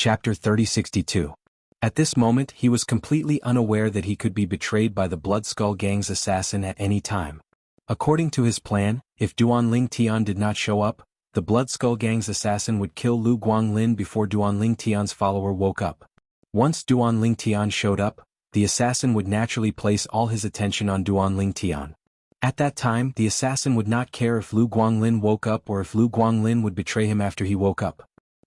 Chapter 3062. At this moment he was completely unaware that he could be betrayed by the Blood Skull Gang's assassin at any time. According to his plan, if Duanling Tian did not show up, the Blood Skull Gang's assassin would kill Lu Guanglin before Duanling Tian's follower woke up. Once Duanling Tian showed up, the assassin would naturally place all his attention on Duanling Tian. At that time the assassin would not care if Lu Guanglin woke up or if Lu Guanglin would betray him after he woke up.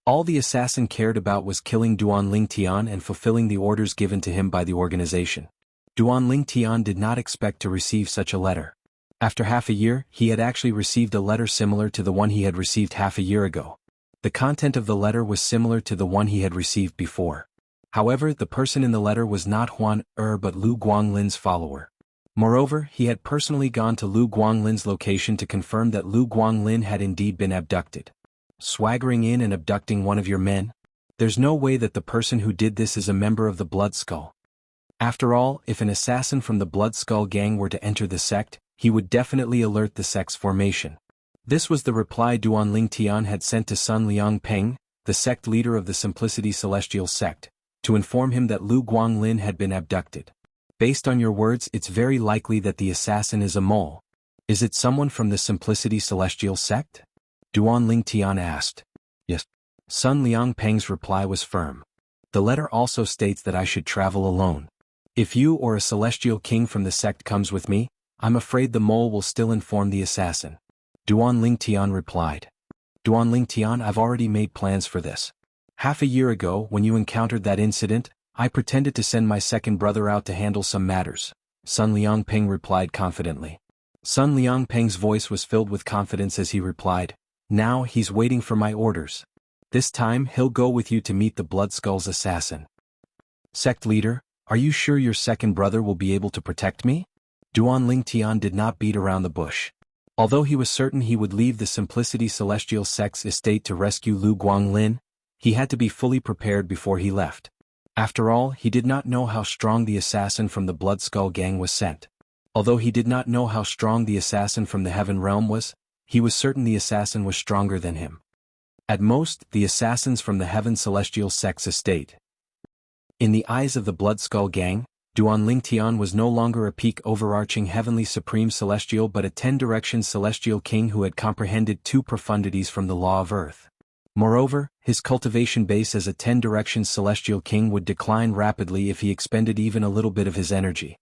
All the assassin cared about was killing Duanling Tian and fulfilling the orders given to him by the organization. Duanling Tian did not expect to receive such a letter. After half a year, he had actually received a letter similar to the one he had received half a year ago. The content of the letter was similar to the one he had received before. However, the person in the letter was not Huan but Lu Guanglin's follower. Moreover, he had personally gone to Lu Guanglin's location to confirm that Lu Guanglin had indeed been abducted. Swaggering in and abducting one of your men? There's no way that the person who did this is a member of the Blood Skull. After all, if an assassin from the Blood Skull Gang were to enter the sect, he would definitely alert the sect's formation. This was the reply Duanling Tian had sent to Sun Liang Peng, the sect leader of the Simplicity Celestial sect, to inform him that Lu Guanglin had been abducted. Based on your words, it's very likely that the assassin is a mole. Is it someone from the Simplicity Celestial sect? Duanling Tian asked. Yes. Sun Liang Peng's reply was firm. The letter also states that I should travel alone. If you or a celestial king from the sect comes with me, I'm afraid the mole will still inform the assassin. Duanling Tian replied. Duanling Tian, I've already made plans for this. Half a year ago, when you encountered that incident, I pretended to send my second brother out to handle some matters. Sun Liang Peng replied confidently. Sun Liang Peng's voice was filled with confidence as he replied, now he's waiting for my orders. This time he'll go with you to meet the Blood Skull's assassin. Sect leader, are you sure your second brother will be able to protect me? Duanling Tian did not beat around the bush. Although he was certain he would leave the Simplicity Celestial sect's estate to rescue Lu Guanglin, he had to be fully prepared before he left. After all, he did not know how strong the assassin from the Blood Skull Gang was sent. Although he did not know how strong the assassin from the Heaven Realm was, he was certain the assassin was stronger than him. At most, the assassins from the Heaven Celestial sect's estate. In the eyes of the Blood Skull Gang, Duanling Tian was no longer a peak overarching heavenly supreme celestial but a 10-direction celestial king who had comprehended 2 profundities from the law of earth. Moreover, his cultivation base as a 10-direction celestial king would decline rapidly if he expended even a little bit of his energy.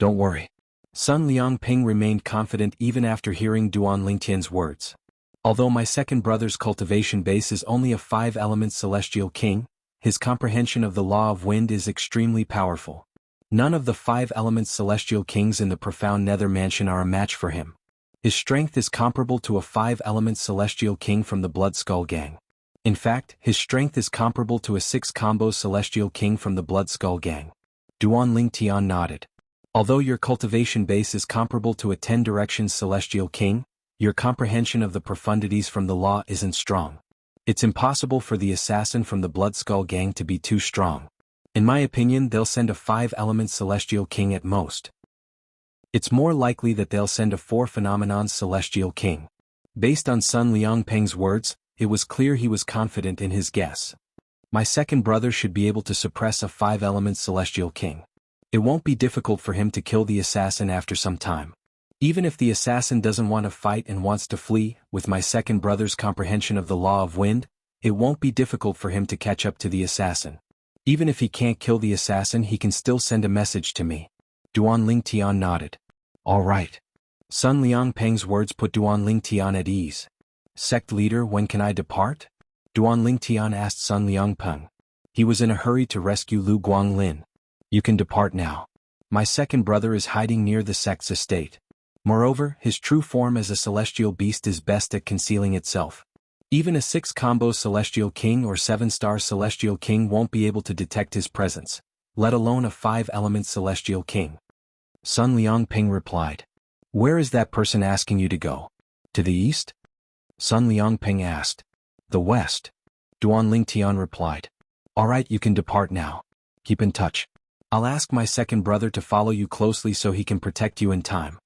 Don't worry. Sun Liang Peng remained confident even after hearing Duanling Tian's words. Although my second brother's cultivation base is only a 5-element celestial king, his comprehension of the law of wind is extremely powerful. None of the 5-element celestial kings in the profound nether mansion are a match for him. His strength is comparable to a 5-element celestial king from the Blood Skull Gang. In fact, his strength is comparable to a 6-combo celestial king from the Blood Skull Gang. Duanling Tian nodded. Although your cultivation base is comparable to a 10-direction celestial king, your comprehension of the profundities from the law isn't strong. It's impossible for the assassin from the Blood Skull Gang to be too strong. In my opinion, they'll send a 5-element celestial king at most. It's more likely that they'll send a 4-phenomenon celestial king. Based on Sun Liang Peng's words, it was clear he was confident in his guess. My second brother should be able to suppress a 5-element celestial king. It won't be difficult for him to kill the assassin after some time. Even if the assassin doesn't want to fight and wants to flee, with my second brother's comprehension of the law of wind, it won't be difficult for him to catch up to the assassin. Even if he can't kill the assassin, he can still send a message to me. Duanling Tian nodded. All right. Sun Liang Peng's words put Duanling Tian at ease. Sect leader, when can I depart? Duanling Tian asked Sun Liang Peng. He was in a hurry to rescue Lu Guanglin. You can depart now. My second brother is hiding near the sect's estate. Moreover, his true form as a celestial beast is best at concealing itself. Even a 6-combo celestial king or 7-star celestial king won't be able to detect his presence, let alone a 5-element celestial king. Sun Liang Peng replied. Where is that person asking you to go? To the east? Sun Liang Peng asked. The west. Duanling Tian replied. All right, you can depart now. Keep in touch. I'll ask my second brother to follow you closely so he can protect you in time.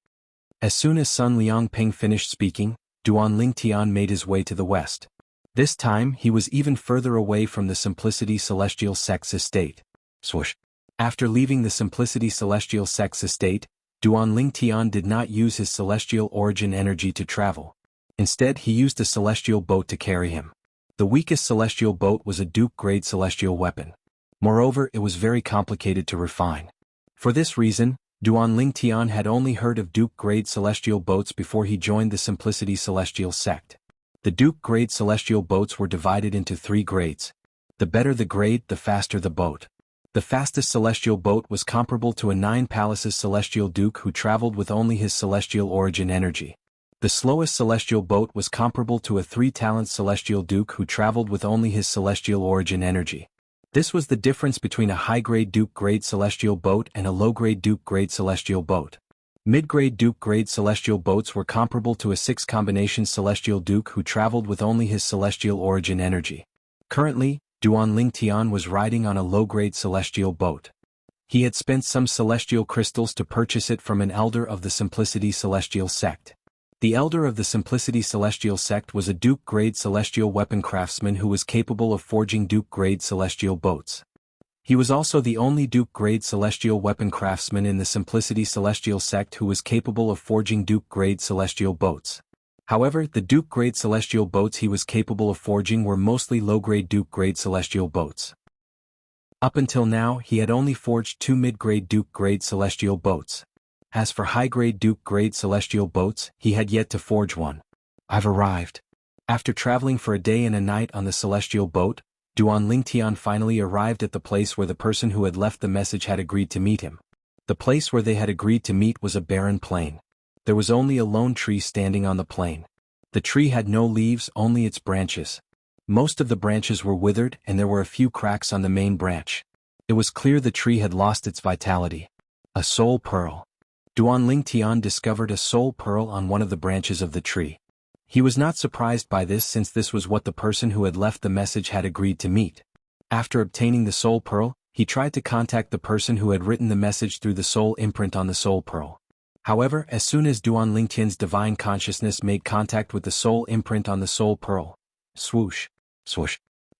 As soon as Sun Liang Peng finished speaking, Duanling Tian made his way to the west. This time he was even further away from the Simplicity Celestial Sect's estate. Swoosh. After leaving the Simplicity Celestial Sect's estate, Duanling Tian did not use his celestial origin energy to travel. Instead he used a celestial boat to carry him. The weakest celestial boat was a Duke-grade celestial weapon. Moreover, it was very complicated to refine. For this reason, Duanling Tian had only heard of Duke-grade celestial boats before he joined the Simplicity Celestial Sect. The Duke-grade celestial boats were divided into 3 grades. The better the grade, the faster the boat. The fastest celestial boat was comparable to a 9 palaces celestial duke who traveled with only his celestial origin energy. The slowest celestial boat was comparable to a 3 talent celestial duke who traveled with only his celestial origin energy. This was the difference between a high-grade Duke-grade celestial boat and a low-grade Duke-grade celestial boat. Mid-grade Duke-grade celestial boats were comparable to a 6 combination celestial duke who traveled with only his celestial origin energy. Currently, Duanling Tian was riding on a low-grade celestial boat. He had spent some celestial crystals to purchase it from an elder of the Simplicity Celestial Sect. The elder of the Simplicity Celestial Sect was a Duke-grade celestial weapon craftsman who was capable of forging Duke-grade celestial boats. He was also the only Duke-grade celestial weapon craftsman in the Simplicity Celestial Sect who was capable of forging Duke-grade celestial boats. However, the Duke-grade celestial boats he was capable of forging were mostly low-grade Duke-grade celestial boats. Up until now, he had only forged 2 mid-grade Duke-grade celestial boats. As for high-grade Duke-grade celestial boats, he had yet to forge one. I've arrived. After traveling for a day and a night on the celestial boat, Duanling Tian finally arrived at the place where the person who had left the message had agreed to meet him. The place where they had agreed to meet was a barren plain. There was only a lone tree standing on the plain. The tree had no leaves, only its branches. Most of the branches were withered and there were a few cracks on the main branch. It was clear the tree had lost its vitality. A soul pearl. Duanling Tian discovered a soul pearl on one of the branches of the tree. He was not surprised by this since this was what the person who had left the message had agreed to meet. After obtaining the soul pearl, he tried to contact the person who had written the message through the soul imprint on the soul pearl. However, as soon as Duanling Tian's divine consciousness made contact with the soul imprint on the soul pearl, swoosh, swoosh,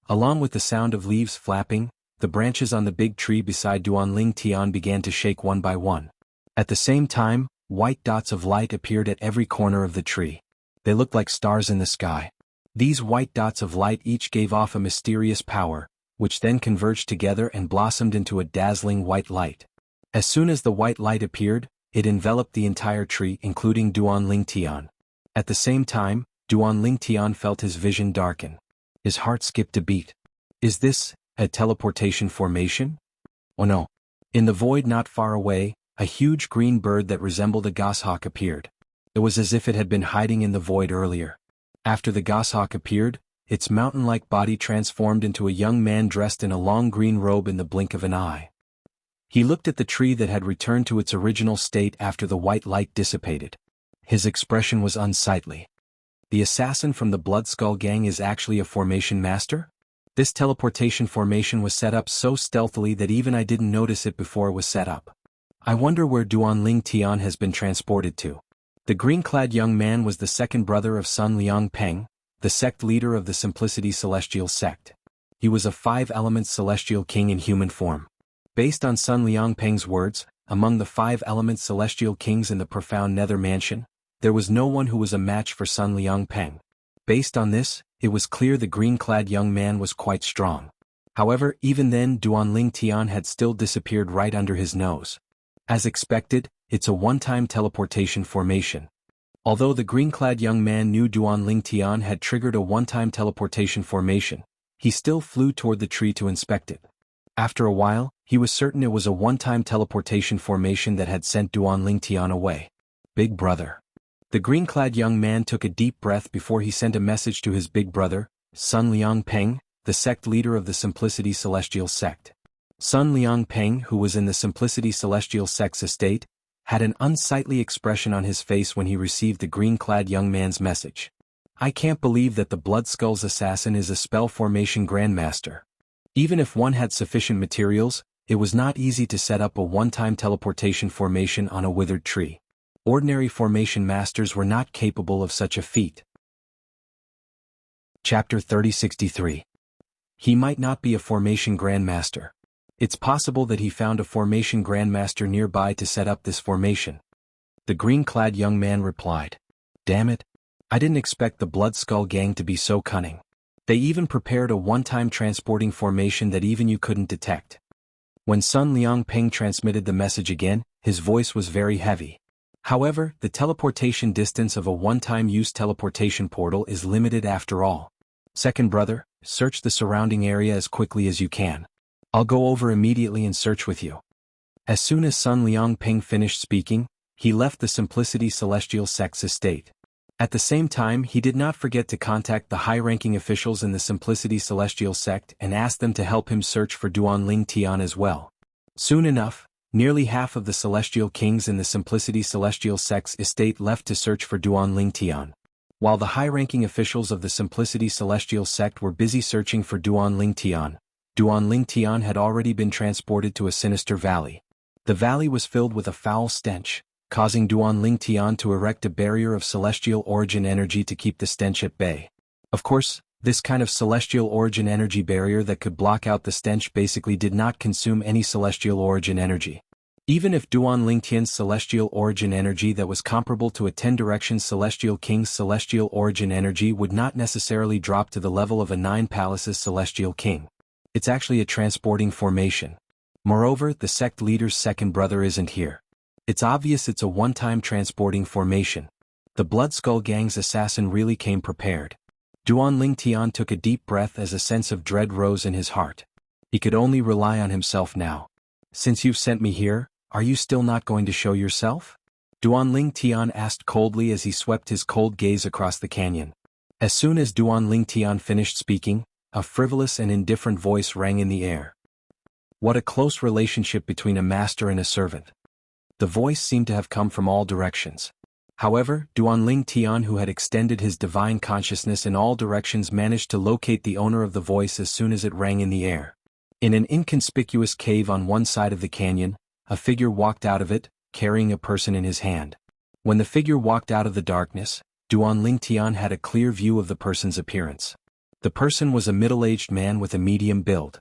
along with the sound of leaves flapping, the branches on the big tree beside Duanling Tian began to shake one by one. At the same time, white dots of light appeared at every corner of the tree. They looked like stars in the sky. These white dots of light each gave off a mysterious power, which then converged together and blossomed into a dazzling white light. As soon as the white light appeared, it enveloped the entire tree including Duanling Tian. At the same time, Duanling Tian felt his vision darken. His heart skipped a beat. Is this a teleportation formation? Oh no. In the void not far away, a huge green bird that resembled a goshawk appeared. It was as if it had been hiding in the void earlier. After the goshawk appeared, its mountain-like body transformed into a young man dressed in a long green robe in the blink of an eye. He looked at the tree that had returned to its original state after the white light dissipated. His expression was unsightly. The assassin from the Blood Skull Gang is actually a formation master? This teleportation formation was set up so stealthily that even I didn't notice it before it was set up. I wonder where Duanling Tian has been transported to. The green-clad young man was the second brother of Sun Liang Peng, the sect leader of the Simplicity Celestial Sect. He was a 5-element celestial king in human form. Based on Sun Liang Peng's words, among the 5-element celestial kings in the profound Nether Mansion, there was no one who was a match for Sun Liang Peng. Based on this, it was clear the green-clad young man was quite strong. However, even then Duanling Tian had still disappeared right under his nose. As expected, it's a one-time teleportation formation. Although the green-clad young man knew Duanling Tian had triggered a one-time teleportation formation, he still flew toward the tree to inspect it. After a while, he was certain it was a one-time teleportation formation that had sent Duanling Tian away. Big brother. The green-clad young man took a deep breath before he sent a message to his big brother, Sun Liang Peng, the sect leader of the Simplicity Celestial Sect. Sun Liang Peng, who was in the Simplicity Celestial Sect's estate, had an unsightly expression on his face when he received the green-clad young man's message. I can't believe that the Blood Skull's assassin is a spell formation grandmaster. Even if one had sufficient materials, it was not easy to set up a one-time teleportation formation on a withered tree. Ordinary formation masters were not capable of such a feat. Chapter 3063. He might not be a formation grandmaster. It's possible that he found a formation grandmaster nearby to set up this formation. The green-clad young man replied. Damn it. I didn't expect the Blood Skull Gang to be so cunning. They even prepared a one-time transporting formation that even you couldn't detect. When Sun Liangping transmitted the message again, his voice was very heavy. However, the teleportation distance of a one-time use teleportation portal is limited after all. Second brother, search the surrounding area as quickly as you can. I'll go over immediately and search with you. As soon as Sun Liangping finished speaking, he left the Simplicity Celestial Sect's estate. At the same time, he did not forget to contact the high-ranking officials in the Simplicity Celestial Sect and ask them to help him search for Duanling Tian as well. Soon enough, nearly half of the Celestial Kings in the Simplicity Celestial Sect's estate left to search for Duanling Tian. While the high-ranking officials of the Simplicity Celestial Sect were busy searching for Duanling Tian had already been transported to a sinister valley. The valley was filled with a foul stench, causing Duanling Tian to erect a barrier of celestial origin energy to keep the stench at bay. Of course, this kind of celestial origin energy barrier that could block out the stench basically did not consume any celestial origin energy. Even if Duanling Tian's celestial origin energy that was comparable to a 10-direction celestial king's celestial origin energy would not necessarily drop to the level of a 9 palaces celestial king. It's actually a transporting formation. Moreover, the sect leader's second brother isn't here. It's obvious it's a one-time transporting formation. The Blood Skull Gang's assassin really came prepared. Duanling Tian took a deep breath as a sense of dread rose in his heart. He could only rely on himself now. Since you've sent me here, are you still not going to show yourself? Duanling Tian asked coldly as he swept his cold gaze across the canyon. As soon as Duanling Tian finished speaking, a frivolous and indifferent voice rang in the air. What a close relationship between a master and a servant. The voice seemed to have come from all directions. However, Duanling Tian, who had extended his divine consciousness in all directions, managed to locate the owner of the voice as soon as it rang in the air. In an inconspicuous cave on one side of the canyon, a figure walked out of it, carrying a person in his hand. When the figure walked out of the darkness, Duanling Tian had a clear view of the person's appearance. The person was a middle-aged man with a medium build.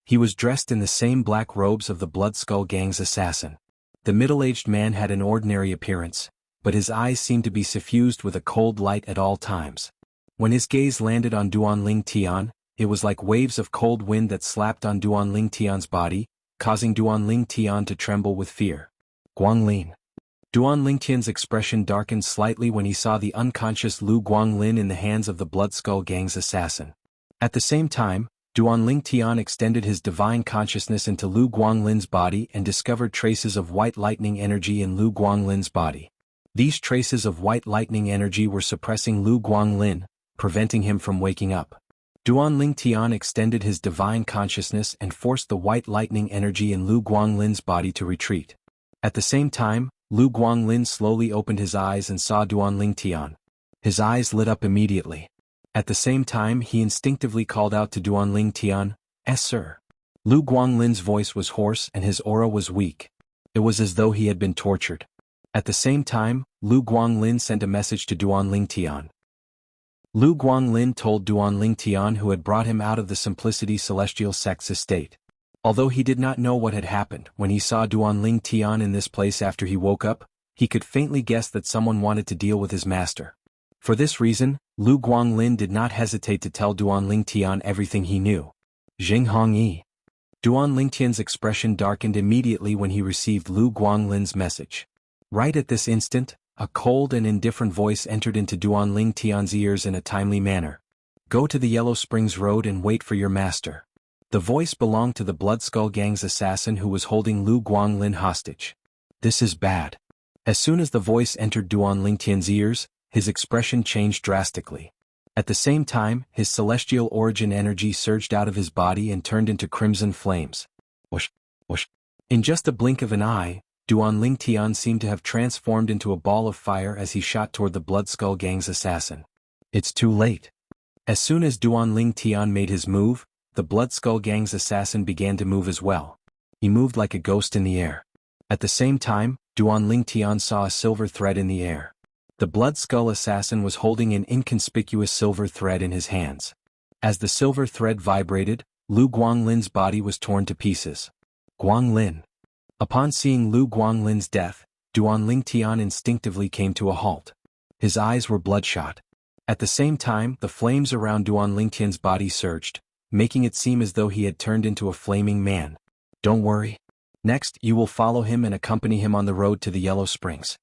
He was dressed in the same black robes of the Blood Skull Gang's assassin. The middle-aged man had an ordinary appearance, but his eyes seemed to be suffused with a cold light at all times. When his gaze landed on Duanling Tian, it was like waves of cold wind that slapped on Duanling Tian's body, causing Duanling Tian to tremble with fear. Guanglin. Duanling Tian's expression darkened slightly when he saw the unconscious Lu Guanglin in the hands of the Blood Skull Gang's assassin. At the same time, Duanling Tian extended his divine consciousness into Lu Guanglin's body and discovered traces of white lightning energy in Lu Guanglin's body. These traces of white lightning energy were suppressing Lu Guanglin, preventing him from waking up. Duanling Tian extended his divine consciousness and forced the white lightning energy in Lu Guanglin's body to retreat. At the same time, Lu Guanglin slowly opened his eyes and saw Duanling Tian. His eyes lit up immediately. At the same time, he instinctively called out to Duanling Tian, "Yes, sir." Lu Guanglin's voice was hoarse and his aura was weak. It was as though he had been tortured. At the same time, Lu Guanglin sent a message to Duanling Tian. Lu Guanglin told Duanling Tian who had brought him out of the Simplicity Celestial Sect's estate. Although he did not know what had happened when he saw Duanling Tian in this place after he woke up, he could faintly guess that someone wanted to deal with his master. For this reason, Lu Guanglin did not hesitate to tell Duanling Tian everything he knew. Jing Hong Yi. Duanling Tian's expression darkened immediately when he received Lu Guanglin's message. Right at this instant, a cold and indifferent voice entered into Duanling Tian's ears in a timely manner. Go to the Yellow Springs Road and wait for your master. The voice belonged to the Blood Skull Gang's assassin who was holding Lu Guanglin hostage. This is bad. As soon as the voice entered Duanling Tian's ears, his expression changed drastically. At the same time, his celestial origin energy surged out of his body and turned into crimson flames. Whoosh, whoosh. In just a blink of an eye, Duanling Tian seemed to have transformed into a ball of fire as he shot toward the Blood Skull Gang's assassin. It's too late. As soon as Duanling Tian made his move, the Blood Skull Gang's assassin began to move as well. He moved like a ghost in the air. At the same time, Duanling Tian saw a silver thread in the air. The blood skull assassin was holding an inconspicuous silver thread in his hands. As the silver thread vibrated, Lu Guanglin's body was torn to pieces. Guanglin. Upon seeing Lu Guanglin's death, Duanling Tian instinctively came to a halt. His eyes were bloodshot. At the same time, the flames around Duanling Tian's body surged, making it seem as though he had turned into a flaming man. Don't worry. Next, you will follow him and accompany him on the road to the Yellow Springs.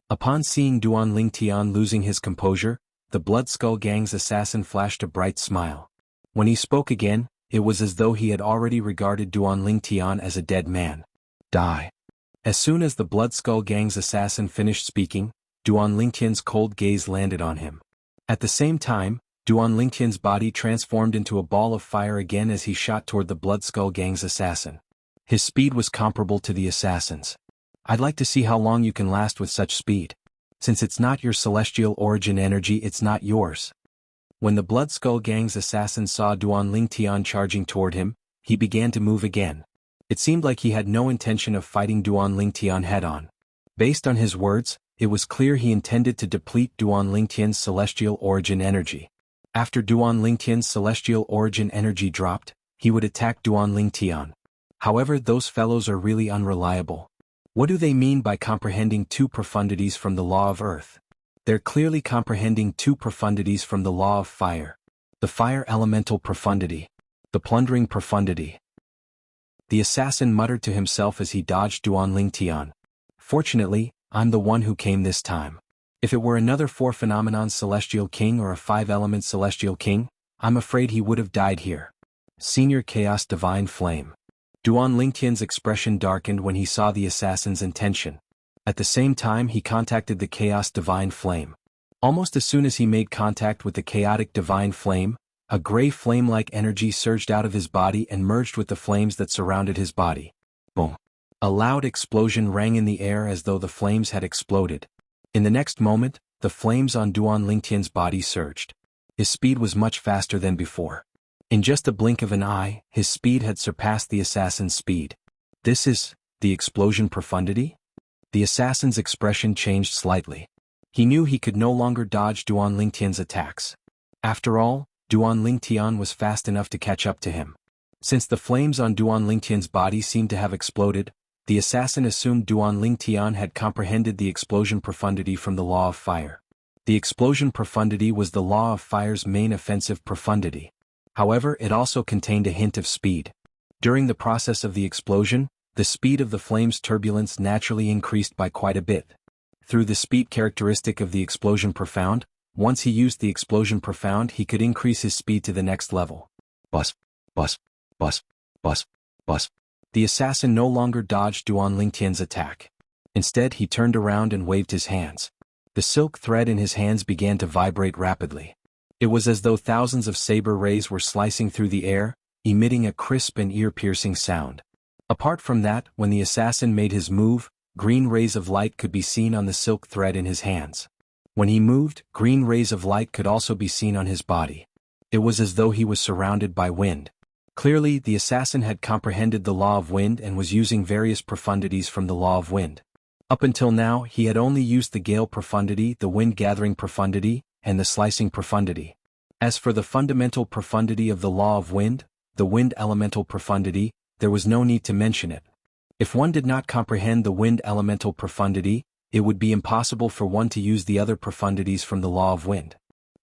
Upon seeing Duanling Tian losing his composure, the Blood Skull Gang's assassin flashed a bright smile. When he spoke again, it was as though he had already regarded Duanling Tian as a dead man. Die. As soon as the Blood Skull Gang's assassin finished speaking, Duanling Tian's cold gaze landed on him. At the same time, Duanling Tian's body transformed into a ball of fire again as he shot toward the Blood Skull Gang's assassin. His speed was comparable to the assassin's. I'd like to see how long you can last with such speed. Since it's not your celestial origin energy, it's not yours. When the Blood Skull Gang's assassin saw Duanling Tian charging toward him, he began to move again. It seemed like he had no intention of fighting Duanling Tian head-on. Based on his words, it was clear he intended to deplete Duanling Tian's celestial origin energy. After Duanling Tian's celestial origin energy dropped, he would attack Duanling Tian. However, those fellows are really unreliable. What do they mean by comprehending two profundities from the law of earth? They're clearly comprehending two profundities from the law of fire. The fire elemental profundity. The plundering profundity. The assassin muttered to himself as he dodged Duanling Tian. Fortunately, I'm the one who came this time. If it were another 4-phenomenon celestial king or a 5-element celestial king, I'm afraid he would have died here. Senior Chaos Divine Flame. Duanling Tian's expression darkened when he saw the assassin's intention. At the same time, he contacted the Chaos Divine Flame. Almost as soon as he made contact with the Chaotic Divine Flame, a gray flame-like energy surged out of his body and merged with the flames that surrounded his body. Boom! A loud explosion rang in the air as though the flames had exploded. In the next moment, the flames on Duanling Tian's body surged. His speed was much faster than before. In just a blink of an eye, his speed had surpassed the assassin's speed. This is the explosion profundity? The assassin's expression changed slightly. He knew he could no longer dodge Duanling Tian's attacks. After all, Duanling Tian was fast enough to catch up to him. Since the flames on Duanling Tian's body seemed to have exploded, the assassin assumed Duanling Tian had comprehended the explosion profundity from the law of fire. The explosion profundity was the law of fire's main offensive profundity. However, it also contained a hint of speed. During the process of the explosion, the speed of the flame's turbulence naturally increased by quite a bit. Through the speed characteristic of the explosion profound, once he used the explosion profound, he could increase his speed to the next level. Bus, bus, bus, bus, bus. The assassin no longer dodged Duanling Tian's attack. Instead, he turned around and waved his hands. The silk thread in his hands began to vibrate rapidly. It was as though thousands of saber rays were slicing through the air, emitting a crisp and ear-piercing sound. Apart from that, when the assassin made his move, green rays of light could be seen on the silk thread in his hands. When he moved, green rays of light could also be seen on his body. It was as though he was surrounded by wind. Clearly, the assassin had comprehended the law of wind and was using various profundities from the law of wind. Up until now, he had only used the gale profundity, the wind-gathering profundity, and the slicing profundity. As for the fundamental profundity of the law of wind, the wind elemental profundity, there was no need to mention it. If one did not comprehend the wind elemental profundity, it would be impossible for one to use the other profundities from the law of wind.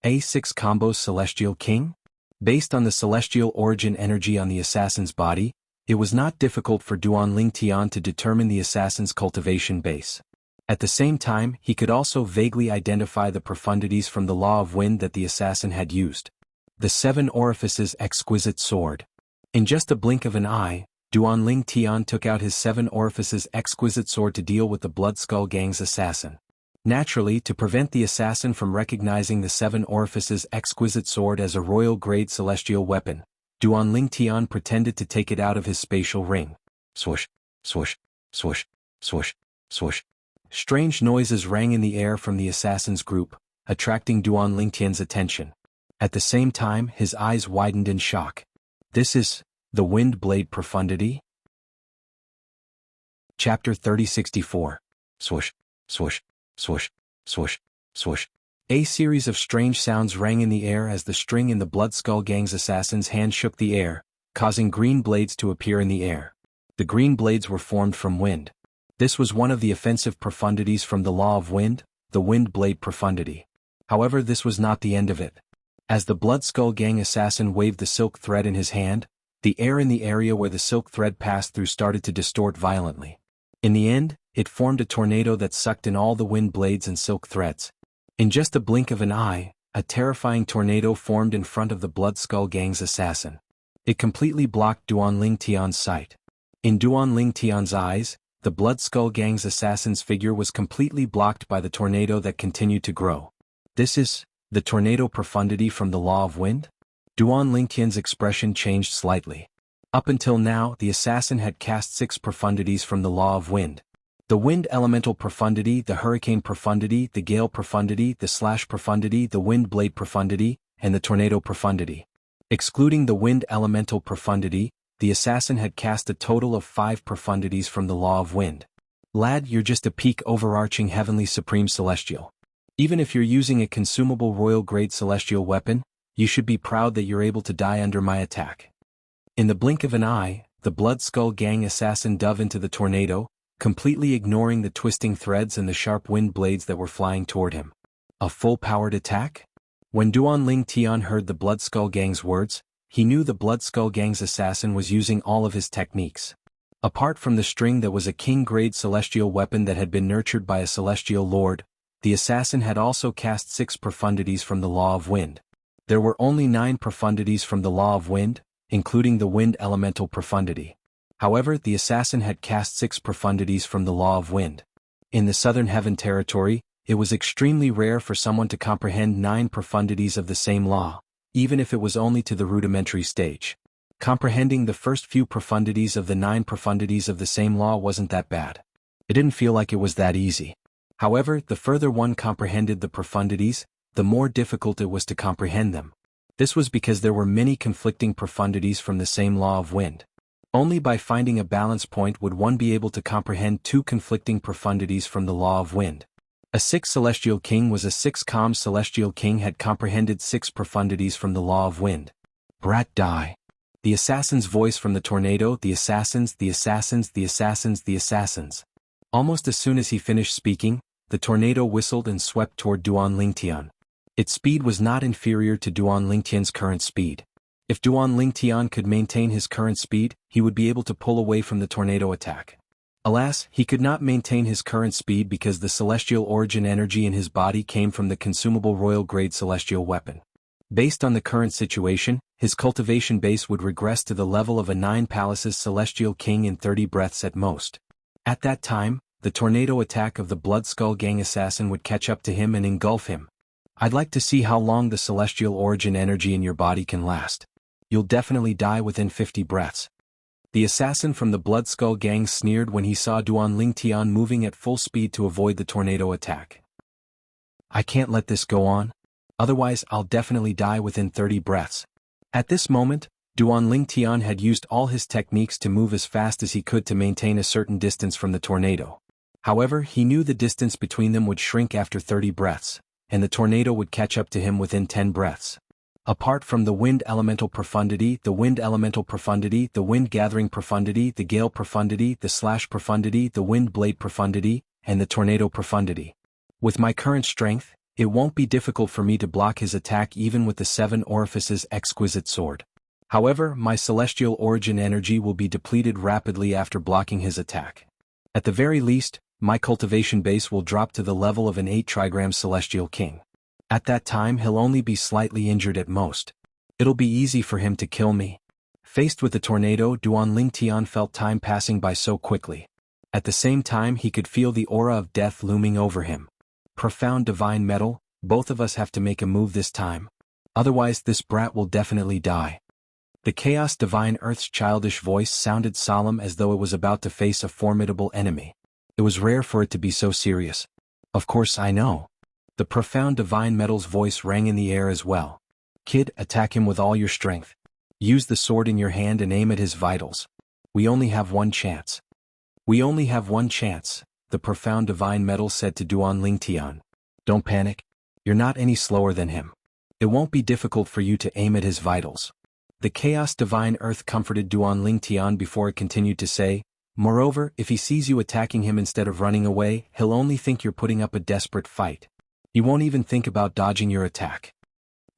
A6 Combos Celestial King? Based on the celestial origin energy on the assassin's body, it was not difficult for Duanling Tian to determine the assassin's cultivation base. At the same time, he could also vaguely identify the profundities from the law of wind that the assassin had used. The 7 Orifices Exquisite Sword. In just a blink of an eye, Duanling Tian took out his 7 Orifices Exquisite Sword to deal with the Blood Skull Gang's assassin. Naturally, to prevent the assassin from recognizing the 7 Orifices Exquisite Sword as a royal-grade celestial weapon, Duanling Tian pretended to take it out of his spatial ring. Swoosh, swoosh, swoosh, swoosh, swoosh. Strange noises rang in the air from the assassin's group, attracting Duanling Tian's attention. At the same time, his eyes widened in shock. This is the Wind Blade Profundity? Chapter 3064. Swoosh, swoosh, swoosh, swoosh, Swoosh. A series of strange sounds rang in the air as the string in the Blood Skull Gang's assassin's hand shook the air, causing green blades to appear in the air. The green blades were formed from wind. This was one of the offensive profundities from the Law of Wind, the Wind Blade profundity. However, this was not the end of it. As the Blood Skull Gang assassin waved the silk thread in his hand, the air in the area where the silk thread passed through started to distort violently. In the end, it formed a tornado that sucked in all the wind blades and silk threads. In just a blink of an eye, a terrifying tornado formed in front of the Blood Skull Gang's assassin. It completely blocked Duanling Tian's sight. In Duanling Tian's eyes, the Blood Skull Gang's assassin's figure was completely blocked by the tornado that continued to grow. This is the tornado profundity from the Law of Wind? Duanling Tian's expression changed slightly. Up until now, the assassin had cast 6 profundities from the Law of Wind. The Wind Elemental Profundity, the Hurricane Profundity, the Gale Profundity, the Slash Profundity, the Wind Blade Profundity, and the Tornado Profundity. Excluding the Wind Elemental Profundity, the assassin had cast a total of 5 profundities from the Law of Wind. Lad, you're just a peak overarching Heavenly Supreme Celestial. Even if you're using a consumable Royal Grade Celestial weapon, you should be proud that you're able to die under my attack. In the blink of an eye, the Blood Skull Gang assassin dove into the tornado, completely ignoring the twisting threads and the sharp wind blades that were flying toward him. A full-powered attack? When Duanling Tian heard the Blood Skull Gang's words, he knew the Blood Skull Gang's assassin was using all of his techniques. Apart from the string that was a king-grade celestial weapon that had been nurtured by a celestial lord, the assassin had also cast 6 profundities from the Law of Wind. There were only 9 profundities from the Law of Wind, including the Wind Elemental Profundity. However, the assassin had cast 6 profundities from the Law of Wind. In the Southern Heaven territory, it was extremely rare for someone to comprehend 9 profundities of the same law, even if it was only to the rudimentary stage. Comprehending the first few profundities of the 9 profundities of the same law wasn't that bad. It didn't feel like it was that easy. However, the further one comprehended the profundities, the more difficult it was to comprehend them. This was because there were many conflicting profundities from the same Law of Wind. Only by finding a balance point would one be able to comprehend 2 conflicting profundities from the Law of Wind. A 6 Celestial King was a 6 calm Celestial King had comprehended 6 profundities from the Law of Wind. Brat die. The assassin's voice from the tornado, the assassins, the assassins, the assassins, the assassins. Almost as soon as he finished speaking, the tornado whistled and swept toward Duanling Tian. Its speed was not inferior to Duanling Tian's current speed. If Duanling Tian could maintain his current speed, he would be able to pull away from the tornado attack. Alas, he could not maintain his current speed because the celestial origin energy in his body came from the consumable royal grade celestial weapon. Based on the current situation, his cultivation base would regress to the level of a 9 palaces celestial king in 30 breaths at most. At that time, the tornado attack of the Blood Skull Gang assassin would catch up to him and engulf him. I'd like to see how long the celestial origin energy in your body can last. You'll definitely die within 50 breaths. The assassin from the Blood Skull Gang sneered when he saw Duanling Tian moving at full speed to avoid the tornado attack. I can't let this go on. Otherwise, I'll definitely die within 30 breaths. At this moment, Duanling Tian had used all his techniques to move as fast as he could to maintain a certain distance from the tornado. However, he knew the distance between them would shrink after 30 breaths, and the tornado would catch up to him within 10 breaths. Apart from the Wind Elemental Profundity, the Wind Elemental Profundity, the Wind Gathering Profundity, the Gale Profundity, the Slash Profundity, the Wind Blade Profundity, and the Tornado Profundity. With my current strength, it won't be difficult for me to block his attack even with the 7 Orifices Exquisite Sword. However, my celestial origin energy will be depleted rapidly after blocking his attack. At the very least, my cultivation base will drop to the level of an 8 trigram Celestial King. At that time he'll only be slightly injured at most. It'll be easy for him to kill me. Faced with the tornado, Duanling Tian felt time passing by so quickly. At the same time he could feel the aura of death looming over him. Profound divine metal, both of us have to make a move this time. Otherwise this brat will definitely die. The Chaos Divine Earth's childish voice sounded solemn as though it was about to face a formidable enemy. It was rare for it to be so serious. Of course I know. The profound divine metal's voice rang in the air as well. Kid, attack him with all your strength. Use the sword in your hand and aim at his vitals. We only have one chance. We only have one chance, the profound divine metal said to Duanling Tian. Don't panic, You're not any slower than him. It won't be difficult for you to aim at his vitals. The Chaos Divine Earth comforted Duanling Tian before it continued to say, moreover, if he sees you attacking him instead of running away, he'll only think you're putting up a desperate fight. He won't even think about dodging your attack.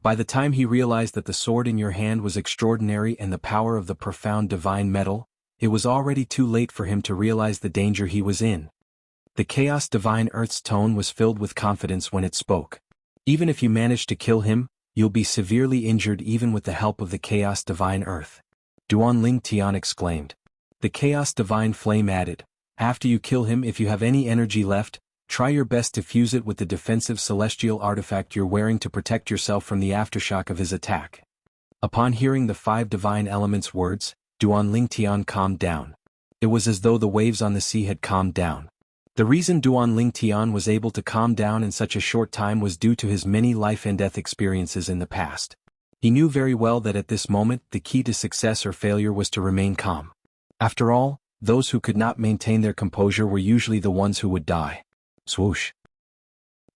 By the time he realized that the sword in your hand was extraordinary and the power of the profound divine metal, it was already too late for him to realize the danger he was in. The Chaos Divine Earth's tone was filled with confidence when it spoke. Even if you manage to kill him, you'll be severely injured even with the help of the Chaos Divine Earth. Duanling Tian exclaimed. The Chaos Divine Flame added, after you kill him, if you have any energy left, try your best to fuse it with the defensive celestial artifact you're wearing to protect yourself from the aftershock of his attack. Upon hearing the 5 divine elements' words, Duanling Tian calmed down. It was as though the waves on the sea had calmed down. The reason Duanling Tian was able to calm down in such a short time was due to his many life and death experiences in the past. He knew very well that at this moment the key to success or failure was to remain calm. After all, those who could not maintain their composure were usually the ones who would die. Swoosh.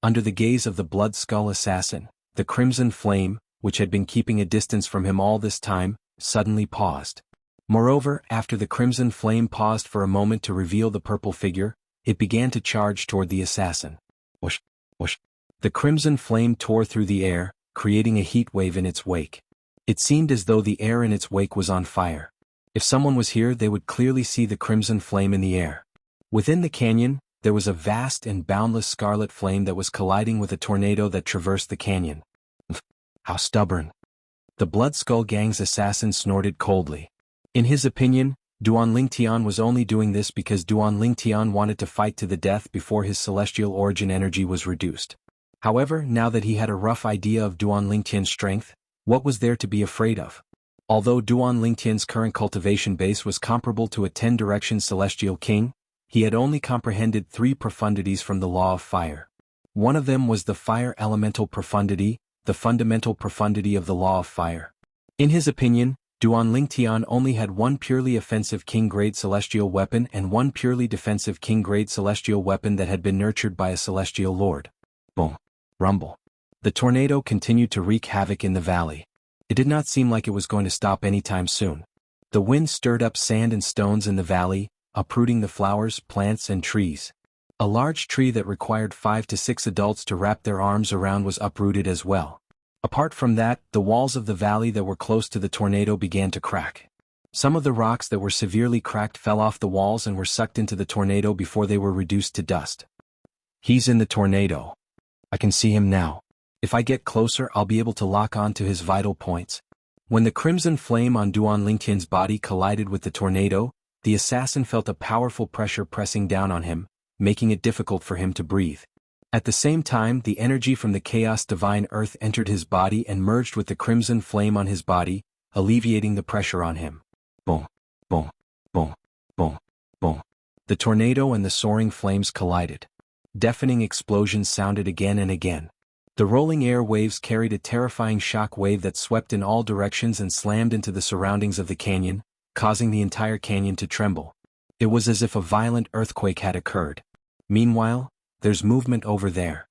Under the gaze of the blood skull assassin, the crimson flame, which had been keeping a distance from him all this time, suddenly paused. Moreover, after the crimson flame paused for a moment to reveal the purple figure, it began to charge toward the assassin. Whoosh, whoosh. The crimson flame tore through the air, creating a heat wave in its wake. It seemed as though the air in its wake was on fire. If someone was here, they would clearly see the crimson flame in the air. Within the canyon, there was a vast and boundless scarlet flame that was colliding with a tornado that traversed the canyon. How stubborn. The Blood Skull Gang's assassin snorted coldly. In his opinion, Duanling Tian was only doing this because Duanling Tian wanted to fight to the death before his celestial origin energy was reduced. However, now that he had a rough idea of Duanling Tian's strength, what was there to be afraid of? Although Duanling Tian's current cultivation base was comparable to a 10-direction celestial king, he had only comprehended 3 profundities from the law of fire. One of them was the fire elemental profundity, the fundamental profundity of the law of fire. In his opinion, Duanling Tian only had one purely offensive king-grade celestial weapon and one purely defensive king-grade celestial weapon that had been nurtured by a celestial lord. Boom. Rumble. The tornado continued to wreak havoc in the valley. It did not seem like it was going to stop anytime soon. The wind stirred up sand and stones in the valley, uprooting the flowers, plants, and trees. A large tree that required 5 to 6 adults to wrap their arms around was uprooted as well. Apart from that, the walls of the valley that were close to the tornado began to crack. Some of the rocks that were severely cracked fell off the walls and were sucked into the tornado before they were reduced to dust. He's in the tornado. I can see him now. If I get closer, I'll be able to lock on to his vital points. When the crimson flame on Duanling Tian's body collided with the tornado, the assassin felt a powerful pressure pressing down on him, making it difficult for him to breathe. At the same time, the energy from the Chaos Divine Earth entered his body and merged with the crimson flame on his body, alleviating the pressure on him. Boom, boom, boom, boom, boom. The tornado and the soaring flames collided. Deafening explosions sounded again and again. The rolling air waves carried a terrifying shock wave that swept in all directions and slammed into the surroundings of the canyon, causing the entire canyon to tremble. It was as if a violent earthquake had occurred. Meanwhile, there's movement over there.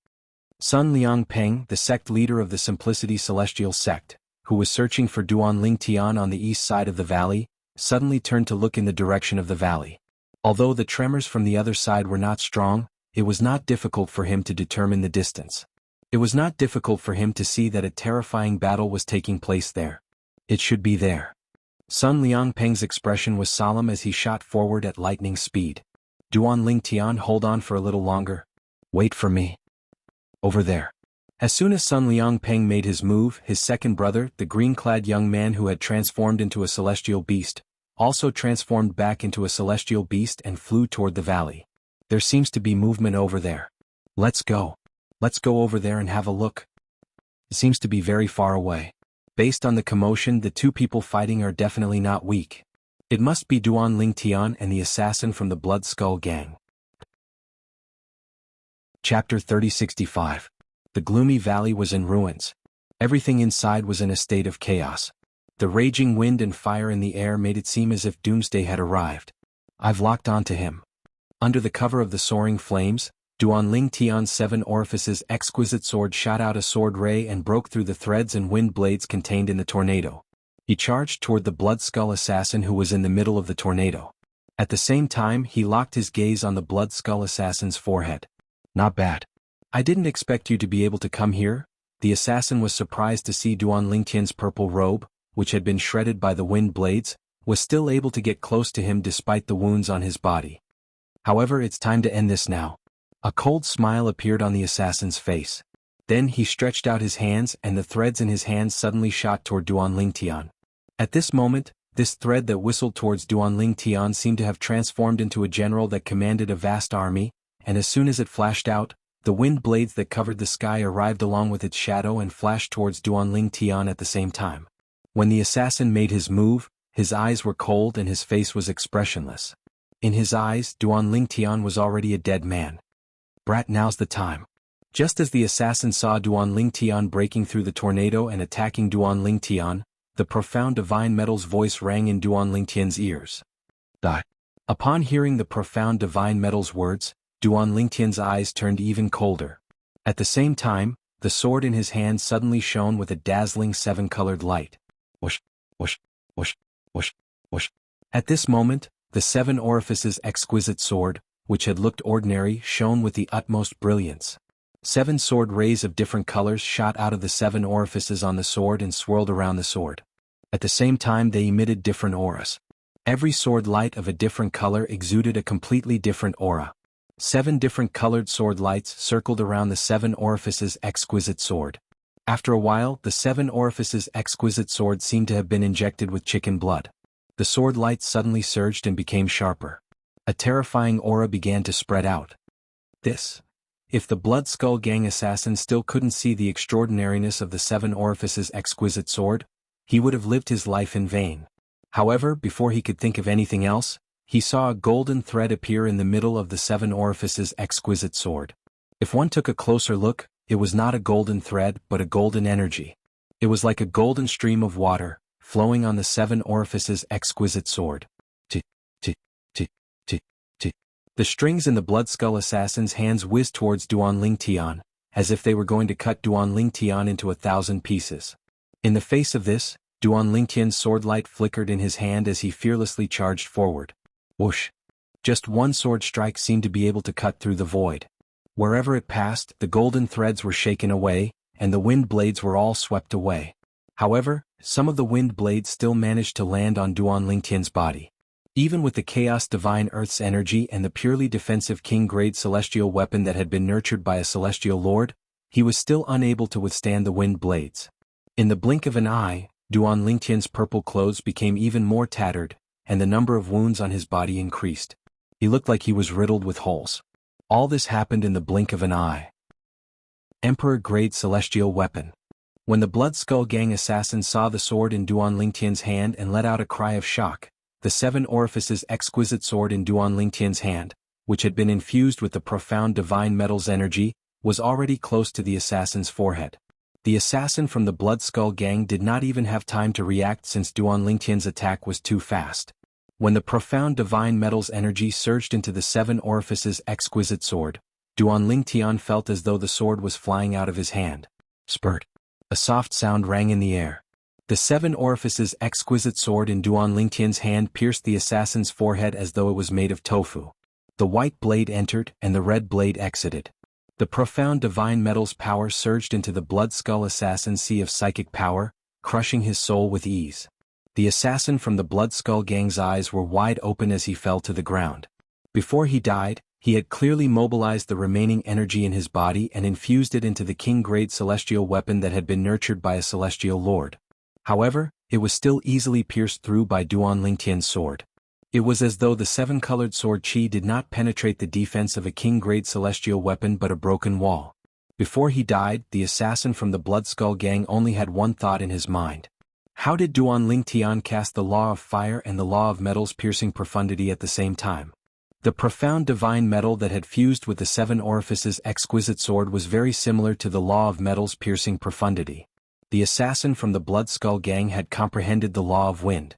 Sun Liang Peng, the sect leader of the Simplicity Celestial sect, who was searching for Duanling Tian on the east side of the valley, suddenly turned to look in the direction of the valley. Although the tremors from the other side were not strong, it was not difficult for him to determine the distance. It was not difficult for him to see that a terrifying battle was taking place there. It should be there. Sun Liang Peng's expression was solemn as he shot forward at lightning speed. Duanling Tian, hold on for a little longer. Wait for me. Over there. As soon as Sun Liang Peng made his move, his second brother, the green-clad young man who had transformed into a celestial beast, also transformed back into a celestial beast and flew toward the valley. There seems to be movement over there. Let's go. Let's go over there and have a look. It seems to be very far away. Based on the commotion, the 2 people fighting are definitely not weak. It must be Duanling Tian and the assassin from the Blood Skull Gang. Chapter 3065. The gloomy valley was in ruins. Everything inside was in a state of chaos. The raging wind and fire in the air made it seem as if doomsday had arrived. I've locked onto him. Under the cover of the soaring flames, Duanling Tian's 7 orifices exquisite sword shot out a sword ray and broke through the threads and wind blades contained in the tornado. He charged toward the blood skull assassin who was in the middle of the tornado. At the same time he locked his gaze on the blood skull assassin's forehead. Not bad. I didn't expect you to be able to come here. The assassin was surprised to see Duanling Tian's purple robe, which had been shredded by the wind blades, was still able to get close to him despite the wounds on his body. However, it's time to end this now. A cold smile appeared on the assassin's face. Then he stretched out his hands and the threads in his hands suddenly shot toward Duanling Tian. At this moment, this thread that whistled towards Duanling Tian seemed to have transformed into a general that commanded a vast army, and as soon as it flashed out, the wind blades that covered the sky arrived along with its shadow and flashed towards Duanling Tian at the same time. When the assassin made his move, his eyes were cold and his face was expressionless. In his eyes, Duanling Tian was already a dead man. Brat, now's the time. Just as the assassin saw Duanling Tian breaking through the tornado and attacking Duanling Tian, the profound divine metal's voice rang in Duanling Tian's ears. Die. Upon hearing the profound divine metal's words, Duanling Tian's eyes turned even colder. At the same time, the sword in his hand suddenly shone with a dazzling 7-colored light. Whoosh, whoosh, whoosh, whoosh, whoosh. At this moment, the 7 orifices exquisite sword, which had looked ordinary, shone with the utmost brilliance. 7 sword rays of different colors shot out of the 7 orifices on the sword and swirled around the sword. At the same time they emitted different auras. Every sword light of a different color exuded a completely different aura. 7 different colored sword lights circled around the 7 orifices exquisite sword. After a while, the 7 orifices exquisite sword seemed to have been injected with chicken blood. The sword lights suddenly surged and became sharper. A terrifying aura began to spread out. If the Blood Skull Gang assassin still couldn't see the extraordinariness of the 7 orifices exquisite sword, he would have lived his life in vain. However, before he could think of anything else, he saw a golden thread appear in the middle of the 7 orifices exquisite sword. If one took a closer look, it was not a golden thread but a golden energy. It was like a golden stream of water, flowing on the 7 orifices exquisite sword. The strings in the Blood Skull assassin's hands whizzed towards Duanling Tian, as if they were going to cut Duanling Tian into 1,000 pieces. In the face of this, Duanling Tian's sword light flickered in his hand as he fearlessly charged forward. Whoosh! Just one sword strike seemed to be able to cut through the void. Wherever it passed, the golden threads were shaken away, and the wind blades were all swept away. However, some of the wind blades still managed to land on Duanling Tian's body. Even with the Chaos Divine Earth's energy and the purely defensive King-grade celestial weapon that had been nurtured by a celestial lord, he was still unable to withstand the wind blades. In the blink of an eye, Duanling Tian's purple clothes became even more tattered, and the number of wounds on his body increased. He looked like he was riddled with holes. All this happened in the blink of an eye. Emperor-grade celestial weapon. When the Blood Skull Gang assassin saw the sword in Duanling Tian's hand and let out a cry of shock, the 7 orifices exquisite sword in Duanling Tian's hand, which had been infused with the profound divine metal's energy, was already close to the assassin's forehead. The assassin from the Blood Skull Gang did not even have time to react since Duanling Tian's attack was too fast. When the profound divine metal's energy surged into the 7 orifices exquisite sword, Duanling Tian felt as though the sword was flying out of his hand. Spurt! A soft sound rang in the air. The 7 orifices exquisite sword in Duanling Tian's hand pierced the assassin's forehead as though it was made of tofu. The white blade entered and the red blade exited. The profound divine metal's power surged into the Blood Skull assassin's sea of psychic power, crushing his soul with ease. The assassin from the Blood Skull Gang's eyes were wide open as he fell to the ground. Before he died, he had clearly mobilized the remaining energy in his body and infused it into the king-grade celestial weapon that had been nurtured by a celestial lord. However, it was still easily pierced through by Duanling Tian's sword. It was as though the 7-colored sword chi did not penetrate the defense of a king-grade celestial weapon but a broken wall. Before he died, the assassin from the Blood Skull Gang only had one thought in his mind. How did Duanling Tian cast the law of fire and the law of metal's piercing profundity at the same time? The profound divine metal that had fused with the 7 orifices exquisite sword was very similar to the law of metal's piercing profundity. The assassin from the Blood Skull Gang had comprehended the law of wind.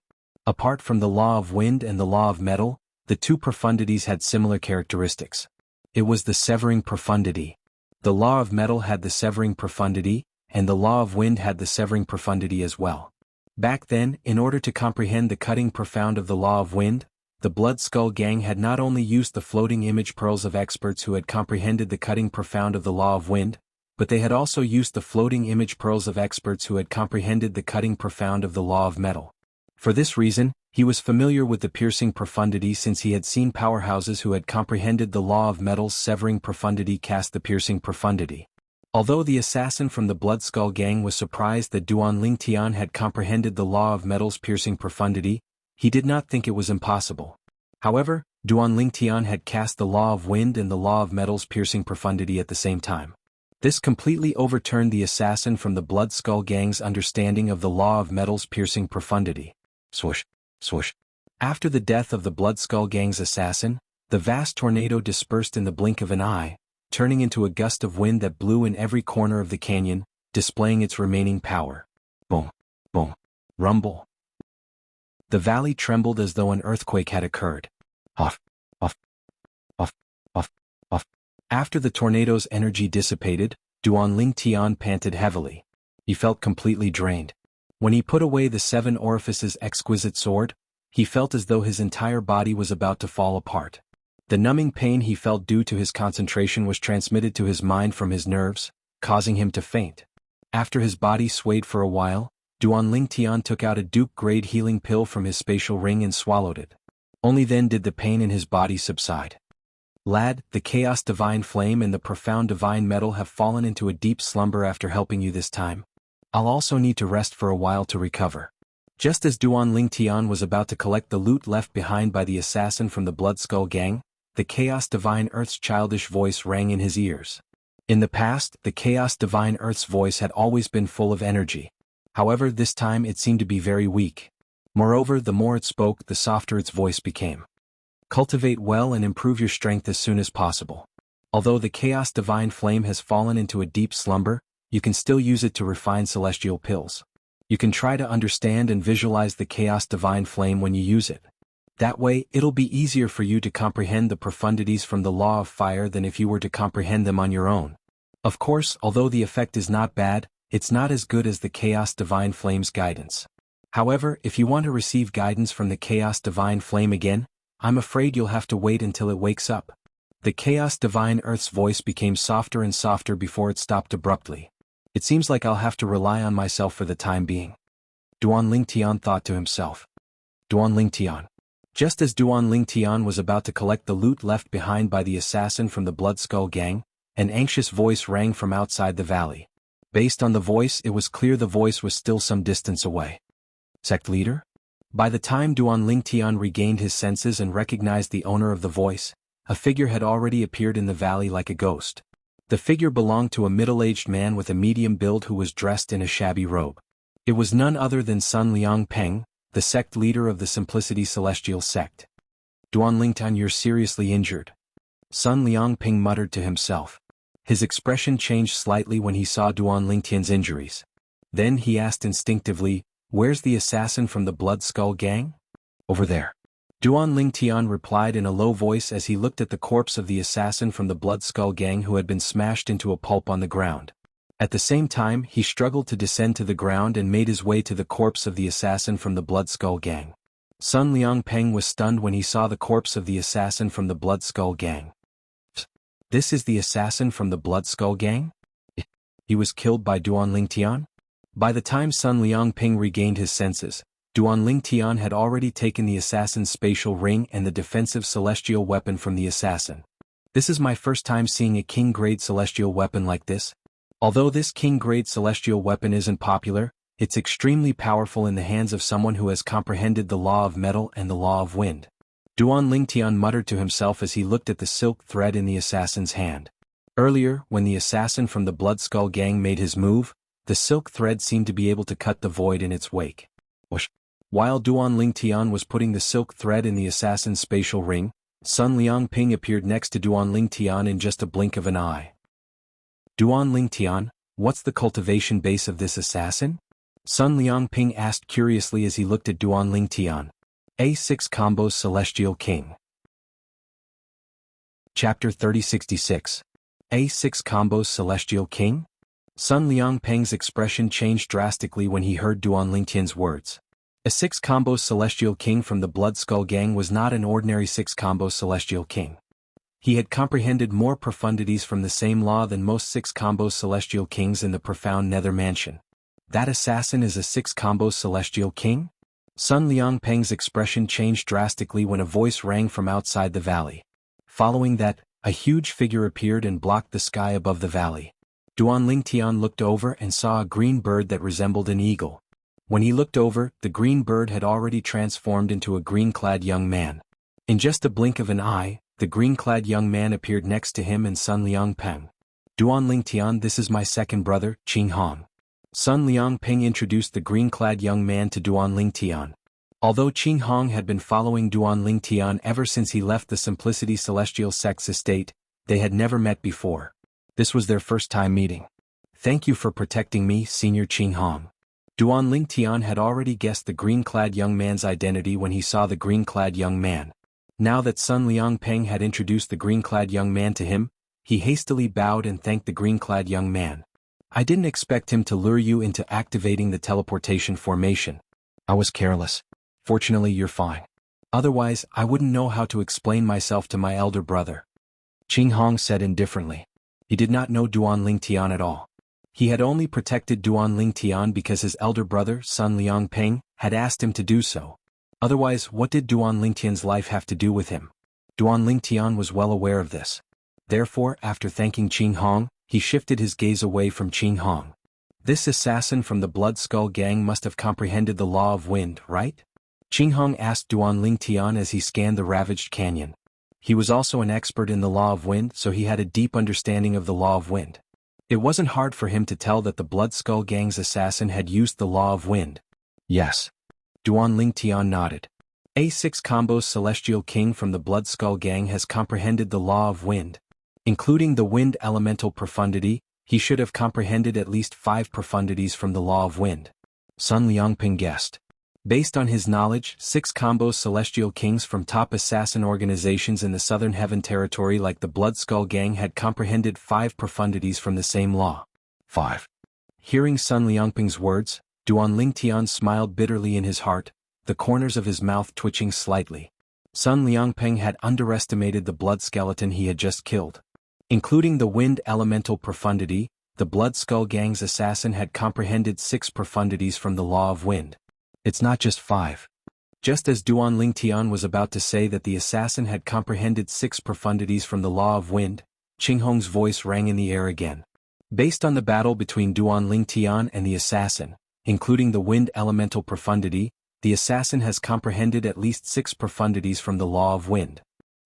Apart from the law of wind and the law of metal, the two profundities had similar characteristics. It was the severing profundity. The law of metal had the severing profundity, and the law of wind had the severing profundity as well. Back then, in order to comprehend the cutting profound of the law of wind, the Blood Skull Gang had not only used the floating image pearls of experts who had comprehended the cutting profound of the law of wind, but they had also used the floating image pearls of experts who had comprehended the cutting profound of the law of metal. For this reason, he was familiar with the piercing profundity since he had seen powerhouses who had comprehended the law of metal's severing profundity cast the piercing profundity. Although the assassin from the Blood Skull Gang was surprised that Duan Lingtian had comprehended the law of metal's piercing profundity, he did not think it was impossible. However, Duan Lingtian had cast the law of wind and the law of metal's piercing profundity at the same time. This completely overturned the assassin from the Blood Skull Gang's understanding of the law of metal's piercing profundity. Swoosh, swoosh. After the death of the Blood Skull Gang's assassin, the vast tornado dispersed in the blink of an eye, turning into a gust of wind that blew in every corner of the canyon, displaying its remaining power. Boom, boom, rumble. The valley trembled as though an earthquake had occurred. Off, off, off, off, off. After the tornado's energy dissipated, Duan Lingtian panted heavily. He felt completely drained. When he put away the 7 orifices exquisite sword, he felt as though his entire body was about to fall apart. The numbing pain he felt due to his concentration was transmitted to his mind from his nerves, causing him to faint. After his body swayed for a while, Duan Lingtian took out a Duke-grade healing pill from his spatial ring and swallowed it. Only then did the pain in his body subside. Lad, the Chaos Divine Flame and the profound Divine Metal have fallen into a deep slumber after helping you this time. I'll also need to rest for a while to recover. Just as Duan Lingtian was about to collect the loot left behind by the assassin from the Blood Skull Gang, the Chaos Divine Earth's childish voice rang in his ears. In the past, the Chaos Divine Earth's voice had always been full of energy. However, this time it seemed to be very weak. Moreover, the more it spoke, the softer its voice became. Cultivate well and improve your strength as soon as possible. Although the Chaos Divine Flame has fallen into a deep slumber, you can still use it to refine celestial pills. You can try to understand and visualize the Chaos Divine Flame when you use it. That way, it'll be easier for you to comprehend the profundities from the law of fire than if you were to comprehend them on your own. Of course, although the effect is not bad, it's not as good as the Chaos Divine Flame's guidance. However, if you want to receive guidance from the Chaos Divine Flame again, I'm afraid you'll have to wait until it wakes up. The Chaos Divine Earth's voice became softer and softer before it stopped abruptly. It seems like I'll have to rely on myself for the time being. Duan Lingtian thought to himself. Duan Lingtian. Just as Duan Lingtian was about to collect the loot left behind by the assassin from the Blood Skull Gang, an anxious voice rang from outside the valley. Based on the voice, it was clear the voice was still some distance away. Sect leader? By the time Duan Lingtian regained his senses and recognized the owner of the voice, a figure had already appeared in the valley like a ghost. The figure belonged to a middle-aged man with a medium build who was dressed in a shabby robe. It was none other than Sun Liangpeng, the sect leader of the Simplicity Celestial sect. Duan Lingtian, you're seriously injured. Sun Liangpeng muttered to himself. His expression changed slightly when he saw Duan Lingtian's injuries. Then he asked instinctively, where's the assassin from the Blood Skull Gang? Over there. Duan Lingtian replied in a low voice as he looked at the corpse of the assassin from the Blood Skull Gang who had been smashed into a pulp on the ground. At the same time, he struggled to descend to the ground and made his way to the corpse of the assassin from the Blood Skull Gang. Sun Liangpeng was stunned when he saw the corpse of the assassin from the Blood Skull Gang. This is the assassin from the Blood Skull Gang? He was killed by Duan Lingtian? By the time Sun Liangpeng regained his senses, Duan Lingtian had already taken the assassin's spatial ring and the defensive celestial weapon from the assassin. This is my first time seeing a king-grade celestial weapon like this. Although this king-grade celestial weapon isn't popular, it's extremely powerful in the hands of someone who has comprehended the law of metal and the law of wind. Duan Lingtian muttered to himself as he looked at the silk thread in the assassin's hand. Earlier, when the assassin from the Blood Skull Gang made his move, the silk thread seemed to be able to cut the void in its wake. Whoosh. While Duan Lingtian was putting the silk thread in the assassin's spatial ring, Sun Liangping appeared next to Duan Lingtian in just a blink of an eye. Duan Lingtian, what's the cultivation base of this assassin? Sun Liangping asked curiously as he looked at Duan Lingtian. A6 Combos Celestial King. Chapter 3066. A6 Combos Celestial King? Sun Liangpeng's expression changed drastically when he heard Duan Lingtian's words. A 6-combo Celestial King from the Blood Skull Gang was not an ordinary 6-combo Celestial King. He had comprehended more profundities from the same law than most 6-combo Celestial Kings in the profound Nether Mansion. That assassin is a 6-combo Celestial King? Sun Liangpeng's expression changed drastically when a voice rang from outside the valley. Following that, a huge figure appeared and blocked the sky above the valley. Duan Lingtian looked over and saw a green bird that resembled an eagle. When he looked over, the green bird had already transformed into a green-clad young man. In just a blink of an eye, the green-clad young man appeared next to him and Sun Liangpeng. Duan Lingtian, this is my second brother, Qinghong. Sun Liangpeng introduced the green-clad young man to Duan Lingtian. Although Qinghong had been following Duan Lingtian ever since he left the Simplicity Celestial Sect's estate, they had never met before. This was their first time meeting. Thank you for protecting me, Senior Qinghong. Duan Lingtian had already guessed the green-clad young man's identity when he saw the green-clad young man. Now that Sun Liangpeng had introduced the green-clad young man to him, he hastily bowed and thanked the green-clad young man. I didn't expect him to lure you into activating the teleportation formation. I was careless. Fortunately, you're fine. Otherwise, I wouldn't know how to explain myself to my elder brother. Qinghong said indifferently. He did not know Duan Lingtian at all. He had only protected Duan Lingtian because his elder brother, Sun Liangpeng, had asked him to do so. Otherwise, what did Duan Lingtian's life have to do with him? Duan Lingtian was well aware of this. Therefore, after thanking Qinghong, he shifted his gaze away from Qinghong. This assassin from the Blood Skull Gang must have comprehended the law of wind, right? Qinghong asked Duan Lingtian as he scanned the ravaged canyon. He was also an expert in the law of wind, so he had a deep understanding of the law of wind. It wasn't hard for him to tell that the Blood Skull Gang's assassin had used the law of wind. Yes. Duan Lingtian nodded. A6 Combo Celestial King from the Blood Skull Gang has comprehended the law of wind. Including the wind elemental profundity, he should have comprehended at least 5 profundities from the law of wind. Sun Liangpeng guessed. Based on his knowledge, 6 combo celestial kings from top assassin organizations in the Southern Heaven territory like the Blood Skull Gang had comprehended 5 profundities from the same law. 5. Hearing Sun Liangpeng's words, Duan Lingtian smiled bitterly in his heart, the corners of his mouth twitching slightly. Sun Liangpeng had underestimated the blood skeleton he had just killed. Including the wind elemental profundity, the Blood Skull Gang's assassin had comprehended 6 profundities from the law of wind. It's not just 5. Just as Duan Lingtian was about to say that the assassin had comprehended 6 profundities from the law of wind, Qinghong's voice rang in the air again. Based on the battle between Duan Lingtian and the assassin, including the wind elemental profundity, the assassin has comprehended at least 6 profundities from the law of wind.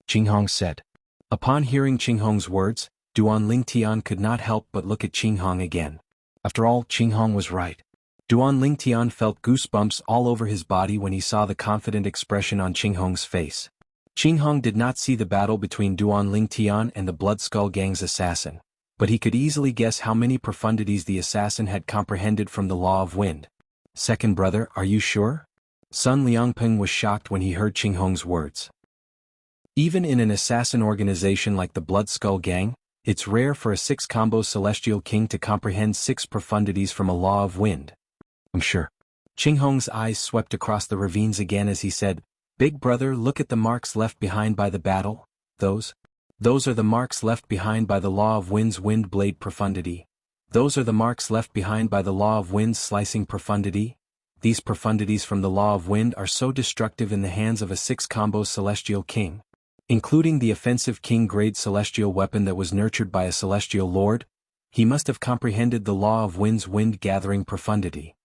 Qinghong said. Upon hearing Qinghong's words, Duan Lingtian could not help but look at Qinghong again. After all, Qinghong was right. Duan Lingtian felt goosebumps all over his body when he saw the confident expression on Qinghong's face. Qinghong did not see the battle between Duan Lingtian and the Blood Skull Gang's assassin, but he could easily guess how many profundities the assassin had comprehended from the law of wind. Second brother, are you sure? Sun Liangpeng was shocked when he heard Qinghong's words. Even in an assassin organization like the Blood Skull Gang, it's rare for a 6-combo celestial king to comprehend 6 profundities from a law of wind. I'm sure. Qinghong's eyes swept across the ravines again as he said, Big brother, look at the marks left behind by the battle. Those are the marks left behind by the law of wind's wind blade profundity. Those are the marks left behind by the law of wind's slicing profundity. These profundities from the law of wind are so destructive in the hands of a 6-combo celestial king. Including the offensive king-grade celestial weapon that was nurtured by a celestial lord, he must have comprehended the law of wind's wind-gathering profundity.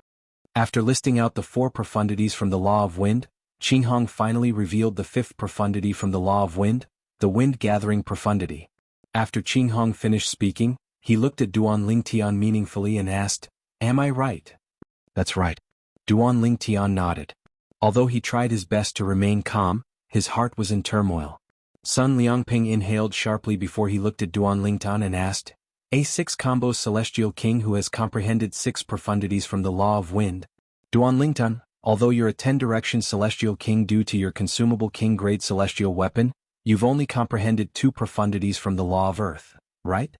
After listing out the 4 profundities from the law of wind, Qinghong finally revealed the 5th profundity from the law of wind, the wind-gathering profundity. After Qinghong finished speaking, he looked at Duan Lingtian meaningfully and asked, Am I right? That's right. Duan Lingtian nodded. Although he tried his best to remain calm, his heart was in turmoil. Sun Liangpeng inhaled sharply before he looked at Duan Lingtian and asked, A 6-combo celestial king who has comprehended 6 profundities from the law of wind. Duan Lingtian, although you're a 10-direction celestial king due to your consumable king-grade celestial weapon, You've only comprehended 2 profundities from the law of earth, right?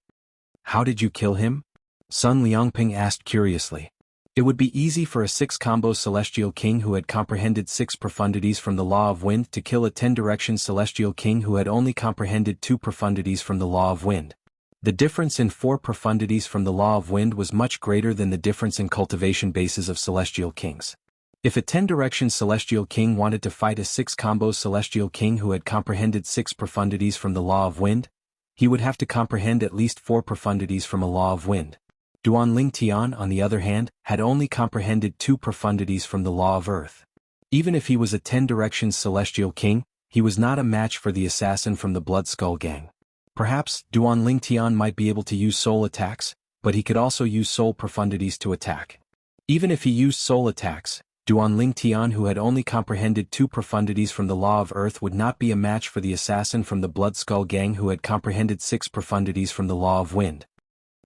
How did you kill him? Sun Liangping asked curiously. It would be easy for a 6-combo celestial king who had comprehended 6 profundities from the law of wind to kill a 10-direction celestial king who had only comprehended 2 profundities from the law of wind. The difference in 4 profundities from the law of wind was much greater than the difference in cultivation bases of celestial kings. If a 10-direction celestial king wanted to fight a 6-combo celestial king who had comprehended 6 profundities from the law of wind, he would have to comprehend at least 4 profundities from a law of wind. Duanling Tian, on the other hand, had only comprehended 2 profundities from the law of earth. Even if he was a 10-direction celestial king, he was not a match for the assassin from the Blood Skull gang. Perhaps, Duanling Tian might be able to use soul attacks, but he could also use soul profundities to attack. Even if he used soul attacks, Duanling Tian, who had only comprehended 2 profundities from the law of earth, would not be a match for the assassin from the Blood Skull gang who had comprehended 6 profundities from the law of wind.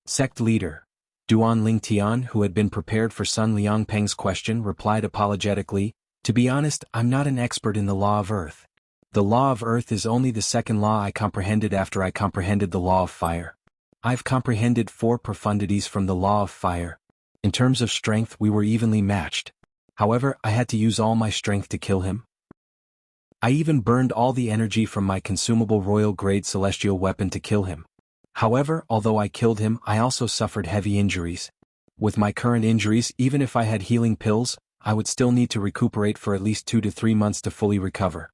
Sect leader Duanling Tian, who had been prepared for Sun Liangpeng's question, replied apologetically, "To be honest, I'm not an expert in the law of earth. The law of earth is only the second law I comprehended after I comprehended the law of fire. I've comprehended 4 profundities from the law of fire. In terms of strength, we were evenly matched. However, I had to use all my strength to kill him. I even burned all the energy from my consumable royal-grade celestial weapon to kill him. However, although I killed him, I also suffered heavy injuries. With my current injuries, even if I had healing pills, I would still need to recuperate for at least 2 to 3 months to fully recover."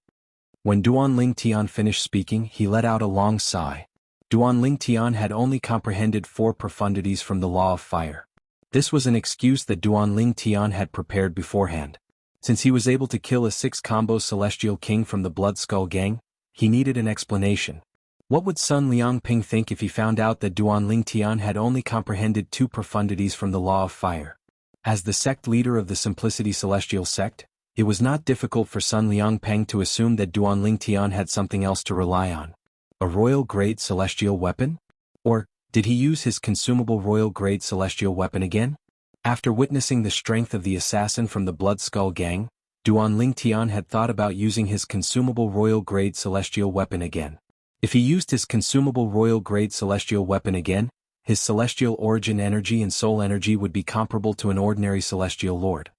When Duanling Tian finished speaking, he let out a long sigh. Duanling Tian had only comprehended 4 profundities from the law of fire. This was an excuse that Duanling Tian had prepared beforehand. Since he was able to kill a 6-combo celestial king from the Blood Skull gang, he needed an explanation. What would Sun Liangping think if he found out that Duanling Tian had only comprehended 2 profundities from the law of fire? As the sect leader of the Simplicity Celestial sect, it was not difficult for Sun Liangpeng to assume that Duanling Tian had something else to rely on. A royal-grade celestial weapon? Or, did he use his consumable royal-grade celestial weapon again? After witnessing the strength of the assassin from the Blood Skull gang, Duanling Tian had thought about using his consumable royal-grade celestial weapon again. If he used his consumable royal-grade celestial weapon again, his celestial origin energy and soul energy would be comparable to an ordinary celestial lord.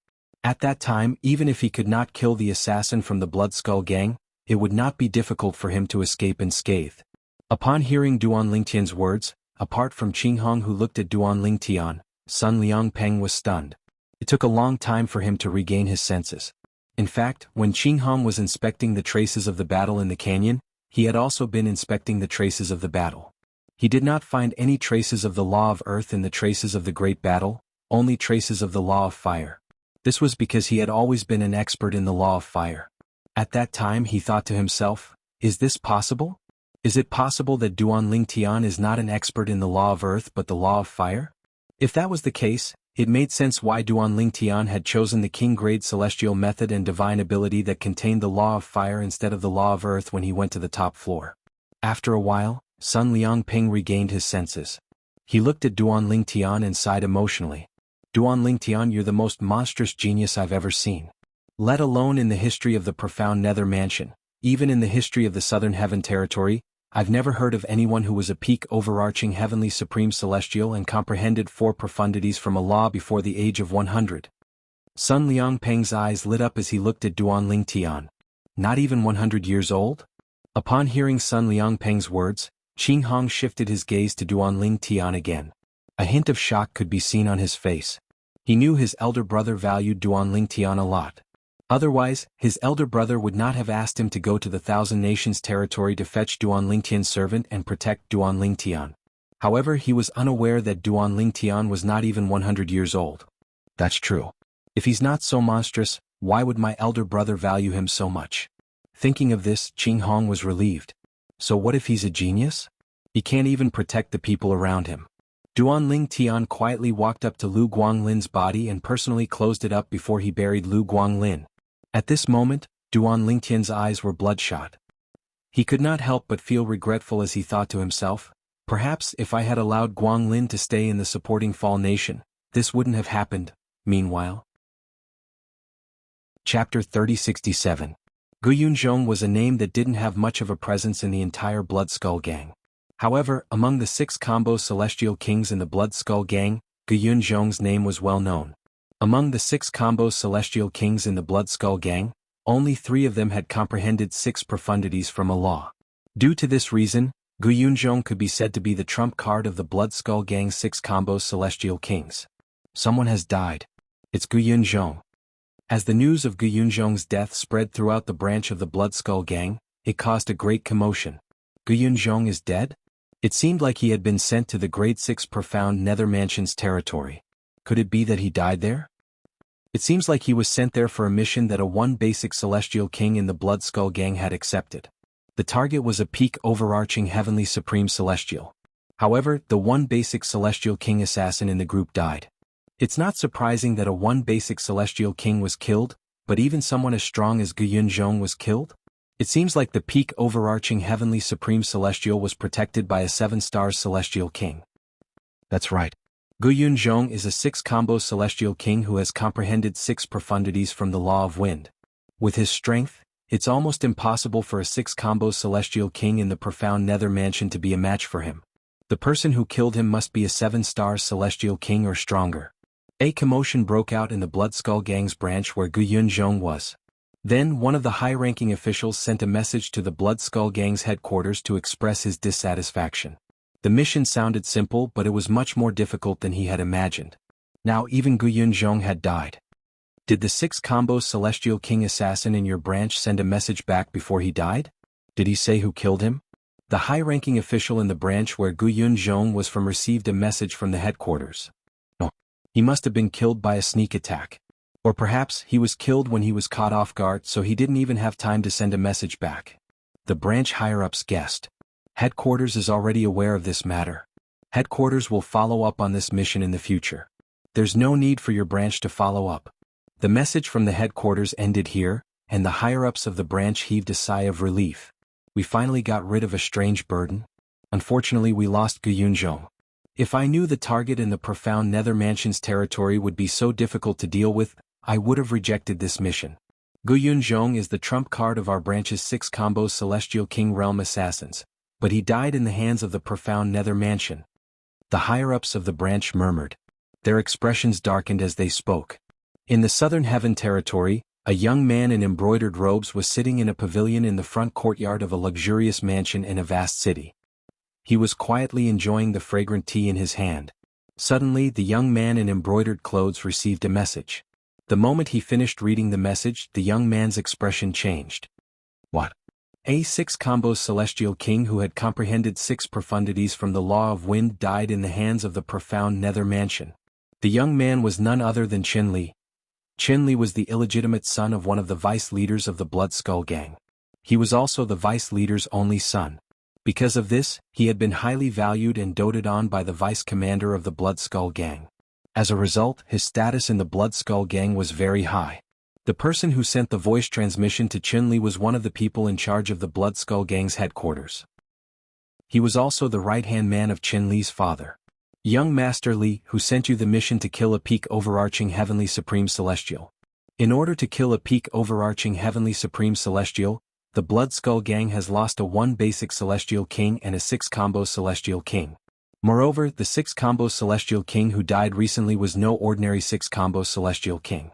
At that time, even if he could not kill the assassin from the Blood Skull gang, it would not be difficult for him to escape unscathed. Upon hearing Duanling Tian's words, apart from Qinghong who looked at Duanling Tian, Sun Liangpeng was stunned. It took a long time for him to regain his senses. In fact, when Qinghong was inspecting the traces of the battle in the canyon, he had also been inspecting the traces of the battle. He did not find any traces of the law of earth in the traces of the great battle, only traces of the law of fire. This was because he had always been an expert in the law of fire. At that time he thought to himself, is this possible? Is it possible that Duanling Tian is not an expert in the law of earth but the law of fire? If that was the case, it made sense why Duanling Tian had chosen the king-grade celestial method and divine ability that contained the law of fire instead of the law of earth when he went to the top floor. After a while, Sun Liangping regained his senses. He looked at Duanling Tian and sighed emotionally. Duanling Tian, you're the most monstrous genius I've ever seen. Let alone in the history of the profound Nether Mansion, even in the history of the Southern Heaven Territory, I've never heard of anyone who was a peak overarching heavenly supreme celestial and comprehended 4 profundities from a law before the age of 100. Sun Liangpeng's eyes lit up as he looked at Duanling Tian. Not even 100 years old? Upon hearing Sun Liangpeng's words, Qinghong shifted his gaze to Duanling Tian again. A hint of shock could be seen on his face. He knew his elder brother valued Duanling Tian a lot. Otherwise, his elder brother would not have asked him to go to the Thousand Nations territory to fetch Duanling Tian's servant and protect Duanling Tian. However, he was unaware that Duanling Tian was not even 100 years old. That's true. If he's not so monstrous, why would my elder brother value him so much? Thinking of this, Qinghong was relieved. So what if he's a genius? He can't even protect the people around him. Duanling Tian quietly walked up to Lu Guanglin's body and personally closed it up before he buried Lu Guanglin. At this moment, Duanling Tian's eyes were bloodshot. He could not help but feel regretful as he thought to himself, perhaps if I had allowed Guanglin to stay in the supporting Fall Nation, this wouldn't have happened. Meanwhile. Chapter 3067. Gu Yunzhong was a name that didn't have much of a presence in the entire Blood Skull Gang. However, among the 6 combo celestial kings in the Blood Skull Gang, Gu Yunzhong's name was well known. Among the 6 combo celestial kings in the Blood Skull Gang, only 3 of them had comprehended 6 profundities from a law. Due to this reason, Gu Yunzhong could be said to be the trump card of the Blood Skull Gang's 6 combo celestial kings. Someone has died. It's Gu Yunzhong. As the news of Gu Yunzhong's death spread throughout the branch of the Blood Skull Gang, it caused a great commotion. Gu Yunzhong is dead? It seemed like he had been sent to the Grade 6 Profound Nether Mansion's territory. Could it be that he died there? It seems like he was sent there for a mission that a one basic celestial king in the Blood Skull Gang had accepted. The target was a peak overarching heavenly supreme celestial. However, the one basic celestial king assassin in the group died. It's not surprising that a one basic celestial king was killed, but even someone as strong as Gu Yunzhong was killed? It seems like the peak overarching heavenly supreme celestial was protected by a 7-star celestial king. That's right. Gu Yunzhong is a 6 combo celestial king who has comprehended 6 profundities from the law of wind. With his strength, it's almost impossible for a 6 combo celestial king in the profound nether mansion to be a match for him. The person who killed him must be a 7-star celestial king or stronger. A commotion broke out in the Blood Skull Gang's branch where Gu Yunzhong was. Then one of the high-ranking officials sent a message to the Blood Skull Gang's headquarters to express his dissatisfaction. The mission sounded simple, but it was much more difficult than he had imagined. Now even Gu Yunzhong had died. Did the 6 combo celestial king assassin in your branch send a message back before he died? Did he say who killed him? The high-ranking official in the branch where Gu Yunzhong was from received a message from the headquarters. No. He must have been killed by a sneak attack. Or perhaps he was killed when he was caught off guard, so he didn't even have time to send a message back. The branch higher-ups guessed. Headquarters is already aware of this matter. Headquarters will follow up on this mission in the future. There's no need for your branch to follow up. The message from the headquarters ended here, and the higher-ups of the branch heaved a sigh of relief. We finally got rid of a strange burden. Unfortunately, we lost Gu Yunzhong. If I knew the target in the profound Nether Mansion's territory would be so difficult to deal with, I would have rejected this mission. Gu Yunzhong is the trump card of our branch's 6 combo celestial king realm assassins, but he died in the hands of the profound Nether Mansion. The higher-ups of the branch murmured. Their expressions darkened as they spoke. In the Southern Heaven territory, a young man in embroidered robes was sitting in a pavilion in the front courtyard of a luxurious mansion in a vast city. He was quietly enjoying the fragrant tea in his hand. Suddenly, the young man in embroidered clothes received a message. The moment he finished reading the message, the young man's expression changed. What? A 6 combo celestial king who had comprehended 6 profundities from the law of wind died in the hands of the profound Nether Mansion. The young man was none other than Qin Li. Qin Li was the illegitimate son of one of the vice leaders of the Blood Skull Gang. He was also the vice leader's only son. Because of this, he had been highly valued and doted on by the vice commander of the Blood Skull Gang. As a result, his status in the Blood Skull Gang was very high. The person who sent the voice transmission to Qin Li was one of the people in charge of the Blood Skull Gang's headquarters. He was also the right-hand man of Qin Li's father. Young Master Li, who sent you the mission to kill a peak overarching heavenly supreme celestial. In order to kill a peak overarching heavenly supreme celestial, the Blood Skull Gang has lost a 1 basic celestial king and a 6 combo celestial king. Moreover, the 6 combo celestial king who died recently was no ordinary 6 combo celestial king.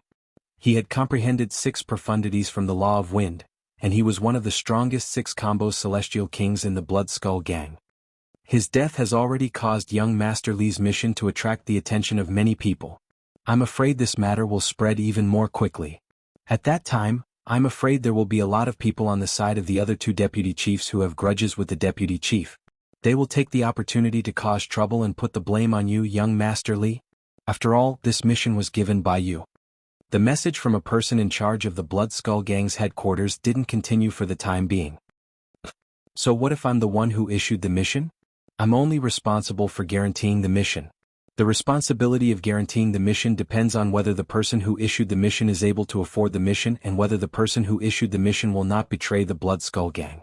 He had comprehended 6 profundities from the law of wind, and he was one of the strongest 6 combo celestial kings in the Blood Skull Gang. His death has already caused young Master Li's mission to attract the attention of many people. I'm afraid this matter will spread even more quickly. At that time, I'm afraid there will be a lot of people on the side of the other 2 deputy chiefs who have grudges with the deputy chief. They will take the opportunity to cause trouble and put the blame on you, young Master Li. After all, this mission was given by you. The message from a person in charge of the Blood Skull Gang's headquarters didn't continue for the time being. So what if I'm the one who issued the mission? I'm only responsible for guaranteeing the mission. The responsibility of guaranteeing the mission depends on whether the person who issued the mission is able to afford the mission and whether the person who issued the mission will not betray the Blood Skull Gang.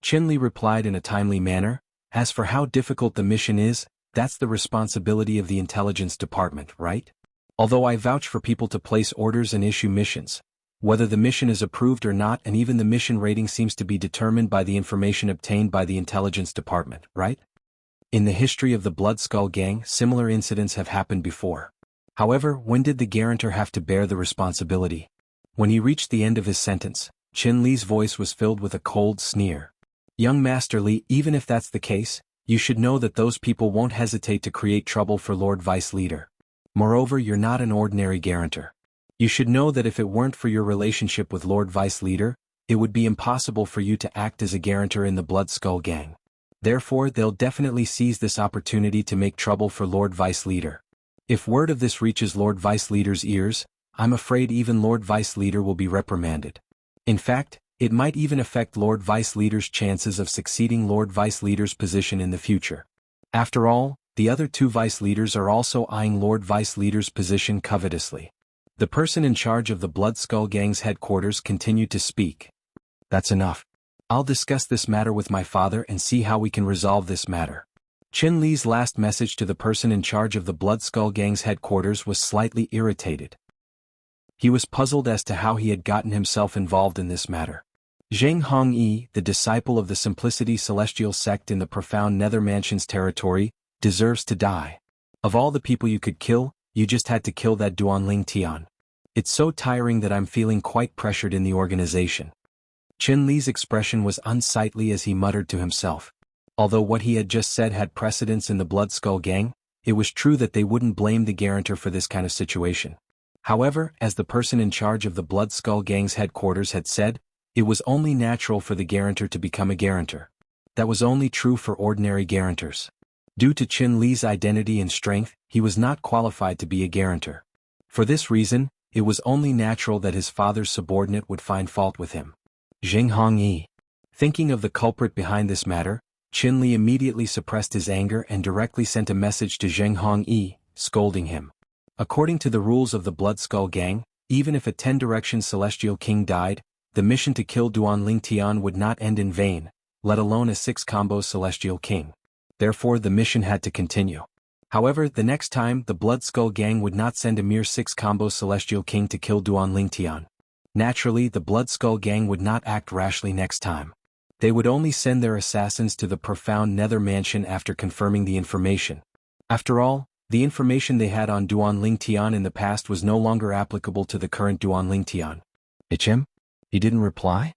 Qin Li replied in a timely manner. As for how difficult the mission is, that's the responsibility of the intelligence department, right? Although I vouch for people to place orders and issue missions, whether the mission is approved or not, and even the mission rating seems to be determined by the information obtained by the intelligence department, right? In the history of the Blood Skull Gang, similar incidents have happened before. However, when did the guarantor have to bear the responsibility? When he reached the end of his sentence, Qin Li's voice was filled with a cold sneer. Young Master Li, even if that's the case, you should know that those people won't hesitate to create trouble for Lord Vice Leader. Moreover, you're not an ordinary guarantor. You should know that if it weren't for your relationship with Lord Vice Leader, it would be impossible for you to act as a guarantor in the Blood Skull Gang. Therefore, they'll definitely seize this opportunity to make trouble for Lord Vice Leader. If word of this reaches Lord Vice Leader's ears, I'm afraid even Lord Vice Leader will be reprimanded. In fact, it might even affect Lord Vice Leader's chances of succeeding Lord Vice Leader's position in the future. After all, the other two Vice Leaders are also eyeing Lord Vice Leader's position covetously. The person in charge of the Blood Skull Gang's headquarters continued to speak. That's enough. I'll discuss this matter with my father and see how we can resolve this matter. Qin Li's last message to the person in charge of the Blood Skull Gang's headquarters was slightly irritated. He was puzzled as to how he had gotten himself involved in this matter. Zheng Hongyi, the disciple of the Simplicity Celestial sect in the profound Nether Mansion's territory, deserves to die. Of all the people you could kill, you just had to kill that Duanling Tian. It's so tiring that I'm feeling quite pressured in the organization. Qin Li's expression was unsightly as he muttered to himself. Although what he had just said had precedence in the Blood Skull Gang, it was true that they wouldn't blame the guarantor for this kind of situation. However, as the person in charge of the Blood Skull Gang's headquarters had said, it was only natural for the guarantor to become a guarantor. That was only true for ordinary guarantors. Due to Qin Li's identity and strength, he was not qualified to be a guarantor. For this reason, it was only natural that his father's subordinate would find fault with him. Zheng Hongyi. Thinking of the culprit behind this matter, Qin Li immediately suppressed his anger and directly sent a message to Zheng Hongyi, scolding him. According to the rules of the Blood Skull Gang, even if a 10-direction Celestial King died, the mission to kill Duanling Tian would not end in vain, let alone a 6-combo Celestial King. Therefore the mission had to continue. However, the next time the Blood Skull Gang would not send a mere 6-combo Celestial King to kill Duanling Tian. Naturally, the Blood Skull Gang would not act rashly next time. They would only send their assassins to the profound Nether Mansion after confirming the information. After all, the information they had on Duanling Tian in the past was no longer applicable to the current Duanling Tian. Him? He didn't reply?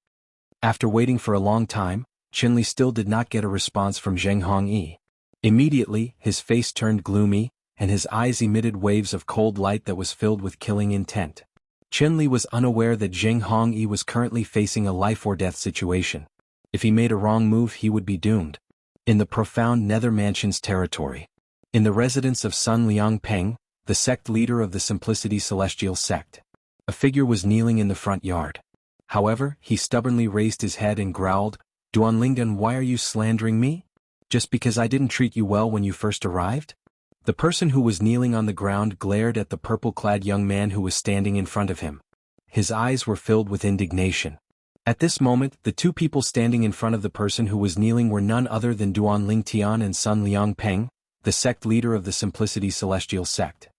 After waiting for a long time, Qin Li still did not get a response from Zheng Hongyi. Immediately, his face turned gloomy, and his eyes emitted waves of cold light that was filled with killing intent. Qin Li was unaware that Zheng Hongyi was currently facing a life-or-death situation. If he made a wrong move, he would be doomed. In the profound Nether Mansion's territory. In the residence of Sun Liang Peng, the sect leader of the Simplicity Celestial sect. A figure was kneeling in the front yard. However, he stubbornly raised his head and growled, "Duanlingdan, why are you slandering me? Just because I didn't treat you well when you first arrived?" The person who was kneeling on the ground glared at the purple-clad young man who was standing in front of him. His eyes were filled with indignation. At this moment, the two people standing in front of the person who was kneeling were none other than Duanling Tian and Sun Liang Peng, the sect leader of the Simplicity Celestial sect.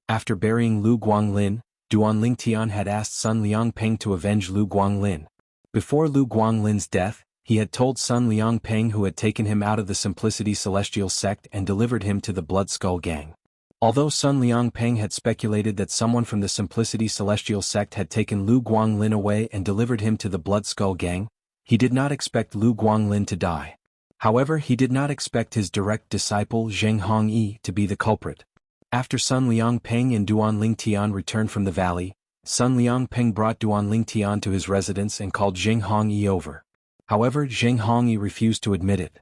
After burying Lu Guanglin, Duanling Tian had asked Sun Liang Peng to avenge Lu Guanglin. Before Lu Guanglin's death, he had told Sun Liang Peng who had taken him out of the Simplicity Celestial sect and delivered him to the Blood Skull Gang. Although Sun Liang Peng had speculated that someone from the Simplicity Celestial sect had taken Lu Guanglin away and delivered him to the Blood Skull Gang, he did not expect Lu Guanglin to die. However, he did not expect his direct disciple Zheng Hongyi to be the culprit. After Sun Liang Peng and Duanling Tian returned from the valley, Sun Liang Peng brought Duanling Tian to his residence and called Zheng Hongyi over. However, Zheng Hongyi refused to admit it.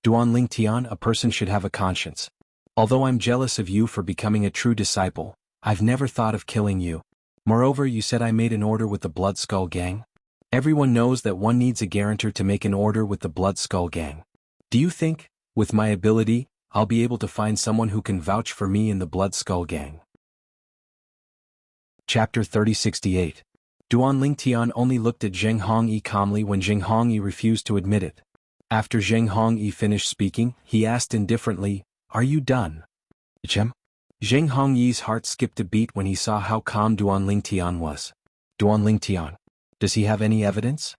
"Duanling Tian, a person should have a conscience. Although I'm jealous of you for becoming a true disciple, I've never thought of killing you. Moreover, you said I made an order with the Blood Skull Gang. Everyone knows that one needs a guarantor to make an order with the Blood Skull Gang. Do you think, with my ability, I'll be able to find someone who can vouch for me in the Blood Skull Gang?" Chapter 3068. Duanling Tian only looked at Zheng Hongyi calmly when Zheng Hongyi refused to admit it. After Zheng Hongyi finished speaking, he asked indifferently, "Are you done?" Zheng Hongyi's heart skipped a beat when he saw how calm Duanling Tian was. Duan Ling Tian. Does he have any evidence?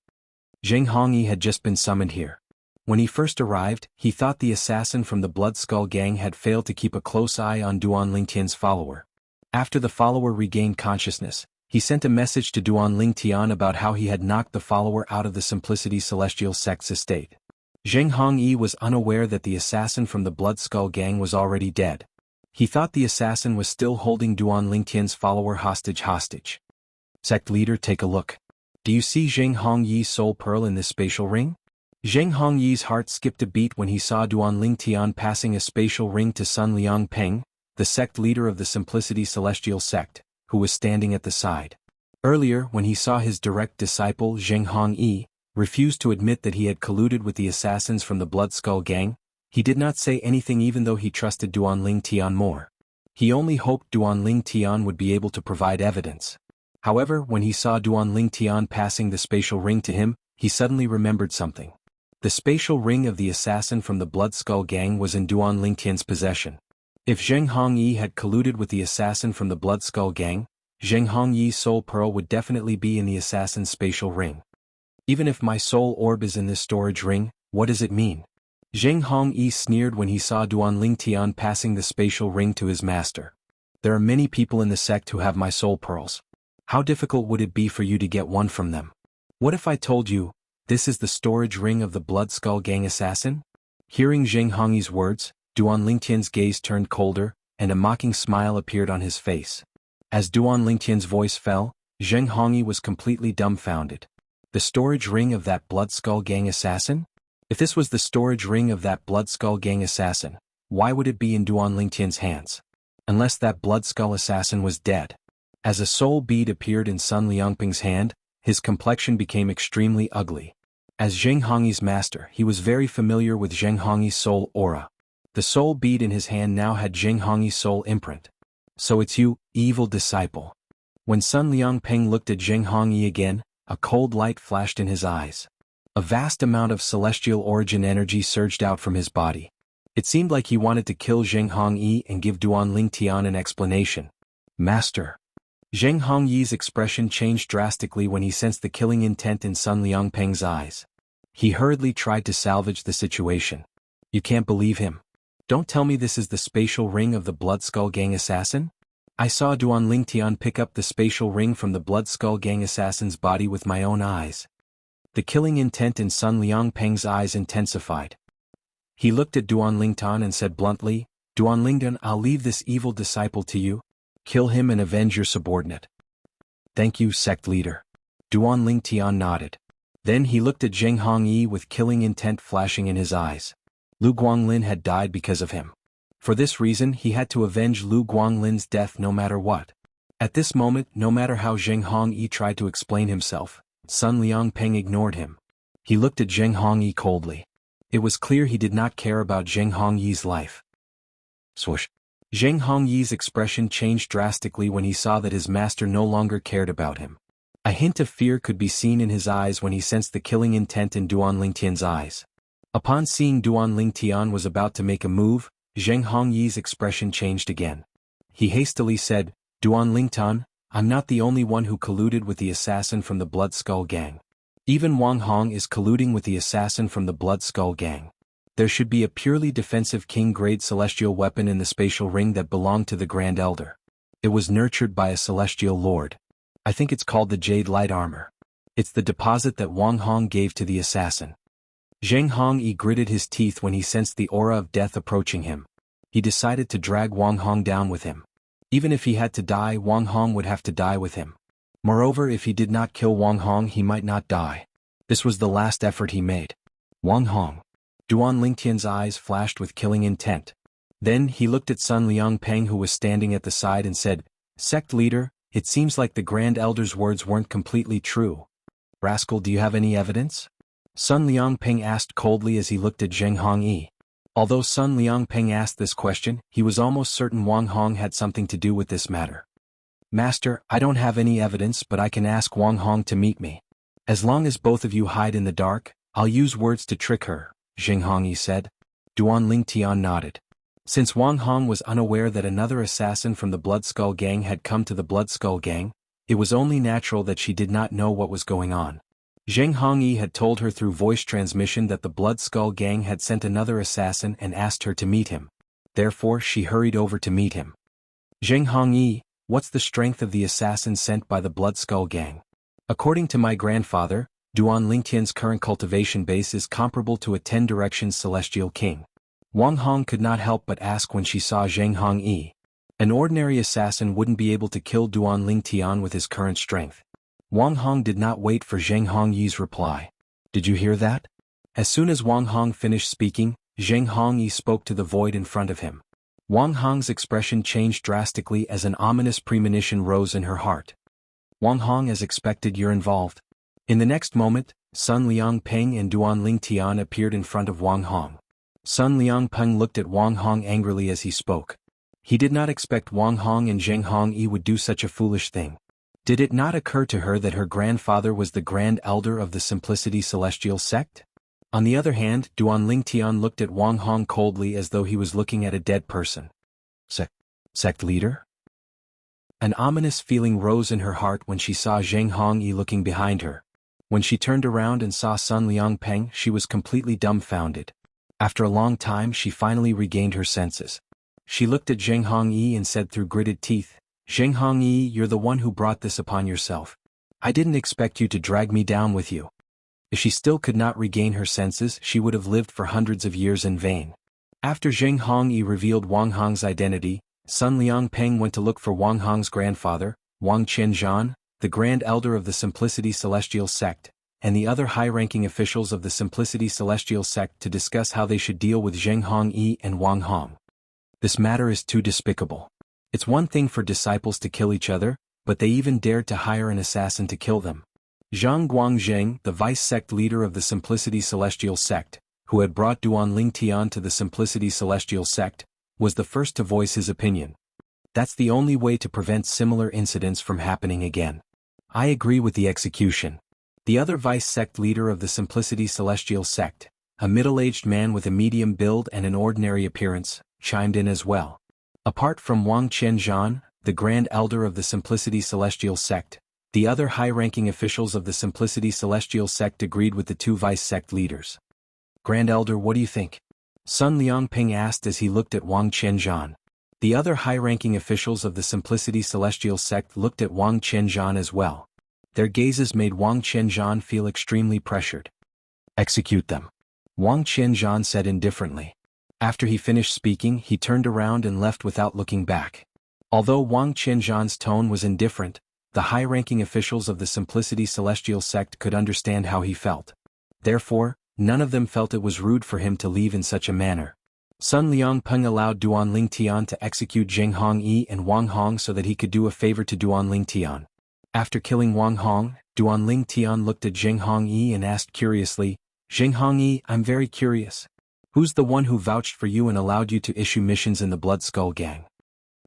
Zheng Hongyi had just been summoned here. When he first arrived, he thought the assassin from the Blood Skull gang had failed to keep a close eye on Duan Lingtian's follower. After the follower regained consciousness, he sent a message to Duan Lingtian about how he had knocked the follower out of the Simplicity Celestial sect's estate. Zheng Hongyi was unaware that the assassin from the Blood Skull gang was already dead. He thought the assassin was still holding Duan Lingtian's follower hostage. Sect leader, take a look. Do you see Zheng Hongyi's soul pearl in this spatial ring? Zheng Hongyi's heart skipped a beat when he saw Duan Lingtian passing a spatial ring to Sun Liangpeng, the sect leader of the Simplicity Celestial sect, who was standing at the side. Earlier, when he saw his direct disciple Zheng Hongyi refuse to admit that he had colluded with the assassins from the Blood Skull gang, he did not say anything even though he trusted Duan Lingtian more. He only hoped Duan Lingtian would be able to provide evidence. However, when he saw Duan Lingtian passing the spatial ring to him, he suddenly remembered something. The spatial ring of the assassin from the Blood Skull gang was in Duan Lingtian's possession. If Zheng Hongyi had colluded with the assassin from the Blood Skull gang, Zheng Hongyi's soul pearl would definitely be in the assassin's spatial ring. Even if my soul orb is in this storage ring, what does it mean? Zheng Hongyi sneered when he saw Duan Lingtian passing the spatial ring to his master. There are many people in the sect who have my soul pearls. How difficult would it be for you to get one from them? What if I told you, this is the storage ring of the Blood Skull gang assassin? Hearing Zheng Hongyi's words, Duan Lingtian's gaze turned colder, and a mocking smile appeared on his face. As Duan Lingtian's voice fell, Zheng Hongyi was completely dumbfounded. The storage ring of that Blood Skull gang assassin? If this was the storage ring of that Blood Skull gang assassin, why would it be in Duan Lingtian's hands? Unless that Blood Skull assassin was dead. As a soul bead appeared in Sun Liangping's hand, his complexion became extremely ugly. As Zheng Hongyi's master, he was very familiar with Zheng Hongyi's soul aura. The soul bead in his hand now had Zheng Hongyi's soul imprint. So it's you, evil disciple. When Sun Liangping looked at Zheng Hongyi again, a cold light flashed in his eyes. A vast amount of celestial origin energy surged out from his body. It seemed like he wanted to kill Zheng Hongyi and give Duan Lingtian an explanation. Master. Zheng Hongyi's expression changed drastically when he sensed the killing intent in Sun Liangpeng's eyes. He hurriedly tried to salvage the situation. You can't believe him. Don't tell me this is the spatial ring of the Blood Skull gang assassin? I saw Duan Lingtian pick up the spatial ring from the Blood Skull gang assassin's body with my own eyes. The killing intent in Sun Liangpeng's eyes intensified. He looked at Duan Lingtian and said bluntly, Duan Lingtian, I'll leave this evil disciple to you. Kill him and avenge your subordinate. Thank you, sect leader. Duan Lingtian nodded. Then he looked at Zheng Hongyi with killing intent flashing in his eyes. Lu Guanglin had died because of him. For this reason he had to avenge Lu Guanglin's death no matter what. At this moment, no matter how Zheng Hongyi tried to explain himself, Sun Liangpeng ignored him. He looked at Zheng Hongyi coldly. It was clear he did not care about Zheng Hongyi's life. Swoosh. Zheng Hongyi's expression changed drastically when he saw that his master no longer cared about him. A hint of fear could be seen in his eyes when he sensed the killing intent in Duan Lingtian's eyes. Upon seeing Duan Lingtian was about to make a move, Zheng Hongyi's expression changed again. He hastily said, Duan Lingtian, I'm not the only one who colluded with the assassin from the Blood Skull gang. Even Wang Hong is colluding with the assassin from the Blood Skull gang. There should be a purely defensive king-grade celestial weapon in the spatial ring that belonged to the Grand Elder. It was nurtured by a celestial lord. I think it's called the Jade Light Armor. It's the deposit that Wang Hong gave to the assassin. Zheng Hongyi gritted his teeth when he sensed the aura of death approaching him. He decided to drag Wang Hong down with him. Even if he had to die, Wang Hong would have to die with him. Moreover, if he did not kill Wang Hong, he might not die. This was the last effort he made. Wang Hong. Duan Lingtian's eyes flashed with killing intent. Then he looked at Sun Liangpeng who was standing at the side and said, Sect leader, it seems like the Grand Elder's words weren't completely true. Rascal, do you have any evidence? Sun Liangpeng asked coldly as he looked at Zheng Hongyi. Although Sun Liangpeng asked this question, he was almost certain Wang Hong had something to do with this matter. Master, I don't have any evidence, but I can ask Wang Hong to meet me. As long as both of you hide in the dark, I'll use words to trick her, Zheng Hongyi said. Duan Lingtian nodded. Since Wang Hong was unaware that another assassin from the Blood Skull gang had come to the Blood Skull gang, It was only natural that she did not know what was going on. Zheng Hongyi had told her through voice transmission that the Blood Skull Gang had sent another assassin and asked her to meet him. Therefore she hurried over to meet him. Zheng Hongyi, what's the strength of the assassin sent by the Blood Skull Gang? According to my grandfather, Duan Lingtian's current cultivation base is comparable to a 10 Directions Celestial King. Wang Hong could not help but ask when she saw Zheng Hongyi. An ordinary assassin wouldn't be able to kill Duan Lingtian with his current strength. Wang Hong did not wait for Zheng Hongyi's reply. Did you hear that? As soon as Wang Hong finished speaking, Zheng Hongyi spoke to the void in front of him. Wang Hong's expression changed drastically as an ominous premonition rose in her heart. Wang Hong, as expected, you're involved. In the next moment, Sun Liangpeng and Duan Lingtian appeared in front of Wang Hong. Sun Liangpeng looked at Wang Hong angrily as he spoke. He did not expect Wang Hong and Zheng Hongyi would do such a foolish thing. Did it not occur to her that her grandfather was the Grand Elder of the Simplicity Celestial Sect? On the other hand, Duan Lingtian looked at Wang Hong coldly as though he was looking at a dead person. Sect leader? An ominous feeling rose in her heart when she saw Zheng Hongyi looking behind her. When she turned around and saw Sun Liangpeng, she was completely dumbfounded. After a long time she finally regained her senses. She looked at Zheng Hongyi and said through gritted teeth, Zheng Hongyi, you're the one who brought this upon yourself. I didn't expect you to drag me down with you. If she still could not regain her senses, she would have lived for hundreds of years in vain. After Zheng Hongyi revealed Wang Hong's identity, Sun Liangpeng went to look for Wang Hong's grandfather, Wang Qianzhan, the Grand Elder of the Simplicity Celestial Sect, and the other high-ranking officials of the Simplicity Celestial Sect to discuss how they should deal with Zheng Hongyi and Wang Hong. This matter is too despicable. It's one thing for disciples to kill each other, but they even dared to hire an assassin to kill them. Zhang Guangzheng, the vice-sect leader of the Simplicity Celestial Sect, who had brought Duan Lingtian to the Simplicity Celestial Sect, was the first to voice his opinion. That's the only way to prevent similar incidents from happening again. I agree with the execution. The other vice-sect leader of the Simplicity Celestial Sect, a middle-aged man with a medium build and an ordinary appearance, chimed in as well. Apart from Wang Qianzhan, the Grand Elder of the Simplicity Celestial Sect, the other high-ranking officials of the Simplicity Celestial Sect agreed with the two vice-sect leaders. Grand Elder, what do you think? Sun Liangpeng asked as he looked at Wang Qianzhan. The other high-ranking officials of the Simplicity Celestial Sect looked at Wang Qianzhan as well. Their gazes made Wang Qianzhan feel extremely pressured. Execute them. Wang Qianzhan said indifferently. After he finished speaking, he turned around and left without looking back. Although Wang Qianzhan's tone was indifferent, the high-ranking officials of the Simplicity Celestial Sect could understand how he felt. Therefore, none of them felt it was rude for him to leave in such a manner. Sun Liangpeng allowed Duan Lingtian to execute Zheng Hongyi and Wang Hong so that he could do a favor to Duan Lingtian. After killing Wang Hong, Duan Lingtian looked at Zheng Hongyi and asked curiously, Zheng Hongyi, I'm very curious. Who's the one who vouched for you and allowed you to issue missions in the Blood Skull Gang?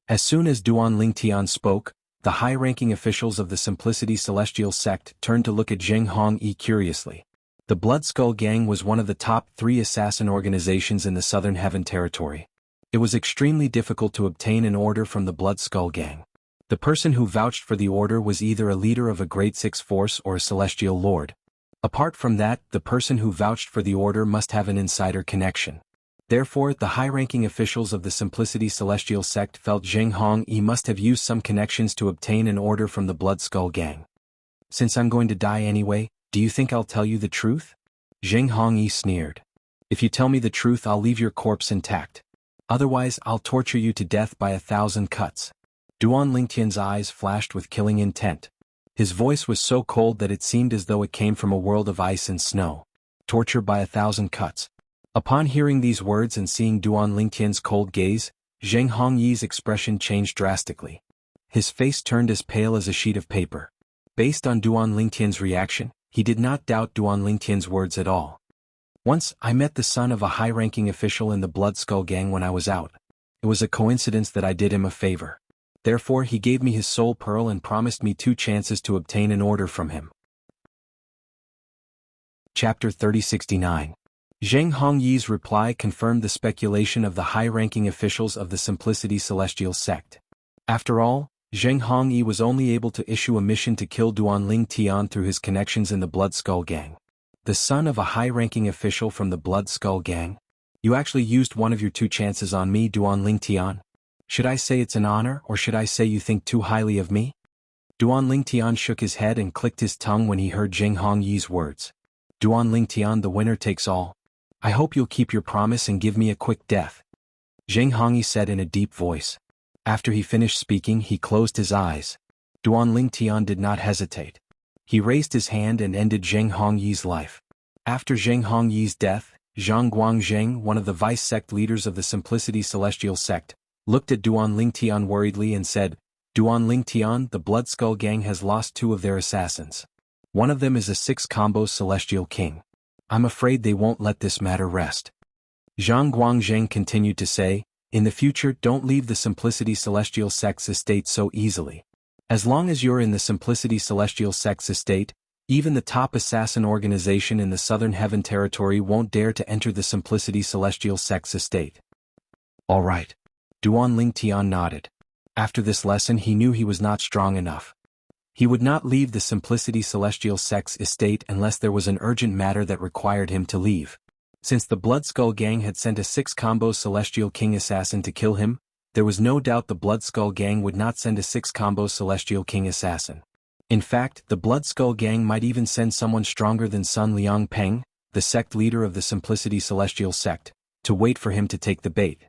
As soon as Duan Lingtian spoke, the high-ranking officials of the Simplicity Celestial Sect turned to look at Zheng Hongyi curiously. The Blood Skull Gang was one of the top 3 assassin organizations in the Southern Heaven Territory. It was extremely difficult to obtain an order from the Blood Skull Gang. The person who vouched for the order was either a leader of a Grade 6 force or a Celestial Lord. Apart from that, the person who vouched for the order must have an insider connection. Therefore, the high-ranking officials of the Simplicity Celestial Sect felt Zheng Hongyi must have used some connections to obtain an order from the Blood Skull Gang. Since I'm going to die anyway, do you think I'll tell you the truth? Zheng Hongyi sneered. If you tell me the truth, I'll leave your corpse intact. Otherwise, I'll torture you to death by 1,000 cuts. Duan Lingtian's eyes flashed with killing intent. His voice was so cold that it seemed as though it came from a world of ice and snow. Torture by 1,000 cuts. Upon hearing these words and seeing Duan Lingtian's cold gaze, Zheng Hongyi's expression changed drastically. His face turned as pale as a sheet of paper. Based on Duan Lingtian's reaction, he did not doubt Duan Lingtian's words at all. Once, I met the son of a high-ranking official in the Blood Skull Gang when I was out. It was a coincidence that I did him a favor. Therefore he gave me his soul pearl and promised me 2 chances to obtain an order from him. Chapter 3069. Zheng Hongyi's reply confirmed the speculation of the high-ranking officials of the Simplicity Celestial Sect. After all, Zheng Hongyi was only able to issue a mission to kill Duanling Tian through his connections in the Blood Skull Gang. The son of a high-ranking official from the Blood Skull Gang? You actually used one of your 2 chances on me, Duanling Tian? Should I say it's an honor, or should I say you think too highly of me? Duanling Tian shook his head and clicked his tongue when he heard Zheng Hongyi's words. Duanling Tian, the winner takes all. I hope you'll keep your promise and give me a quick death. Zheng Hongyi said in a deep voice. After he finished speaking, he closed his eyes. Duanling Tian did not hesitate. He raised his hand and ended Zheng Hongyi's life. After Zheng Hongyi's death, Zhang Guangzheng, one of the vice-sect leaders of the Simplicity Celestial sect, looked at Duanling Tian worriedly and said, Duanling Tian, the Blood Skull Gang has lost 2 of their assassins. One of them is a 6-combo Celestial King. I'm afraid they won't let this matter rest. Zhang Guangzheng continued to say, in the future don't leave the Simplicity Celestial sect's estate so easily. As long as you're in the Simplicity Celestial sect's estate, even the top assassin organization in the Southern Heaven territory won't dare to enter the Simplicity Celestial sect's estate. All right. Duanling Tian nodded. After this lesson he knew he was not strong enough. He would not leave the Simplicity Celestial sect's estate unless there was an urgent matter that required him to leave. Since the Blood Skull Gang had sent a 6-combo Celestial King assassin to kill him, there was no doubt the Blood Skull Gang would not send a 6-combo Celestial King assassin. In fact, the Blood Skull Gang might even send someone stronger than Sun Liang Peng, the sect leader of the Simplicity Celestial sect, to wait for him to take the bait.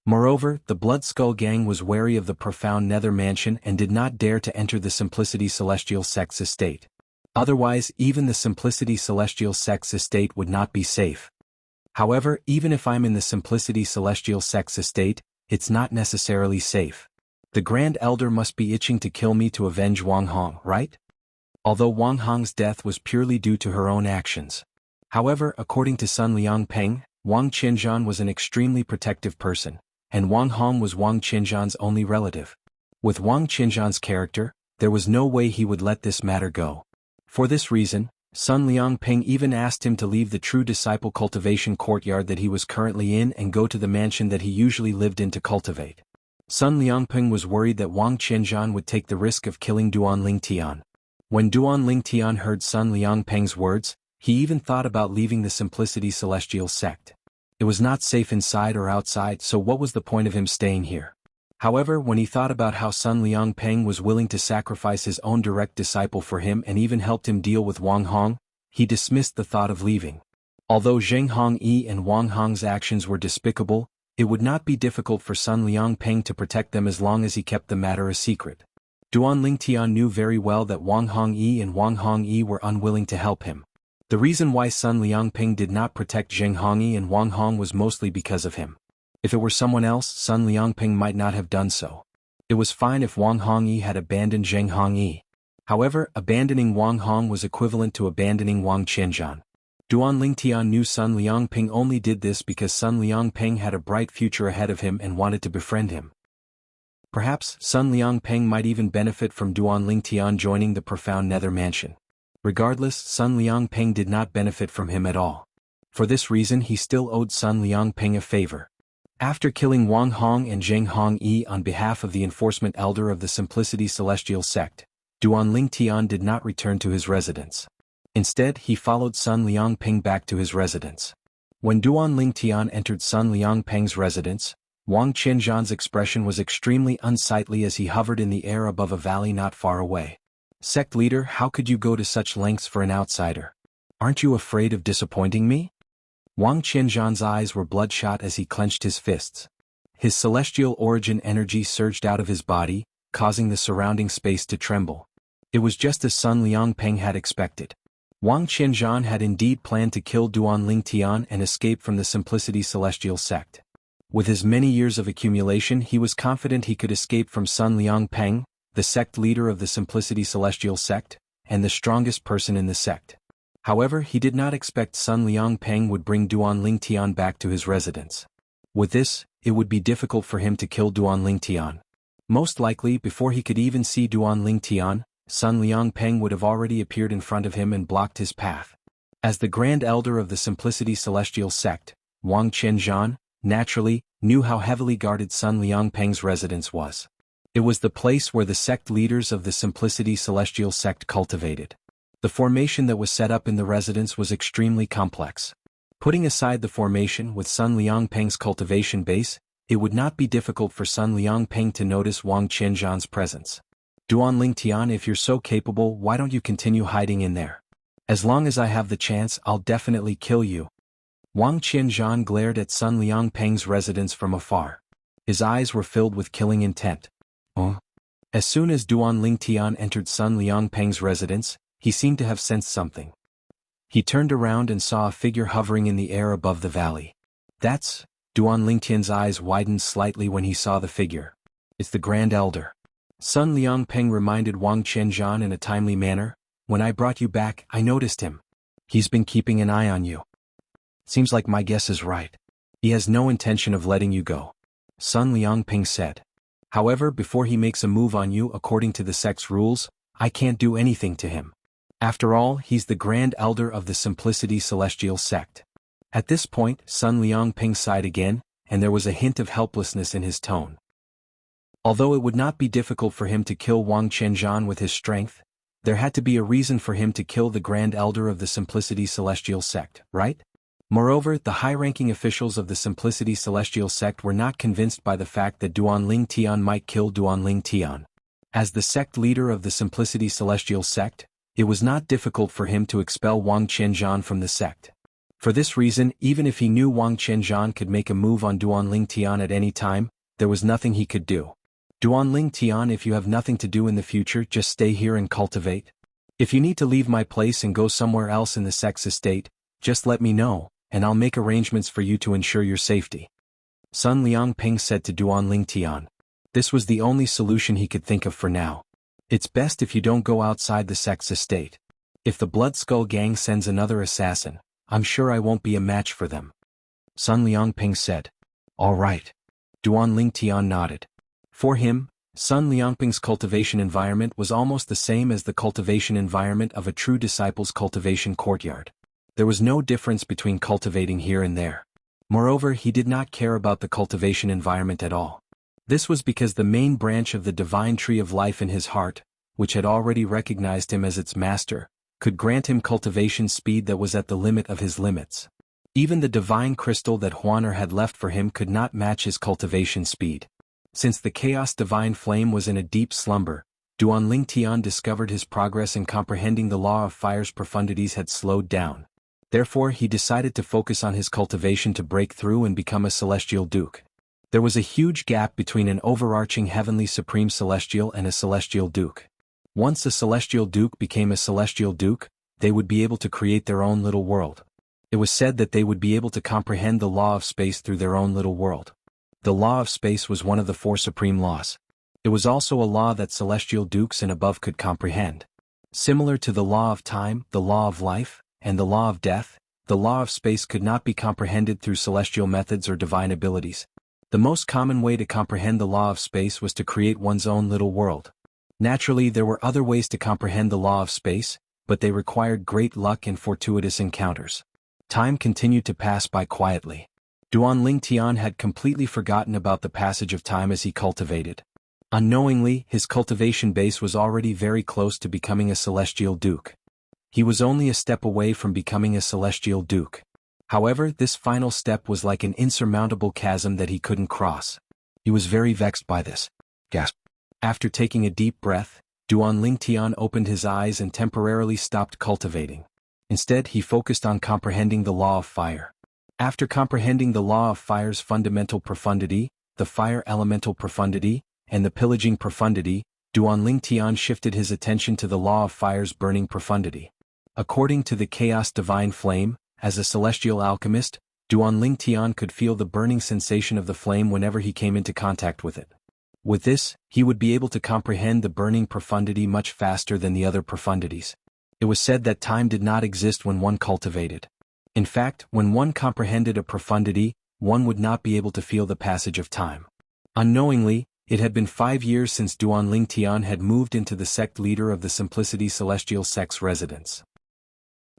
Moreover, the Blood Skull Gang was wary of the profound Nether Mansion and did not dare to enter the Simplicity Celestial sect's estate. Otherwise, even the Simplicity Celestial sect's estate would not be safe. However, even if I'm in the Simplicity Celestial sect's estate, it's not necessarily safe. The Grand Elder must be itching to kill me to avenge Wang Hong, right? Although Wang Hong's death was purely due to her own actions. However, according to Sun Liang Peng, Wang Qinzhan was an extremely protective person, and Wang Hong was Wang Qinzhan's only relative. With Wang Qinzhan's character, there was no way he would let this matter go. For this reason, Sun Liang Peng even asked him to leave the True Disciple cultivation courtyard that he was currently in and go to the mansion that he usually lived in to cultivate. Sun Liang Peng was worried that Wang Qinzhan would take the risk of killing Duanling Tian. When Duanling Tian heard Sun Liang Peng's words, he even thought about leaving the Simplicity Celestial sect. It was not safe inside or outside, so what was the point of him staying here? However, when he thought about how Sun Liang Peng was willing to sacrifice his own direct disciple for him and even helped him deal with Wang Hong, he dismissed the thought of leaving. Although Zheng Hongyi and Wang Hong's actions were despicable, it would not be difficult for Sun Liang Peng to protect them as long as he kept the matter a secret. Duanling Tian knew very well that Wang Hongyi and Wang Hongyi were unwilling to help him. The reason why Sun Liang Peng did not protect Zheng Hongyi and Wang Hong was mostly because of him. If it were someone else, Sun Liang Peng might not have done so. It was fine if Wang Hongyi had abandoned Zheng Hongyi. However, abandoning Wang Hong was equivalent to abandoning Wang Qinzhan. Duanling Tian knew Sun Liang Peng only did this because Sun Liang Peng had a bright future ahead of him and wanted to befriend him. Perhaps Sun Liang Peng might even benefit from Duanling Tian joining the profound Nether Mansion. Regardless, Sun Liang Peng did not benefit from him at all. For this reason he still owed Sun Liang Peng a favor. After killing Wang Hong and Zheng Hongyi on behalf of the Enforcement Elder of the Simplicity Celestial sect, Duanling Tian did not return to his residence. Instead, he followed Sun Liang Peng back to his residence. When Duanling Tian entered Sun Liang Peng's residence, Wang Qinzhan's expression was extremely unsightly as he hovered in the air above a valley not far away. Sect leader, how could you go to such lengths for an outsider? Aren't you afraid of disappointing me? Wang Qinzhan's eyes were bloodshot as he clenched his fists. His celestial origin energy surged out of his body, causing the surrounding space to tremble. It was just as Sun Liang Peng had expected. Wang Qinzhan had indeed planned to kill Duanling Tian and escape from the Simplicity Celestial sect. With his many years of accumulation, he was confident he could escape from Sun Liang Peng, the sect leader of the Simplicity Celestial sect, and the strongest person in the sect. However, he did not expect Sun Liang Peng would bring Duanling Tian back to his residence. With this, it would be difficult for him to kill Duanling Tian. Most likely, before he could even see Duanling Tian, Sun Liang Peng would have already appeared in front of him and blocked his path. As the Grand Elder of the Simplicity Celestial sect, Wang Qinzhan, naturally, knew how heavily guarded Sun Liang Peng's residence was. It was the place where the sect leaders of the Simplicity Celestial sect cultivated. The formation that was set up in the residence was extremely complex. Putting aside the formation with Sun Liangpeng's cultivation base, it would not be difficult for Sun Liangpeng to notice Wang Qianzhan's presence. Duanling Tian, if you're so capable, why don't you continue hiding in there? As long as I have the chance, I'll definitely kill you. Wang Qianzhan glared at Sun Liangpeng's residence from afar. His eyes were filled with killing intent. As soon as Duanling Tian entered Sun Liangpeng's residence, he seemed to have sensed something. He turned around and saw a figure hovering in the air above the valley. That's... Duanling Tian's eyes widened slightly when he saw the figure. It's the Grand Elder. Sun Liangpeng reminded Wang Qianzhan in a timely manner. When I brought you back, I noticed him. He's been keeping an eye on you. Seems like my guess is right. He has no intention of letting you go. Sun Liangpeng said. However, before he makes a move on you according to the sect's rules, I can't do anything to him. After all, he's the Grand Elder of the Simplicity Celestial sect. At this point, Sun Liangpeng sighed again, and there was a hint of helplessness in his tone. Although it would not be difficult for him to kill Wang Qianzhan with his strength, there had to be a reason for him to kill the Grand Elder of the Simplicity Celestial sect, right? Moreover, the high-ranking officials of the Simplicity Celestial sect were not convinced by the fact that Duanling Tian might kill Duanling Tian. As the sect leader of the Simplicity Celestial sect, it was not difficult for him to expel Wang Qianzhan from the sect. For this reason, even if he knew Wang Qianzhan could make a move on Duanling Tian at any time, there was nothing he could do. Duanling Tian, if you have nothing to do in the future, just stay here and cultivate. If you need to leave my place and go somewhere else in the sect's estate, just let me know, and I'll make arrangements for you to ensure your safety. Sun Liangpeng said to Duanling Tian. This was the only solution he could think of for now. It's best if you don't go outside the sect's estate. If the Blood Skull gang sends another assassin, I'm sure I won't be a match for them. Sun Liangpeng said. All right. Duanling Tian nodded. For him, Sun Liangpeng's cultivation environment was almost the same as the cultivation environment of a true disciple's cultivation courtyard. There was no difference between cultivating here and there. Moreover, he did not care about the cultivation environment at all. This was because the main branch of the divine tree of life in his heart, which had already recognized him as its master, could grant him cultivation speed that was at the limit of his limits. Even the divine crystal that Huaner had left for him could not match his cultivation speed. Since the chaos divine flame was in a deep slumber, Duanling Tian discovered his progress in comprehending the law of fire's profundities had slowed down. Therefore, he decided to focus on his cultivation to break through and become a celestial duke. There was a huge gap between an overarching heavenly supreme celestial and a celestial duke. Once a celestial duke became a celestial duke, they would be able to create their own little world. It was said that they would be able to comprehend the law of space through their own little world. The law of space was one of the 4 supreme laws. It was also a law that celestial dukes and above could comprehend. Similar to the law of time, the law of life, and the law of death, the law of space could not be comprehended through celestial methods or divine abilities. The most common way to comprehend the law of space was to create one's own little world. Naturally, there were other ways to comprehend the law of space, but they required great luck and fortuitous encounters. Time continued to pass by quietly. Duanling Tian had completely forgotten about the passage of time as he cultivated. Unknowingly, his cultivation base was already very close to becoming a celestial duke. He was only a step away from becoming a celestial duke. However, this final step was like an insurmountable chasm that he couldn't cross. He was very vexed by this. Gasp. After taking a deep breath, Duanling Tian opened his eyes and temporarily stopped cultivating. Instead, he focused on comprehending the law of fire. After comprehending the law of fire's fundamental profundity, the fire elemental profundity, and the pillaging profundity, Duanling Tian shifted his attention to the law of fire's burning profundity. According to the chaos divine flame, as a celestial alchemist, Duanling Tian could feel the burning sensation of the flame whenever he came into contact with it. With this, he would be able to comprehend the burning profundity much faster than the other profundities. It was said that time did not exist when one cultivated. In fact, when one comprehended a profundity, one would not be able to feel the passage of time. Unknowingly, it had been 5 years since Duanling Tian had moved into the sect leader of the Simplicity Celestial sect's residence.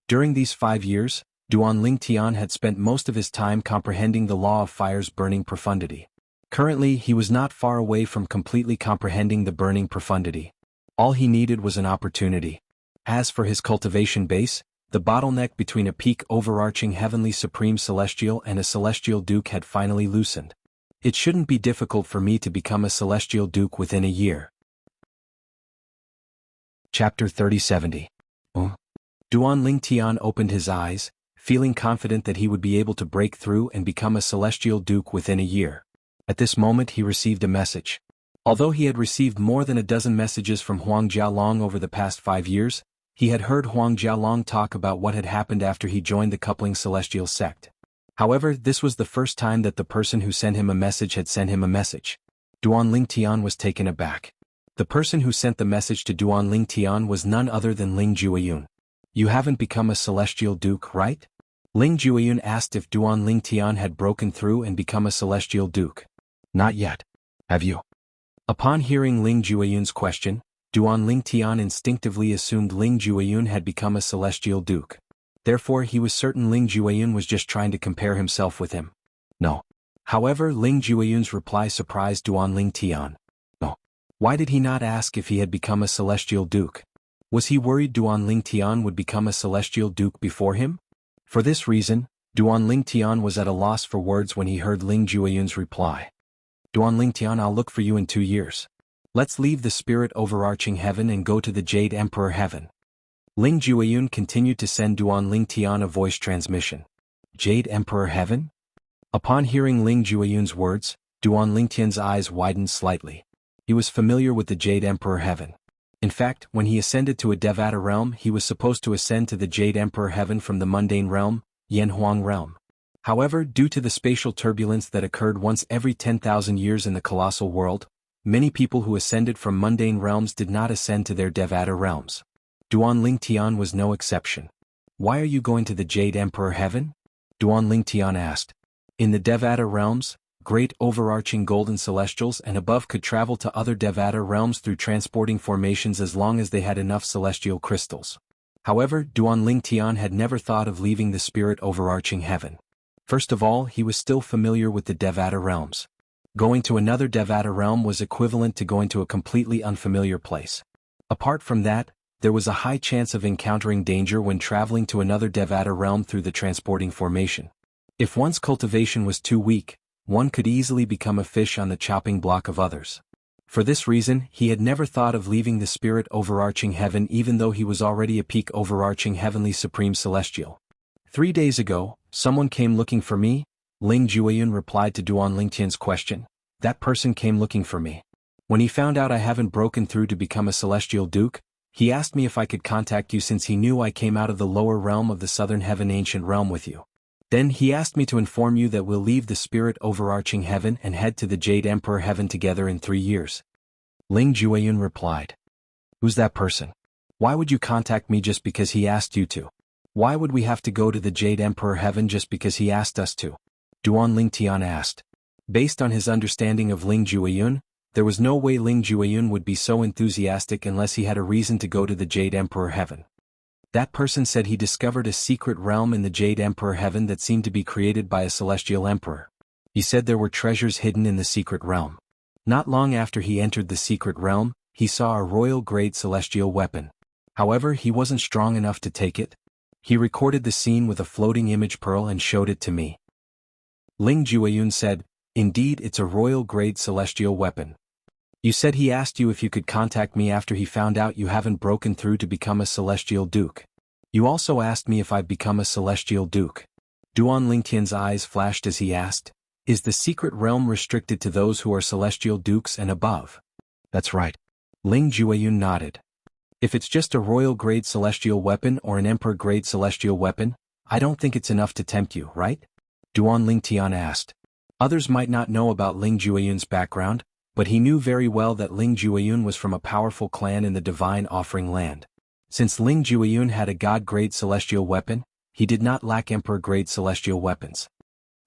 During these 5 years, Duanling Tian had spent most of his time comprehending the law of fire's burning profundity. Currently, he was not far away from completely comprehending the burning profundity. All he needed was an opportunity. As for his cultivation base, the bottleneck between a peak overarching heavenly supreme celestial and a celestial duke had finally loosened. It shouldn't be difficult for me to become a celestial duke within a year. Chapter 3070. Duan Lingtian opened his eyes, feeling confident that he would be able to break through and become a celestial duke within a year. At this moment he received a message. Although he had received more than a dozen messages from Huang Jialong over the past 5 years, he had heard Huang Jialong talk about what had happened after he joined the coupling celestial sect. However, this was the first time that the person who sent him a message had sent him a message. Duan Lingtian was taken aback. The person who sent the message to Duan Lingtian was none other than Ling Jueyun. You haven't become a celestial duke, right? Ling Jueyun asked if Duan Lingtian had broken through and become a celestial duke. Not yet. Have you? Upon hearing Ling Jueyun's question, Duan Lingtian instinctively assumed Ling Jueyun had become a celestial duke. Therefore he was certain Ling Jueyun was just trying to compare himself with him. No. However, Ling Jueyun's reply surprised Duan Lingtian. No. Why did he not ask if he had become a celestial duke? Was he worried Duan Lingtian would become a celestial duke before him? For this reason, Duan Lingtian was at a loss for words when he heard Ling Jueyun's reply. Duan Lingtian, I'll look for you in 2 years. Let's leave the spirit overarching heaven and go to the Jade Emperor Heaven. Ling Jueyun continued to send Duan Lingtian a voice transmission. Jade Emperor Heaven? Upon hearing Ling Jueyun's words, Duan Lingtian's eyes widened slightly. He was familiar with the Jade Emperor Heaven. In fact, when he ascended to a Devata realm, he was supposed to ascend to the Jade Emperor Heaven from the mundane realm, Yanhuang realm. However, due to the spatial turbulence that occurred once every 10,000 years in the colossal world, many people who ascended from mundane realms did not ascend to their Devata realms. Duan Lingtian was no exception. Why are you going to the Jade Emperor Heaven? Duan Lingtian asked. In the Devata realms, great overarching golden celestials and above could travel to other Devata realms through transporting formations as long as they had enough celestial crystals. However, Duan Lingtian had never thought of leaving the spirit overarching heaven. First of all, he was still familiar with the Devata realms. Going to another Devata realm was equivalent to going to a completely unfamiliar place. Apart from that, there was a high chance of encountering danger when traveling to another Devata realm through the transporting formation. If one's cultivation was too weak, one could easily become a fish on the chopping block of others. For this reason, he had never thought of leaving the spirit overarching heaven even though he was already a peak overarching heavenly supreme celestial. 3 days ago, someone came looking for me, Ling Jueyun replied to Duan Lingtian's question. That person came looking for me. When he found out I haven't broken through to become a celestial duke, he asked me if I could contact you since he knew I came out of the lower realm of the southern heaven ancient realm with you. Then he asked me to inform you that we'll leave the spirit overarching heaven and head to the Jade Emperor Heaven together in 3 years. Ling Jueyun replied. Who's that person? Why would you contact me just because he asked you to? Why would we have to go to the Jade Emperor Heaven just because he asked us to? Duan Lingtian asked. Based on his understanding of Ling Jueyun, there was no way Ling Jueyun would be so enthusiastic unless he had a reason to go to the Jade Emperor Heaven. That person said he discovered a secret realm in the Jade Emperor Heaven that seemed to be created by a celestial emperor. He said there were treasures hidden in the secret realm. Not long after he entered the secret realm, he saw a royal-grade celestial weapon. However, he wasn't strong enough to take it. He recorded the scene with a floating image pearl and showed it to me. Ling Jueyun said, Indeed, it's a royal-grade celestial weapon. You said he asked you if you could contact me after he found out you haven't broken through to become a celestial duke. You also asked me if I've become a celestial duke. Duan Lingtian's eyes flashed as he asked, Is the secret realm restricted to those who are celestial dukes and above? That's right. Ling Jueyun nodded. If it's just a royal-grade celestial weapon or an emperor-grade celestial weapon, I don't think it's enough to tempt you, right? Duan Lingtian asked. Others might not know about Ling Jueyun's background, but he knew very well that Ling Jueyun was from a powerful clan in the Divine Offering Land. Since Ling Jueyun had a god-grade celestial weapon, he did not lack emperor-grade celestial weapons.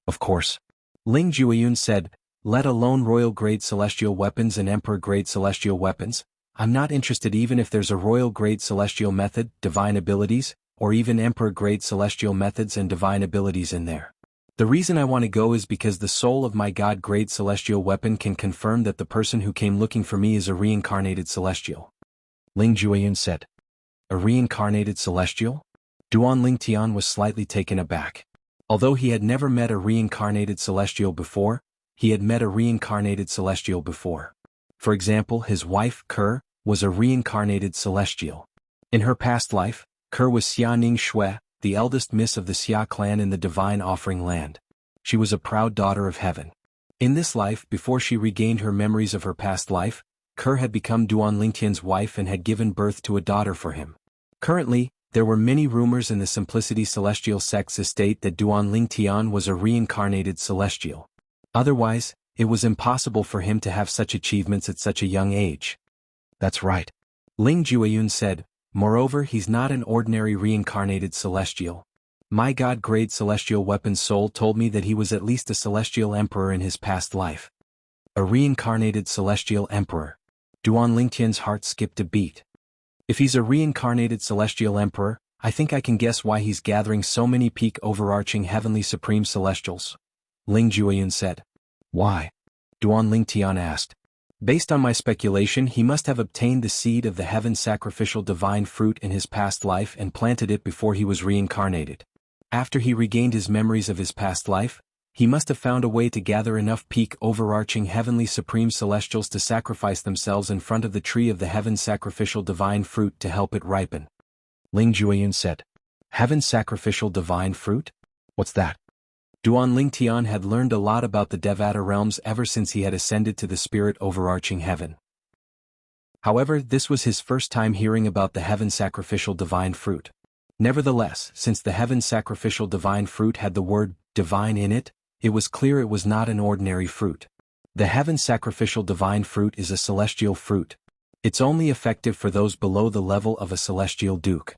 Of course. Ling Jueyun said, let alone royal-grade celestial weapons and emperor-grade celestial weapons, I'm not interested even if there's a royal-grade celestial method, divine abilities, or even emperor-grade celestial methods and divine abilities in there. The reason I want to go is because the soul of my God-grade celestial weapon can confirm that the person who came looking for me is a reincarnated celestial. Ling Jueyun said. A reincarnated celestial? Duan Ling Tian was slightly taken aback. Although he had never met a reincarnated celestial before, he had met a reincarnated celestial before. For example, his wife, Ke, was a reincarnated celestial. In her past life, Ke was Xia Ning Shui, the eldest miss of the Xia clan in the Divine Offering Land. She was a proud daughter of heaven. In this life, before she regained her memories of her past life, Ke had become Duan Lingtian's wife and had given birth to a daughter for him. Currently, there were many rumors in the Simplicity Celestial Sect's estate that Duan Lingtian was a reincarnated celestial. Otherwise, it was impossible for him to have such achievements at such a young age. That's right. Ling Jueyun said. Moreover, he's not an ordinary reincarnated celestial. My God-grade celestial weapon soul told me that he was at least a celestial emperor in his past life. A reincarnated celestial emperor. Duan Lingtian's heart skipped a beat. If he's a reincarnated celestial emperor, I think I can guess why he's gathering so many peak overarching heavenly supreme celestials. Ling Jueyun said. Why? Duan Lingtian asked. Based on my speculation, he must have obtained the seed of the heaven sacrificial divine fruit in his past life and planted it before he was reincarnated. After he regained his memories of his past life, he must have found a way to gather enough peak overarching heavenly supreme celestials to sacrifice themselves in front of the tree of the heaven sacrificial divine fruit to help it ripen. Ling Jueyun said. Heaven sacrificial divine fruit? What's that? Duan Lingtian had learned a lot about the Devata realms ever since he had ascended to the spirit overarching heaven. However, this was his first time hearing about the heaven sacrificial divine fruit. Nevertheless, since the heaven sacrificial divine fruit had the word divine in it, it was clear it was not an ordinary fruit. The heaven sacrificial divine fruit is a celestial fruit. It's only effective for those below the level of a celestial duke.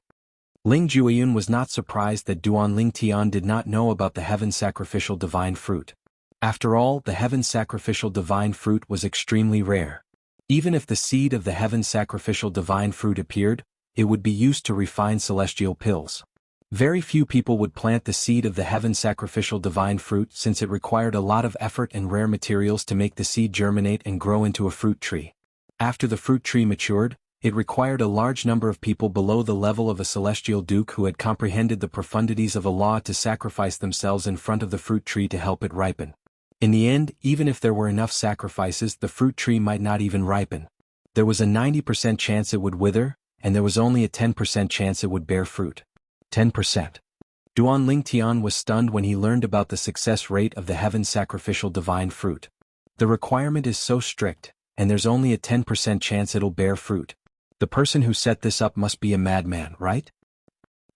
Ling Jueyun was not surprised that Duan Lingtian did not know about the heaven sacrificial divine fruit. After all, the heaven sacrificial divine fruit was extremely rare. Even if the seed of the heaven sacrificial divine fruit appeared, it would be used to refine celestial pills. Very few people would plant the seed of the heaven sacrificial divine fruit since it required a lot of effort and rare materials to make the seed germinate and grow into a fruit tree. After the fruit tree matured, it required a large number of people below the level of a celestial duke who had comprehended the profundities of a law to sacrifice themselves in front of the fruit tree to help it ripen. In the end, even if there were enough sacrifices, the fruit tree might not even ripen. There was a 90% chance it would wither, and there was only a 10% chance it would bear fruit. 10%. Duan Lingtian was stunned when he learned about the success rate of the heaven sacrificial divine fruit. The requirement is so strict, and there's only a 10% chance it'll bear fruit. The person who set this up must be a madman, right?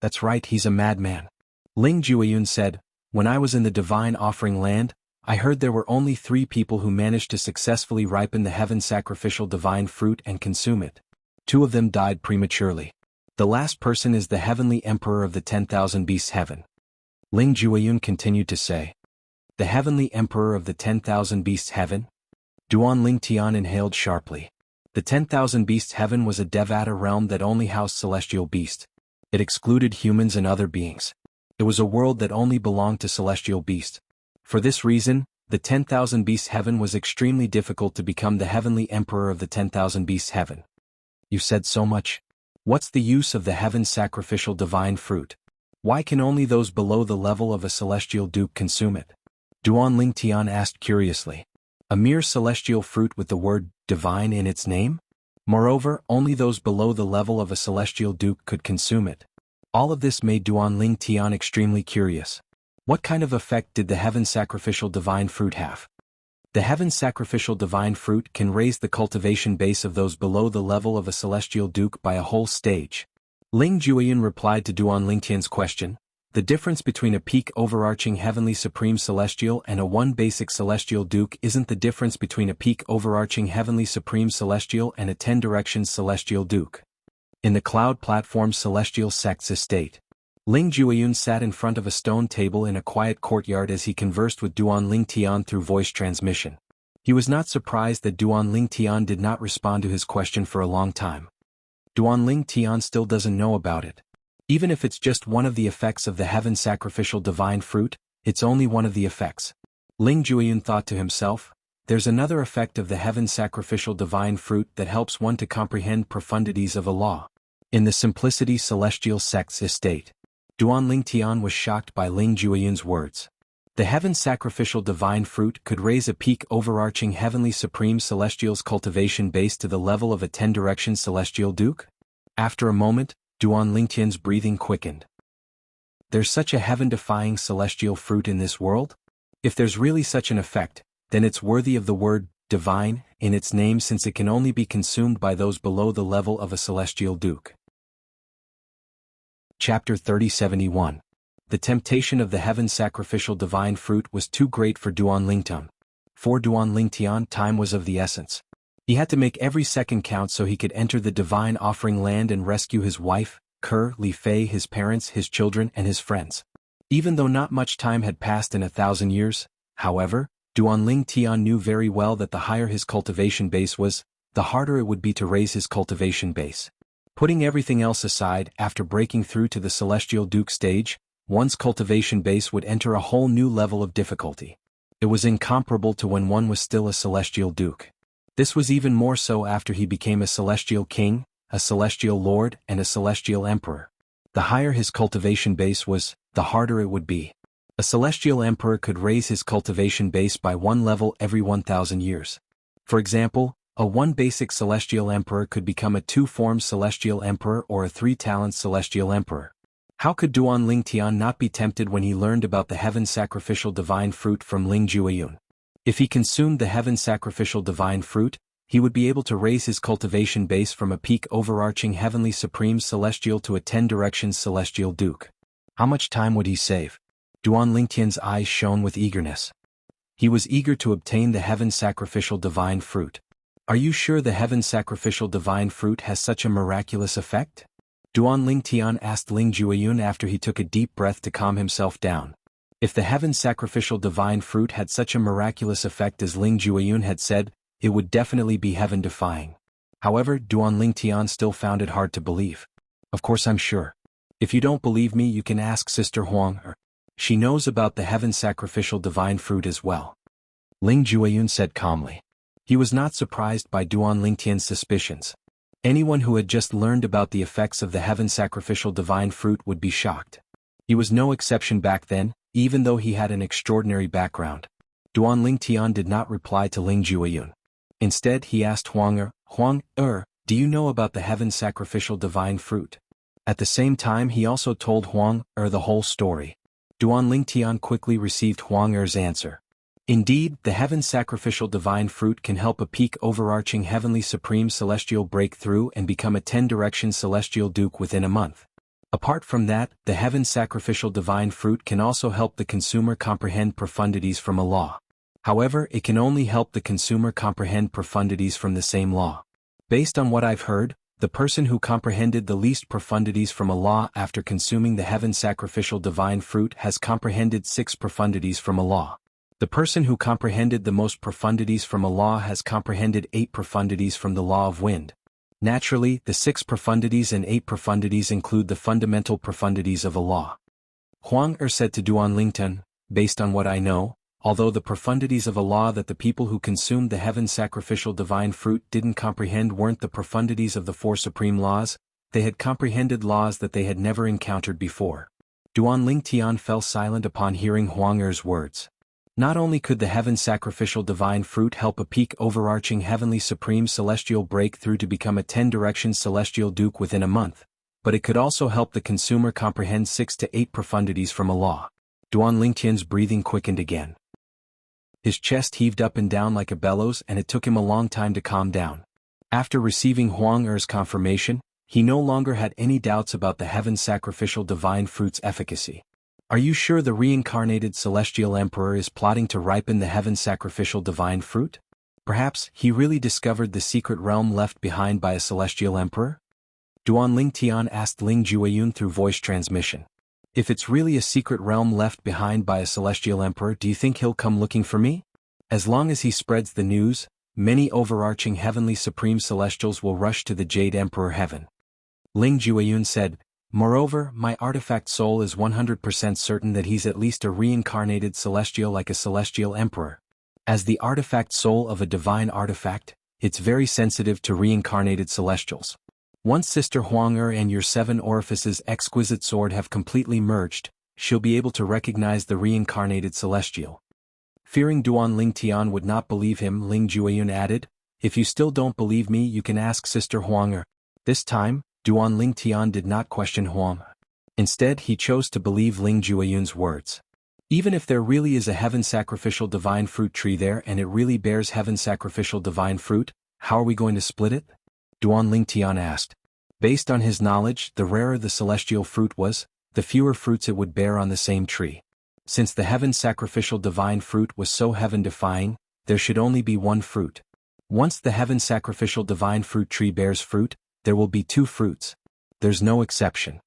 That's right, he's a madman. Ling Jueyun said, when I was in the Divine Offering Land, I heard there were only 3 people who managed to successfully ripen the heaven sacrificial divine fruit and consume it. 2 of them died prematurely. The last person is the heavenly emperor of the 10,000 beasts heaven. Ling Jueyun continued to say. The heavenly emperor of the 10,000 beasts heaven? Duan Lingtian inhaled sharply. The 10,000 beasts heaven was a Devata realm that only housed celestial beasts. It excluded humans and other beings. It was a world that only belonged to celestial beasts. For this reason, the 10,000 beasts heaven was extremely difficult to become the heavenly emperor of the 10,000 beasts heaven. You've said so much. What's the use of the heaven sacrificial divine fruit? Why can only those below the level of a celestial duke consume it? Duan Lingtian asked curiously. A mere celestial fruit with the word divine in its name? Moreover, only those below the level of a celestial duke could consume it. All of this made Duan Lingtian extremely curious. What kind of effect did the heaven sacrificial divine fruit have? The heaven sacrificial divine fruit can raise the cultivation base of those below the level of a celestial duke by a whole stage. Ling Jueyun replied to Duan Lingtian's question. The difference between a peak overarching heavenly supreme celestial and a one basic celestial duke isn't the difference between a peak overarching heavenly supreme celestial and a 10 directions celestial duke. In the cloud platform celestial sect's estate, Ling Jueyun sat in front of a stone table in a quiet courtyard as he conversed with Duan Lingtian through voice transmission. He was not surprised that Duan Lingtian did not respond to his question for a long time. Duan Lingtian still doesn't know about it. Even if it's just one of the effects of the heaven sacrificial divine fruit, it's only one of the effects. Ling Jueyun thought to himself, there's another effect of the heaven sacrificial divine fruit that helps one to comprehend profundities of a law. In the Simplicity Celestial Sect's estate, Duan Ling Tian was shocked by Ling Jueyun's words. The heaven sacrificial divine fruit could raise a peak overarching heavenly supreme celestial's cultivation base to the level of a 10-direction celestial duke? After a moment, Duan Ling Tian's breathing quickened. There's such a heaven-defying celestial fruit in this world? If there's really such an effect, then it's worthy of the word divine in its name, since it can only be consumed by those below the level of a celestial duke. Chapter 3071. The temptation of the heaven sacrificial divine fruit was too great for Duan Lingtian. For Duan Lingtian, time was of the essence. He had to make every second count so he could enter the divine offering land and rescue his wife, Ke Li Fei, his parents, his children, and his friends. Even though not much time had passed in 1,000 years, however, Duan Ling Tian knew very well that the higher his cultivation base was, the harder it would be to raise his cultivation base. Putting everything else aside, after breaking through to the Celestial Duke stage, one's cultivation base would enter a whole new level of difficulty. It was incomparable to when one was still a Celestial Duke. This was even more so after he became a Celestial King, a Celestial Lord, and a Celestial Emperor. The higher his cultivation base was, the harder it would be. A Celestial Emperor could raise his cultivation base by one level every 1,000 years. For example, a 1 basic Celestial Emperor could become a 2-form Celestial Emperor or a 3-talent Celestial Emperor. How could Duan Ling Tian not be tempted when he learned about the heaven sacrificial divine fruit from Ling Jueyun? If he consumed the heaven sacrificial divine fruit, he would be able to raise his cultivation base from a peak overarching heavenly supreme celestial to a 10-direction celestial duke. How much time would he save? Duan Lingtian's eyes shone with eagerness. He was eager to obtain the heaven sacrificial divine fruit. Are you sure the heaven sacrificial divine fruit has such a miraculous effect? Duan Ling Tian asked Ling Jueyun after he took a deep breath to calm himself down. If the heaven sacrificial divine fruit had such a miraculous effect as Ling Jueyun had said, it would definitely be heaven-defying. However, Duan Ling Tian still found it hard to believe. Of course I'm sure. If you don't believe me, you can ask Sister Huang. She knows about the heaven sacrificial divine fruit as well. Ling Jueyun said calmly. He was not surprised by Duan Lingtian's suspicions. Anyone who had just learned about the effects of the heaven sacrificial divine fruit would be shocked. He was no exception back then, even though he had an extraordinary background. Duan Lingtian did not reply to Ling Jueyun. Instead, he asked Huang, do you know about the heaven sacrificial divine fruit? At the same time, he also told Huang the whole story. Duan Ling Tian quickly received Huang Er's answer. Indeed, the heaven sacrificial divine fruit can help a peak overarching heavenly supreme celestial break through and become a 10-direction celestial duke within a month. Apart from that, the heaven sacrificial divine fruit can also help the consumer comprehend profundities from a law. However, it can only help the consumer comprehend profundities from the same law. Based on what I've heard, the person who comprehended the least profundities from a law after consuming the heaven sacrificial divine fruit has comprehended 6 profundities from a law. The person who comprehended the most profundities from a law has comprehended 8 profundities from the law of wind. Naturally, the 6 profundities and 8 profundities include the fundamental profundities of a law. Huang said to Duan Lingtian, based on what I know, although the profundities of a law that the people who consumed the heaven sacrificial divine fruit didn't comprehend weren't the profundities of the 4 supreme laws, they had comprehended laws that they had never encountered before. Duan Ling Tian fell silent upon hearing Huang Er's words. Not only could the heaven sacrificial divine fruit help a peak overarching heavenly supreme celestial break through to become a 10-direction celestial duke within a month, but it could also help the consumer comprehend 6 to 8 profundities from a law. Duan Lingtian's breathing quickened again. His chest heaved up and down like a bellows, and it took him a long time to calm down. After receiving Huang Er's confirmation, he no longer had any doubts about the heaven sacrificial divine fruit's efficacy. Are you sure the reincarnated celestial emperor is plotting to ripen the heaven sacrificial divine fruit? Perhaps he really discovered the secret realm left behind by a celestial emperor? Duan Ling Tian asked Ling Jueyun through voice transmission. If it's really a secret realm left behind by a celestial emperor, do you think he'll come looking for me? As long as he spreads the news, many overarching heavenly supreme celestials will rush to the Jade Emperor Heaven. Ling Jueyun said, Moreover, my artifact soul is 100% certain that he's at least a reincarnated celestial like a celestial emperor. As the artifact soul of a divine artifact, it's very sensitive to reincarnated celestials. Once Sister Huang and your 7 orifices exquisite sword have completely merged, she'll be able to recognize the reincarnated celestial. Fearing Duan Lingtian would not believe him, Ling Jueyun added, if you still don't believe me you can ask Sister Huang. This time, Duan Lingtian did not question Huang. Instead he chose to believe Ling Jueyun's words. Even if there really is a heaven sacrificial divine fruit tree there and it really bears heaven sacrificial divine fruit, how are we going to split it? Duan Lingtian asked. Based on his knowledge, the rarer the celestial fruit was, the fewer fruits it would bear on the same tree. Since the heaven sacrificial divine fruit was so heaven-defying, there should only be one fruit. Once the heaven sacrificial divine fruit tree bears fruit, there will be 2 fruits. There's no exception.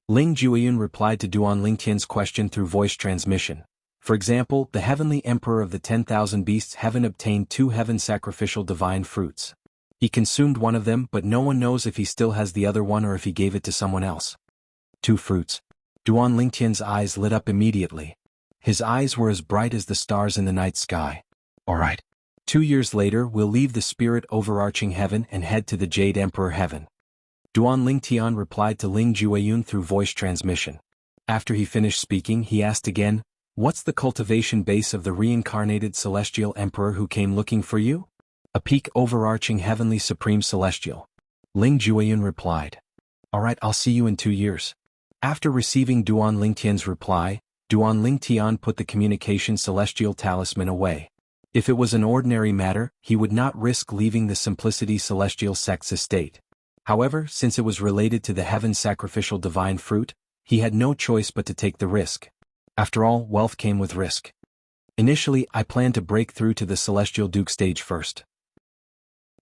Ling Jueyun replied to Duan Lingtian's question through voice transmission. For example, the heavenly emperor of the 10,000 beasts heaven obtained 2 heaven sacrificial divine fruits. He consumed one of them but no one knows if he still has the other one or if he gave it to someone else. 2 fruits. Duan Lingtian's eyes lit up immediately. His eyes were as bright as the stars in the night sky. Alright. 2 years later we'll leave the spirit overarching heaven and head to the Jade Emperor heaven. Duan Lingtian replied to Ling Jueyun through voice transmission. After he finished speaking he asked again, what's the cultivation base of the reincarnated celestial emperor who came looking for you? A peak overarching heavenly supreme celestial. Ling Jueyun replied. Alright, I'll see you in 2 years. After receiving Duan Lingtian's reply, Duan Lingtian put the communication celestial talisman away. If it was an ordinary matter, he would not risk leaving the Simplicity Celestial Sect's estate. However, since it was related to the heaven sacrificial divine fruit, he had no choice but to take the risk. After all, wealth came with risk. Initially, I planned to break through to the Celestial Duke stage first.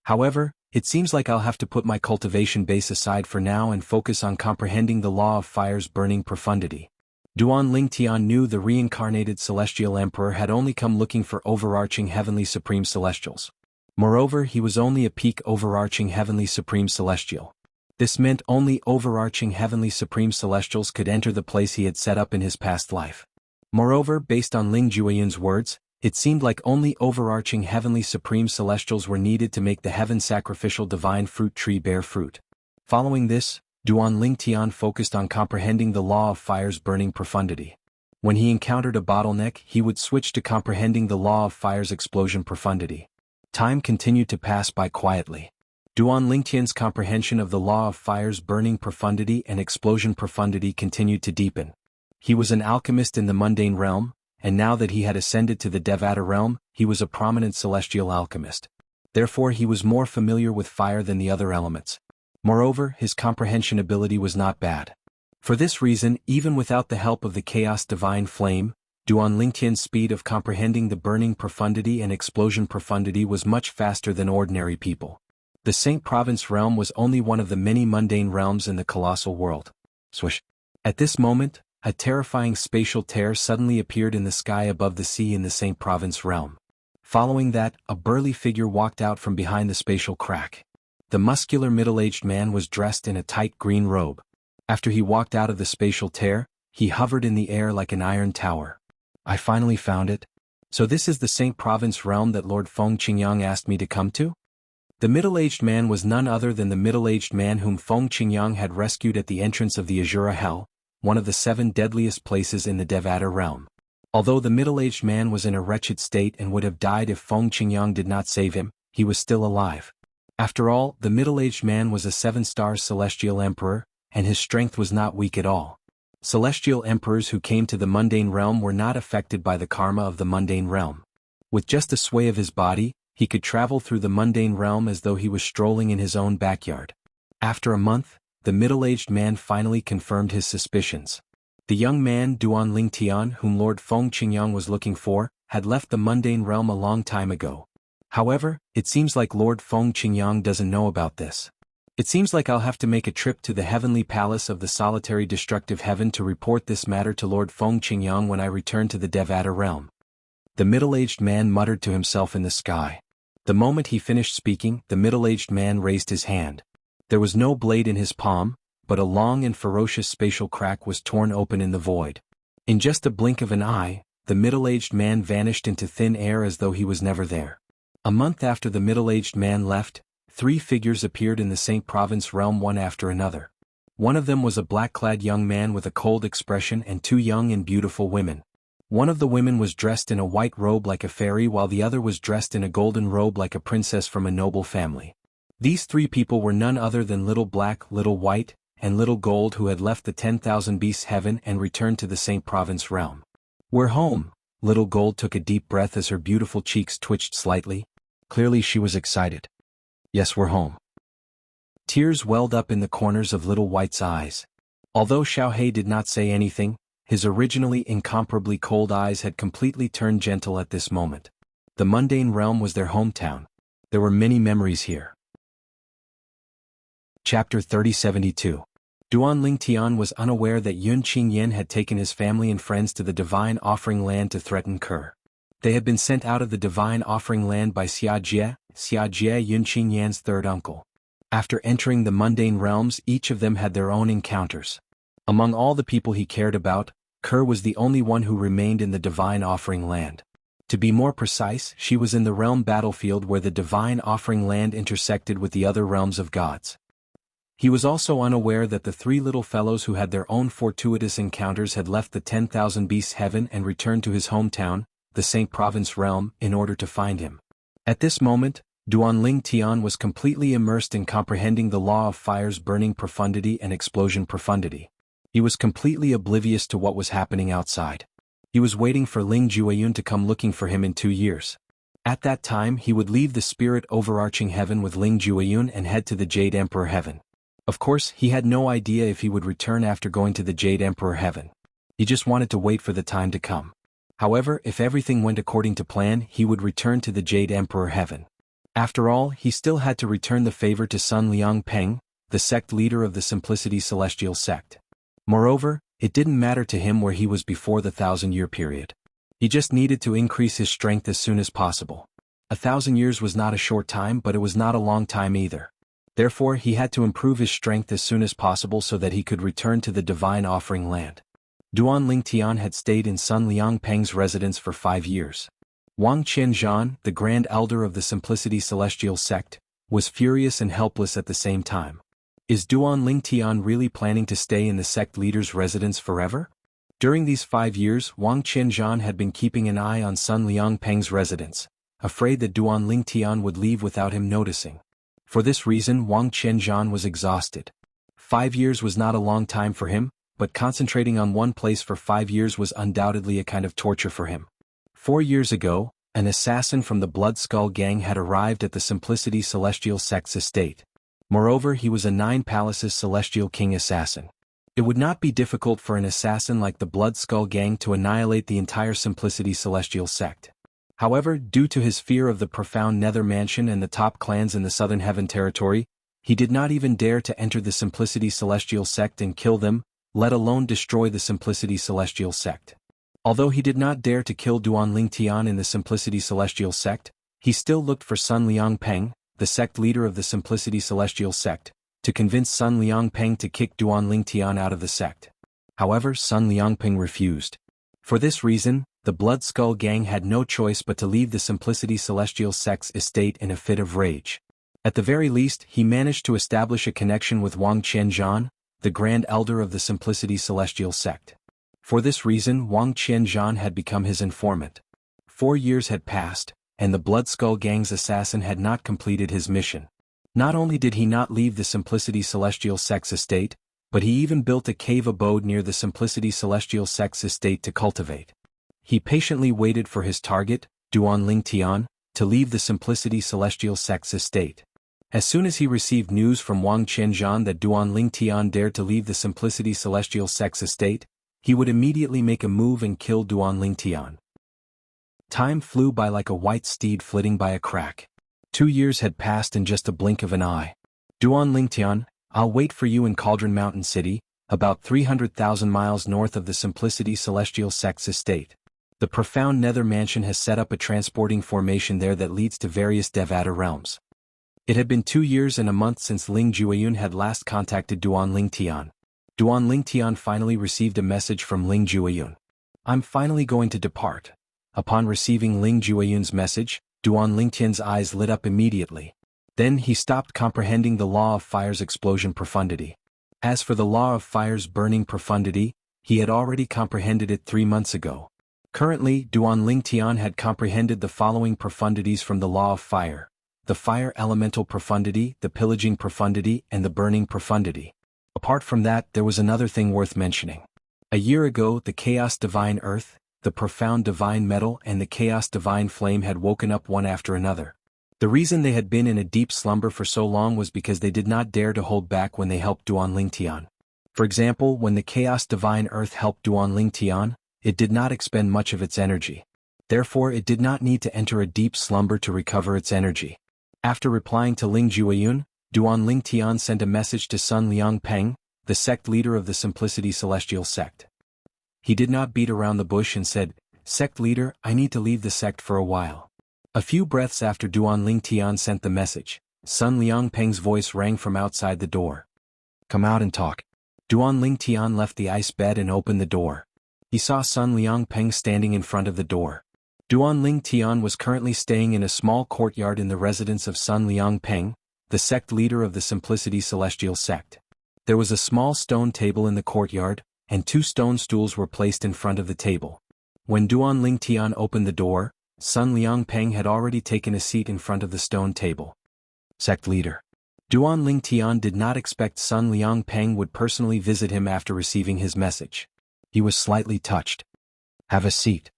However, it seems like I'll have to put my cultivation base aside for now and focus on comprehending the law of fire's burning profundity. Duan Lingtian knew the reincarnated celestial emperor had only come looking for overarching heavenly supreme celestials. Moreover, he was only a peak overarching heavenly supreme celestial. This meant only overarching heavenly supreme celestials could enter the place he had set up in his past life. Moreover, based on Ling Jueyun's words, it seemed like only overarching heavenly supreme celestials were needed to make the heaven sacrificial divine fruit tree bear fruit. Following this, Duan Lingtian focused on comprehending the law of fire's burning profundity. When he encountered a bottleneck, he would switch to comprehending the law of fire's explosion profundity. Time continued to pass by quietly. Duan Lingtian's comprehension of the law of fire's burning profundity and explosion profundity continued to deepen. He was an alchemist in the mundane realm, and now that he had ascended to the Devata realm, he was a prominent celestial alchemist. Therefore he was more familiar with fire than the other elements. Moreover, his comprehension ability was not bad. For this reason, even without the help of the Chaos Divine Flame, Duan Lingtian's speed of comprehending the burning profundity and explosion profundity was much faster than ordinary people. The Saint Province realm was only one of the many mundane realms in the colossal world. Swish. At this moment, a terrifying spatial tear suddenly appeared in the sky above the sea in the Saint Province realm. Following that, a burly figure walked out from behind the spatial crack. The muscular middle-aged man was dressed in a tight green robe. After he walked out of the spatial tear, he hovered in the air like an iron tower. I finally found it. So this is the Saint Province realm that Lord Feng Qingyang asked me to come to? The middle-aged man was none other than the middle-aged man whom Feng Qingyang had rescued at the entrance of the Azura Hell, one of the 7 deadliest places in the Devata realm. Although the middle-aged man was in a wretched state and would have died if Feng Qingyang did not save him, he was still alive. After all, the middle-aged man was a 7-star celestial emperor, and his strength was not weak at all. Celestial emperors who came to the mundane realm were not affected by the karma of the mundane realm. With just a sway of his body, he could travel through the mundane realm as though he was strolling in his own backyard. After a month, the middle-aged man finally confirmed his suspicions. The young man Duan Lingtian, whom Lord Feng Qingyang was looking for, had left the mundane realm a long time ago. However, it seems like Lord Feng Qingyang doesn't know about this. It seems like I'll have to make a trip to the heavenly palace of the solitary destructive heaven to report this matter to Lord Feng Qingyang when I return to the Devata realm. The middle-aged man muttered to himself in the sky. The moment he finished speaking, the middle-aged man raised his hand. There was no blade in his palm, but a long and ferocious spatial crack was torn open in the void. In just a blink of an eye, the middle-aged man vanished into thin air as though he was never there. A month after the middle-aged man left, 3 figures appeared in the St. Province realm one after another. One of them was a black-clad young man with a cold expression and 2 young and beautiful women. One of the women was dressed in a white robe like a fairy while the other was dressed in a golden robe like a princess from a noble family. These 3 people were none other than Little Black, Little White, and Little Gold, who had left the 10,000 Beasts heaven and returned to the St. Province realm. "We're home." Little Gold took a deep breath as her beautiful cheeks twitched slightly. Clearly she was excited. "Yes, we're home." Tears welled up in the corners of Little White's eyes. Although Xiaohei did not say anything, his originally incomparably cold eyes had completely turned gentle at this moment. The mundane realm was their hometown. There were many memories here. Chapter 3072. Duan Lingtian was unaware that Yun Qingyan had taken his family and friends to the Divine Offering Land to threaten Ke. They had been sent out of the Divine Offering Land by Xia Jie, Yun Qingyan's third uncle. After entering the mundane realms, each of them had their own encounters. Among all the people he cared about, Ke was the only one who remained in the Divine Offering Land. To be more precise, she was in the realm battlefield where the Divine Offering Land intersected with the other realms of gods. He was also unaware that the 3 little fellows who had their own fortuitous encounters had left the 10,000 Beasts heaven and returned to his hometown, the St. Province realm, in order to find him. At this moment, Duan Lingtian was completely immersed in comprehending the law of fire's burning profundity and explosion profundity. He was completely oblivious to what was happening outside. He was waiting for Ling Jueyun to come looking for him in 2 years. At that time he would leave the spirit overarching heaven with Ling Jueyun and head to the Jade Emperor heaven. Of course, he had no idea if he would return after going to the Jade Emperor heaven. He just wanted to wait for the time to come. However, if everything went according to plan, he would return to the Jade Emperor heaven. After all, he still had to return the favor to Sun Liang Peng, the sect leader of the Simplicity Celestial sect. Moreover, it didn't matter to him where he was before the 1,000-year period. He just needed to increase his strength as soon as possible. 1,000 years was not a short time, but it was not a long time either. Therefore, he had to improve his strength as soon as possible so that he could return to the Divine Offering Land. Duan Lingtian had stayed in Sun Liang Peng's residence for 5 years. Wang Qianzhan, the Grand Elder of the Simplicity Celestial sect, was furious and helpless at the same time. Is Duan Lingtian really planning to stay in the sect leader's residence forever? During these 5 years, Wang Qianzhan had been keeping an eye on Sun Liang Peng's residence, afraid that Duan Lingtian would leave without him noticing. For this reason, Wang Qianzhan was exhausted. 5 years was not a long time for him, but concentrating on one place for 5 years was undoubtedly a kind of torture for him. 4 years ago, an assassin from the Blood Skull gang had arrived at the Simplicity Celestial sect's estate. Moreover, he was a 9 Palaces Celestial King assassin. It would not be difficult for an assassin like the Blood Skull gang to annihilate the entire Simplicity Celestial sect. However, due to his fear of the profound Nether Mansion and the top clans in the Southern Heaven territory, he did not even dare to enter the Simplicity Celestial sect and kill them, let alone destroy the Simplicity Celestial sect. Although he did not dare to kill Duan Lingtian in the Simplicity Celestial sect, he still looked for Sun Liang Peng, the sect leader of the Simplicity Celestial sect, to convince Sun Liang Peng to kick Duan Lingtian out of the sect. However, Sun Liang Peng refused. For this reason, the Blood Skull gang had no choice but to leave the Simplicity Celestial sect's estate in a fit of rage. At the very least, he managed to establish a connection with Wang Qianzhan, the Grand Elder of the Simplicity Celestial sect. For this reason, Wang Qianzhan had become his informant. 4 years had passed, and the Blood Skull gang's assassin had not completed his mission. Not only did he not leave the Simplicity Celestial sect's estate, but he even built a cave abode near the Simplicity Celestial sect's estate to cultivate. He patiently waited for his target, Duan Lingtian, to leave the Simplicity Celestial sect's estate. As soon as he received news from Wang Qianzhan that Duan Lingtian dared to leave the Simplicity Celestial sect's estate, he would immediately make a move and kill Duan Lingtian. Time flew by like a white steed flitting by a crack. 2 years had passed in just a blink of an eye. Duan Lingtian, I'll wait for you in Cauldron Mountain City, about 300,000 miles north of the Simplicity Celestial sect's estate. The profound Nether Mansion has set up a transporting formation there that leads to various Devata realms. It had been 2 years and a month since Ling Jueyun had last contacted Duan Lingtian. Duan Lingtian finally received a message from Ling Jueyun. I'm finally going to depart. Upon receiving Ling Jueyun's message, Duan Lingtian's eyes lit up immediately. Then he stopped comprehending the law of fire's explosion profundity. As for the law of fire's burning profundity, he had already comprehended it 3 months ago. Currently, Duan Lingtian had comprehended the following profundities from the law of fire: the fire elemental profundity, the pillaging profundity, and the burning profundity. Apart from that, there was another thing worth mentioning. A year ago, the chaos divine earth, the profound divine metal, and the chaos divine flame had woken up one after another. The reason they had been in a deep slumber for so long was because they did not dare to hold back when they helped Duan Lingtian. For example, when the chaos divine earth helped Duan Lingtian, it did not expend much of its energy. Therefore, it did not need to enter a deep slumber to recover its energy. After replying to Ling Jueyun, Duan Lingtian sent a message to Sun Liangpeng, the sect leader of the Simplicity Celestial sect. He did not beat around the bush and said, "Sect leader, I need to leave the sect for a while." A few breaths after Duan Lingtian sent the message, Sun Liangpeng's voice rang from outside the door. "Come out and talk." Duan Lingtian left the ice bed and opened the door. He saw Sun Liangpeng standing in front of the door. Duan Lingtian was currently staying in a small courtyard in the residence of Sun Liangpeng, the sect leader of the Simplicity Celestial sect. There was a small stone table in the courtyard, and 2 stone stools were placed in front of the table. When Duan Lingtian opened the door, Sun Liangpeng had already taken a seat in front of the stone table. Sect leader. Duan Lingtian did not expect Sun Liangpeng would personally visit him after receiving his message. He was slightly touched. "Have a seat."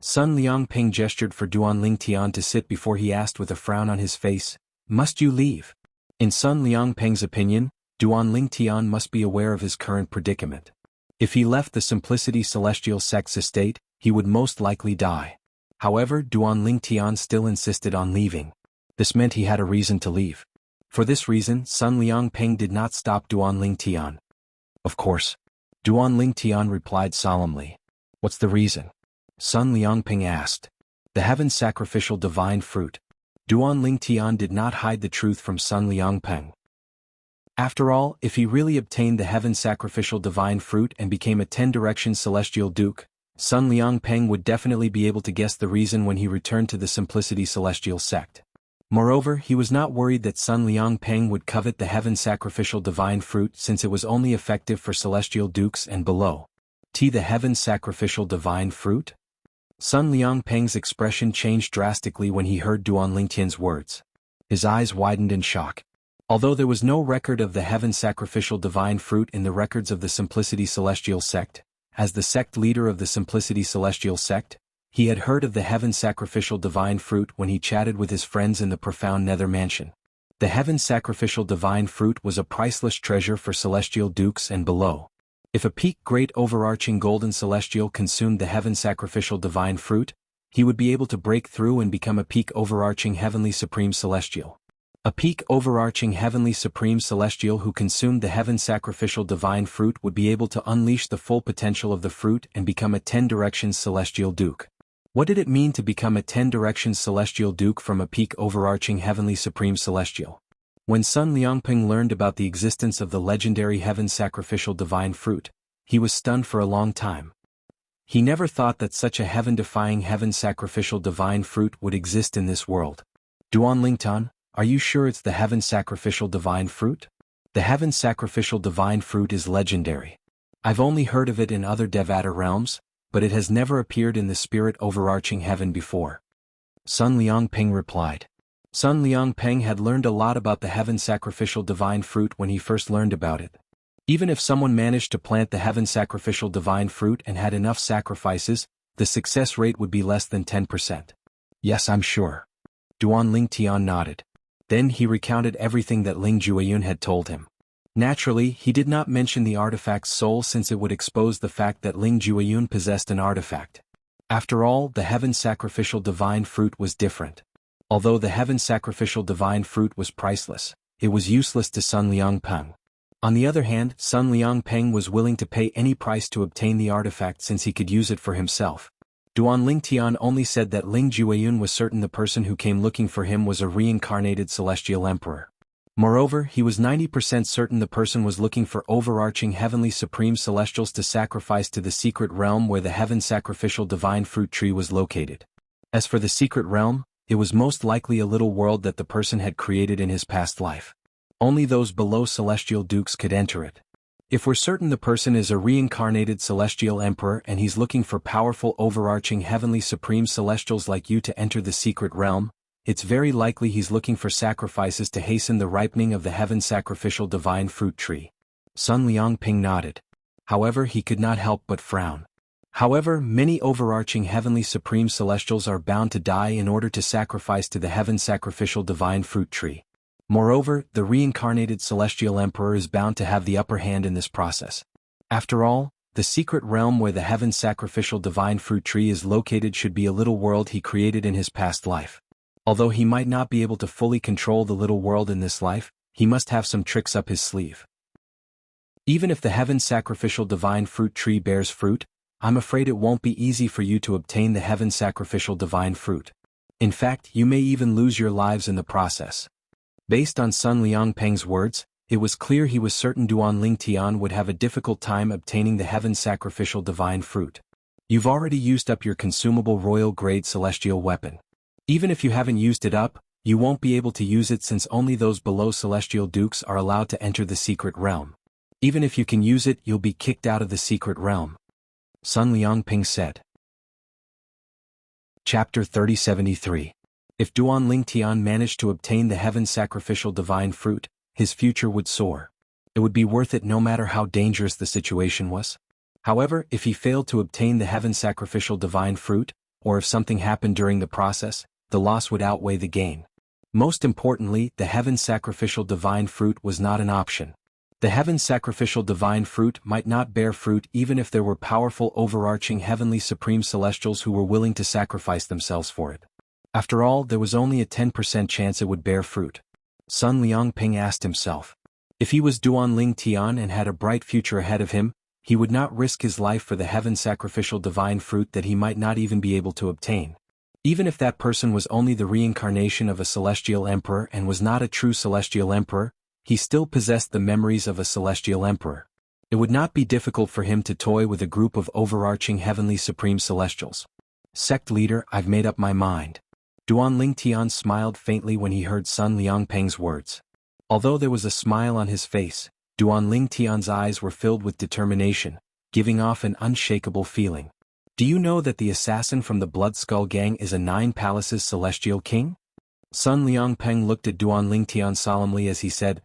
Sun Liangpeng gestured for Duan Lingtian to sit before he asked with a frown on his face, "Must you leave?" In Sun Liangpeng's opinion, Duan Lingtian must be aware of his current predicament. If he left the Simplicity Celestial sect's estate, he would most likely die. However, Duan Lingtian still insisted on leaving. This meant he had a reason to leave. For this reason, Sun Liangpeng did not stop Duan Lingtian. "Of course." Duan Lingtian replied solemnly. "What's the reason?" Sun Liangpeng asked. "The heaven sacrificial divine fruit." Duan Lingtian did not hide the truth from Sun Liangpeng. After all, if he really obtained the heaven sacrificial divine fruit and became a 10-direction celestial duke, Sun Liangpeng would definitely be able to guess the reason when he returned to the Simplicity Celestial sect. Moreover, he was not worried that Sun Liangpeng would covet the heaven sacrificial divine fruit since it was only effective for celestial dukes and below. The heaven sacrificial divine fruit? Sun Liangpeng's expression changed drastically when he heard Duan Lingtian's words. His eyes widened in shock. Although there was no record of the heaven sacrificial divine fruit in the records of the Simplicity Celestial sect, as the sect leader of the Simplicity Celestial sect, he had heard of the heaven sacrificial divine fruit when he chatted with his friends in the profound nether mansion. The heaven sacrificial divine fruit was a priceless treasure for celestial dukes and below. If a peak great overarching golden celestial consumed the heaven sacrificial divine fruit, he would be able to break through and become a peak overarching heavenly supreme celestial. A peak overarching heavenly supreme celestial who consumed the heaven sacrificial divine fruit would be able to unleash the full potential of the fruit and become a 10 directions celestial duke. What did it mean to become a 10 directions celestial duke from a peak overarching heavenly supreme celestial? When Sun Liangpeng learned about the existence of the legendary heaven sacrificial divine fruit, he was stunned for a long time. He never thought that such a heaven-defying heaven sacrificial divine fruit would exist in this world. Duan Lingtian, are you sure it's the heaven sacrificial divine fruit? The heaven sacrificial divine fruit is legendary. I've only heard of it in other Devata realms, but it has never appeared in the spirit overarching heaven before. Sun Liangpeng replied. Sun Liangpeng had learned a lot about the heaven sacrificial divine fruit when he first learned about it. Even if someone managed to plant the heaven sacrificial divine fruit and had enough sacrifices, the success rate would be less than 10%. Yes, I'm sure. Duan Lingtian nodded. Then he recounted everything that Ling Jueyun had told him. Naturally, he did not mention the artifact's soul since it would expose the fact that Ling Jueyun possessed an artifact. After all, the heaven sacrificial divine fruit was different. Although the heaven sacrificial divine fruit was priceless, it was useless to Sun Liangpeng. On the other hand, Sun Liangpeng was willing to pay any price to obtain the artifact since he could use it for himself. Duan Lingtian only said that Ling Jueyun was certain the person who came looking for him was a reincarnated celestial emperor. Moreover, he was 90% certain the person was looking for overarching heavenly supreme celestials to sacrifice to the secret realm where the heaven sacrificial divine fruit tree was located. As for the secret realm, it was most likely a little world that the person had created in his past life. Only those below celestial dukes could enter it. If we're certain the person is a reincarnated celestial emperor and he's looking for powerful overarching heavenly supreme celestials like you to enter the secret realm, it's very likely he's looking for sacrifices to hasten the ripening of the heaven sacrificial divine fruit tree. Sun Liangping nodded. However, he could not help but frown. However, many overarching heavenly supreme celestials are bound to die in order to sacrifice to the heaven sacrificial divine fruit tree. Moreover, the reincarnated celestial emperor is bound to have the upper hand in this process. After all, the secret realm where the heaven sacrificial divine fruit tree is located should be a little world he created in his past life. Although he might not be able to fully control the little world in this life, he must have some tricks up his sleeve. Even if the heaven sacrificial divine fruit tree bears fruit, I'm afraid it won't be easy for you to obtain the heaven sacrificial divine fruit. In fact, you may even lose your lives in the process. Based on Sun Liangpeng's words, it was clear he was certain Duan Lingtian would have a difficult time obtaining the heaven sacrificial divine fruit. You've already used up your consumable royal grade celestial weapon. Even if you haven't used it up, you won't be able to use it since only those below celestial dukes are allowed to enter the secret realm. Even if you can use it, you'll be kicked out of the secret realm. Sun Liangping said. Chapter 3073. If Duan Lingtian managed to obtain the heaven sacrificial divine fruit, his future would soar. It would be worth it no matter how dangerous the situation was. However, if he failed to obtain the heaven sacrificial divine fruit, or if something happened during the process, the loss would outweigh the gain. Most importantly, the heaven sacrificial divine fruit was not an option. The heaven sacrificial divine fruit might not bear fruit even if there were powerful overarching heavenly supreme celestials who were willing to sacrifice themselves for it. After all, there was only a 10% chance it would bear fruit. Sun Liangping asked himself. If he was Duan Lingtian and had a bright future ahead of him, he would not risk his life for the heaven sacrificial divine fruit that he might not even be able to obtain. Even if that person was only the reincarnation of a celestial emperor and was not a true celestial emperor, he still possessed the memories of a celestial emperor. It would not be difficult for him to toy with a group of overarching heavenly supreme celestials. Sect leader, I've made up my mind. Duan Lingtian smiled faintly when he heard Sun Liangpeng's words. Although there was a smile on his face, Duan Lingtian's eyes were filled with determination, giving off an unshakable feeling. Do you know that the assassin from the Blood Skull Gang is a 9 Palaces celestial king? Sun Liangpeng looked at Duan Lingtian solemnly as he said,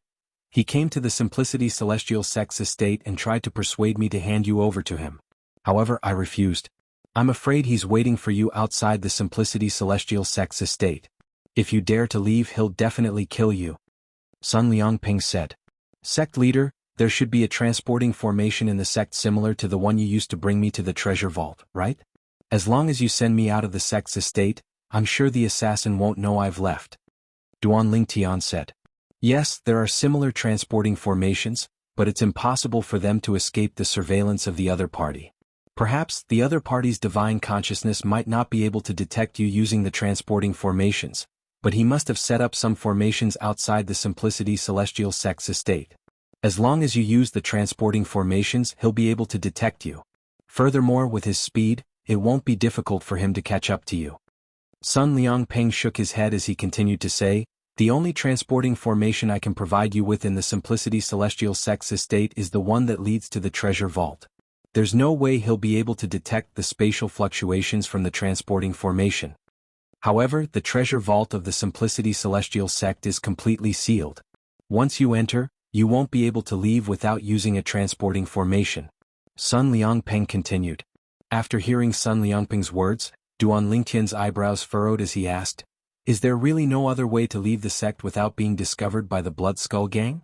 he came to the Simplicity Celestial Sect's estate and tried to persuade me to hand you over to him. However, I refused. I'm afraid he's waiting for you outside the Simplicity Celestial Sect's estate. If you dare to leave, he'll definitely kill you. Sun Liangpeng said. Sect leader, there should be a transporting formation in the sect similar to the one you used to bring me to the treasure vault, right? As long as you send me out of the sect's estate, I'm sure the assassin won't know I've left. Duan Lingtian said. Yes, there are similar transporting formations, but it's impossible for them to escape the surveillance of the other party. Perhaps the other party's divine consciousness might not be able to detect you using the transporting formations, but he must have set up some formations outside the Simplicity Celestial Sect's estate. As long as you use the transporting formations, he'll be able to detect you. Furthermore, with his speed, it won't be difficult for him to catch up to you. Sun Liangpeng shook his head as he continued to say, the only transporting formation I can provide you with in the Simplicity Celestial Sect's estate is the one that leads to the treasure vault. There's no way he'll be able to detect the spatial fluctuations from the transporting formation. However, the treasure vault of the Simplicity Celestial Sect is completely sealed. Once you enter, you won't be able to leave without using a transporting formation. Sun Liangpeng continued. After hearing Sun Liangpeng's words, Duan Lingtian's eyebrows furrowed as he asked, is there really no other way to leave the sect without being discovered by the Blood Skull Gang?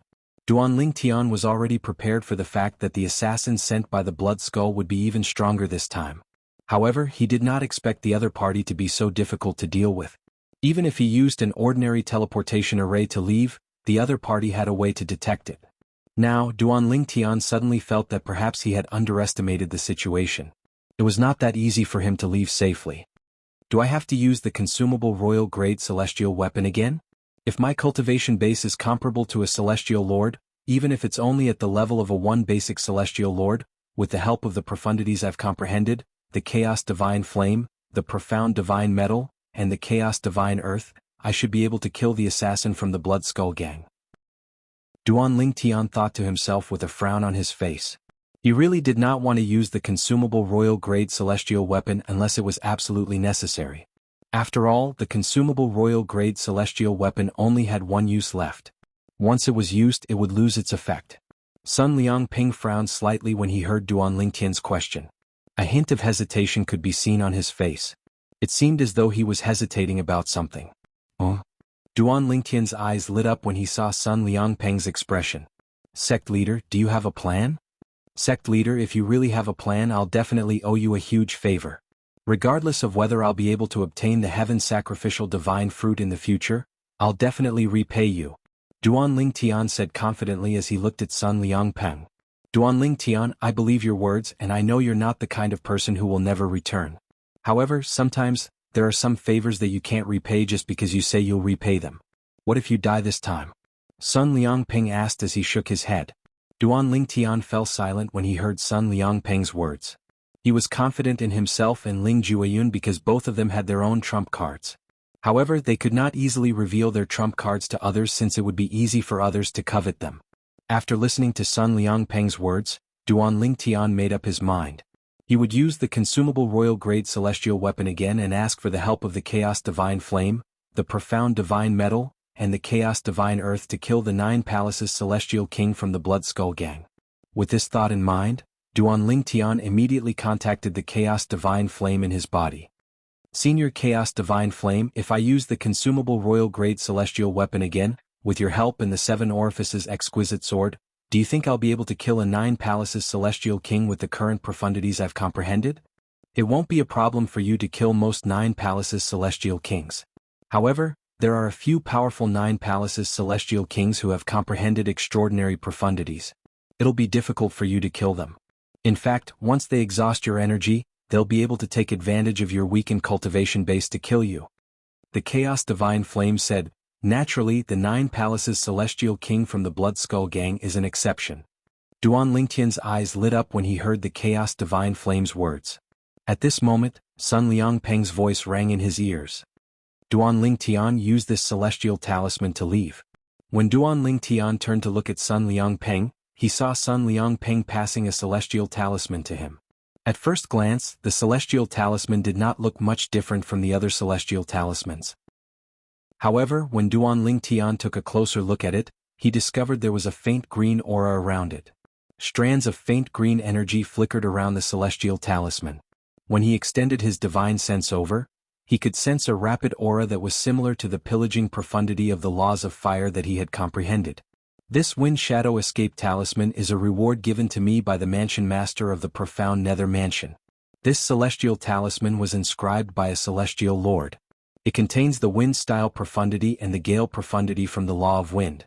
Duan Lingtian was already prepared for the fact that the assassin sent by the Blood Skull would be even stronger this time. However, he did not expect the other party to be so difficult to deal with. Even if he used an ordinary teleportation array to leave, the other party had a way to detect it. Now, Duan Lingtian suddenly felt that perhaps he had underestimated the situation. It It was not that easy for him to leave safely. Do I have to use the consumable royal grade celestial weapon again? If my cultivation base is comparable to a celestial lord, even if it's only at the level of a one basic celestial lord, with the help of the profundities I've comprehended, the chaos divine flame, the profound divine metal, and the chaos divine earth, I should be able to kill the assassin from the Blood Skull Gang. Duan Ling Tian thought to himself with a frown on his face. He really did not want to use the consumable royal-grade celestial weapon unless it was absolutely necessary. After all, the consumable royal-grade celestial weapon only had one use left. Once it was used, it would lose its effect. Sun Liangping frowned slightly when he heard Duan Ling Tian's question. A hint of hesitation could be seen on his face. It seemed as though he was hesitating about something. Duan Ling Tian's eyes lit up when he saw Sun Liangpeng's expression. Sect leader, do you have a plan? Sect leader, if you really have a plan, I'll definitely owe you a huge favor. Regardless of whether I'll be able to obtain the heaven sacrificial divine fruit in the future, I'll definitely repay you. Duan Ling Tian said confidently as he looked at Sun Liangpeng. Duan Ling Tian, I believe your words and I know you're not the kind of person who will never return. However, sometimes, there are some favors that you can't repay just because you say you'll repay them. What if you die this time? Sun Liangpeng asked as he shook his head. Duan Ling Tian fell silent when he heard Sun Liangpeng's words. He was confident in himself and Ling Jueyun because both of them had their own trump cards. However, they could not easily reveal their trump cards to others since it would be easy for others to covet them. After listening to Sun Liangpeng's words, Duan Ling Tian made up his mind. He would use the consumable royal-grade celestial weapon again and ask for the help of the Chaos Divine Flame, the Profound Divine Metal, and the Chaos Divine Earth to kill the 9 Palaces Celestial King from the Blood Skull Gang. With this thought in mind, Duan Ling Tian immediately contacted the Chaos Divine Flame in his body. Senior Chaos Divine Flame, if I use the consumable royal-grade celestial weapon again, with your help and the 7 Orifices Exquisite Sword, do you think I'll be able to kill a 9 Palaces Celestial King with the current profundities I've comprehended? It won't be a problem for you to kill most 9 Palaces Celestial Kings. However, there are a few powerful 9 Palaces Celestial Kings who have comprehended extraordinary profundities. It'll be difficult for you to kill them. In fact, once they exhaust your energy, they'll be able to take advantage of your weakened cultivation base to kill you. The Chaos Divine Flame said, naturally, the 9 Palaces Celestial King from the Blood Skull Gang is an exception. Duan Ling Tian's eyes lit up when he heard the Chaos Divine Flame's words. At this moment, Sun Liangpeng's voice rang in his ears. Duan Ling Tian used this celestial talisman to leave. When Duan Ling Tian turned to look at Sun Liangpeng, he saw Sun Liangpeng passing a celestial talisman to him. At first glance, the celestial talisman did not look much different from the other celestial talismans. However, when Duan Ling Tian took a closer look at it, he discovered there was a faint green aura around it. Strands of faint green energy flickered around the celestial talisman. When he extended his divine sense over, he could sense a rapid aura that was similar to the pillaging profundity of the laws of fire that he had comprehended. This Wind Shadow Escape Talisman is a reward given to me by the Mansion Master of the Profound Nether Mansion. This celestial talisman was inscribed by a celestial lord. It contains the wind-style profundity and the gale profundity from the law of wind.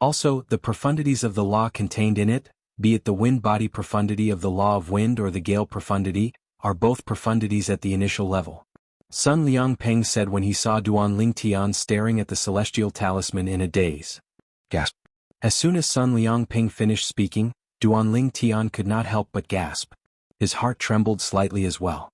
Also, the profundities of the law contained in it, be it the wind-body profundity of the law of wind or the gale profundity, are both profundities at the initial level. Sun Liangpeng said when he saw Duan Ling Tian staring at the celestial talisman in a daze. Gasp. As soon as Sun Liangpeng finished speaking, Duan Ling Tian could not help but gasp. His heart trembled slightly as well.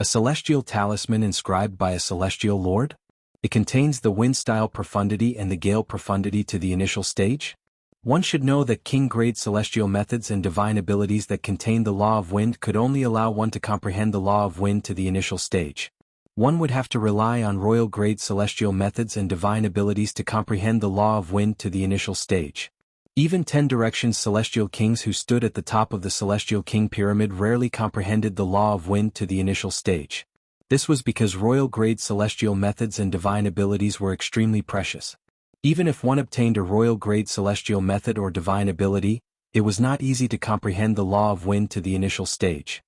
A celestial talisman inscribed by a celestial lord? It contains the wind-style profundity and the gale profundity to the initial stage? One should know that king-grade celestial methods and divine abilities that contain the law of wind could only allow one to comprehend the law of wind to the initial stage. One would have to rely on royal-grade celestial methods and divine abilities to comprehend the law of wind to the initial stage. Even 10 Directions celestial kings who stood at the top of the celestial king pyramid rarely comprehended the law of wind to the initial stage. This was because royal-grade celestial methods and divine abilities were extremely precious. Even if one obtained a royal-grade celestial method or divine ability, it was not easy to comprehend the law of wind to the initial stage.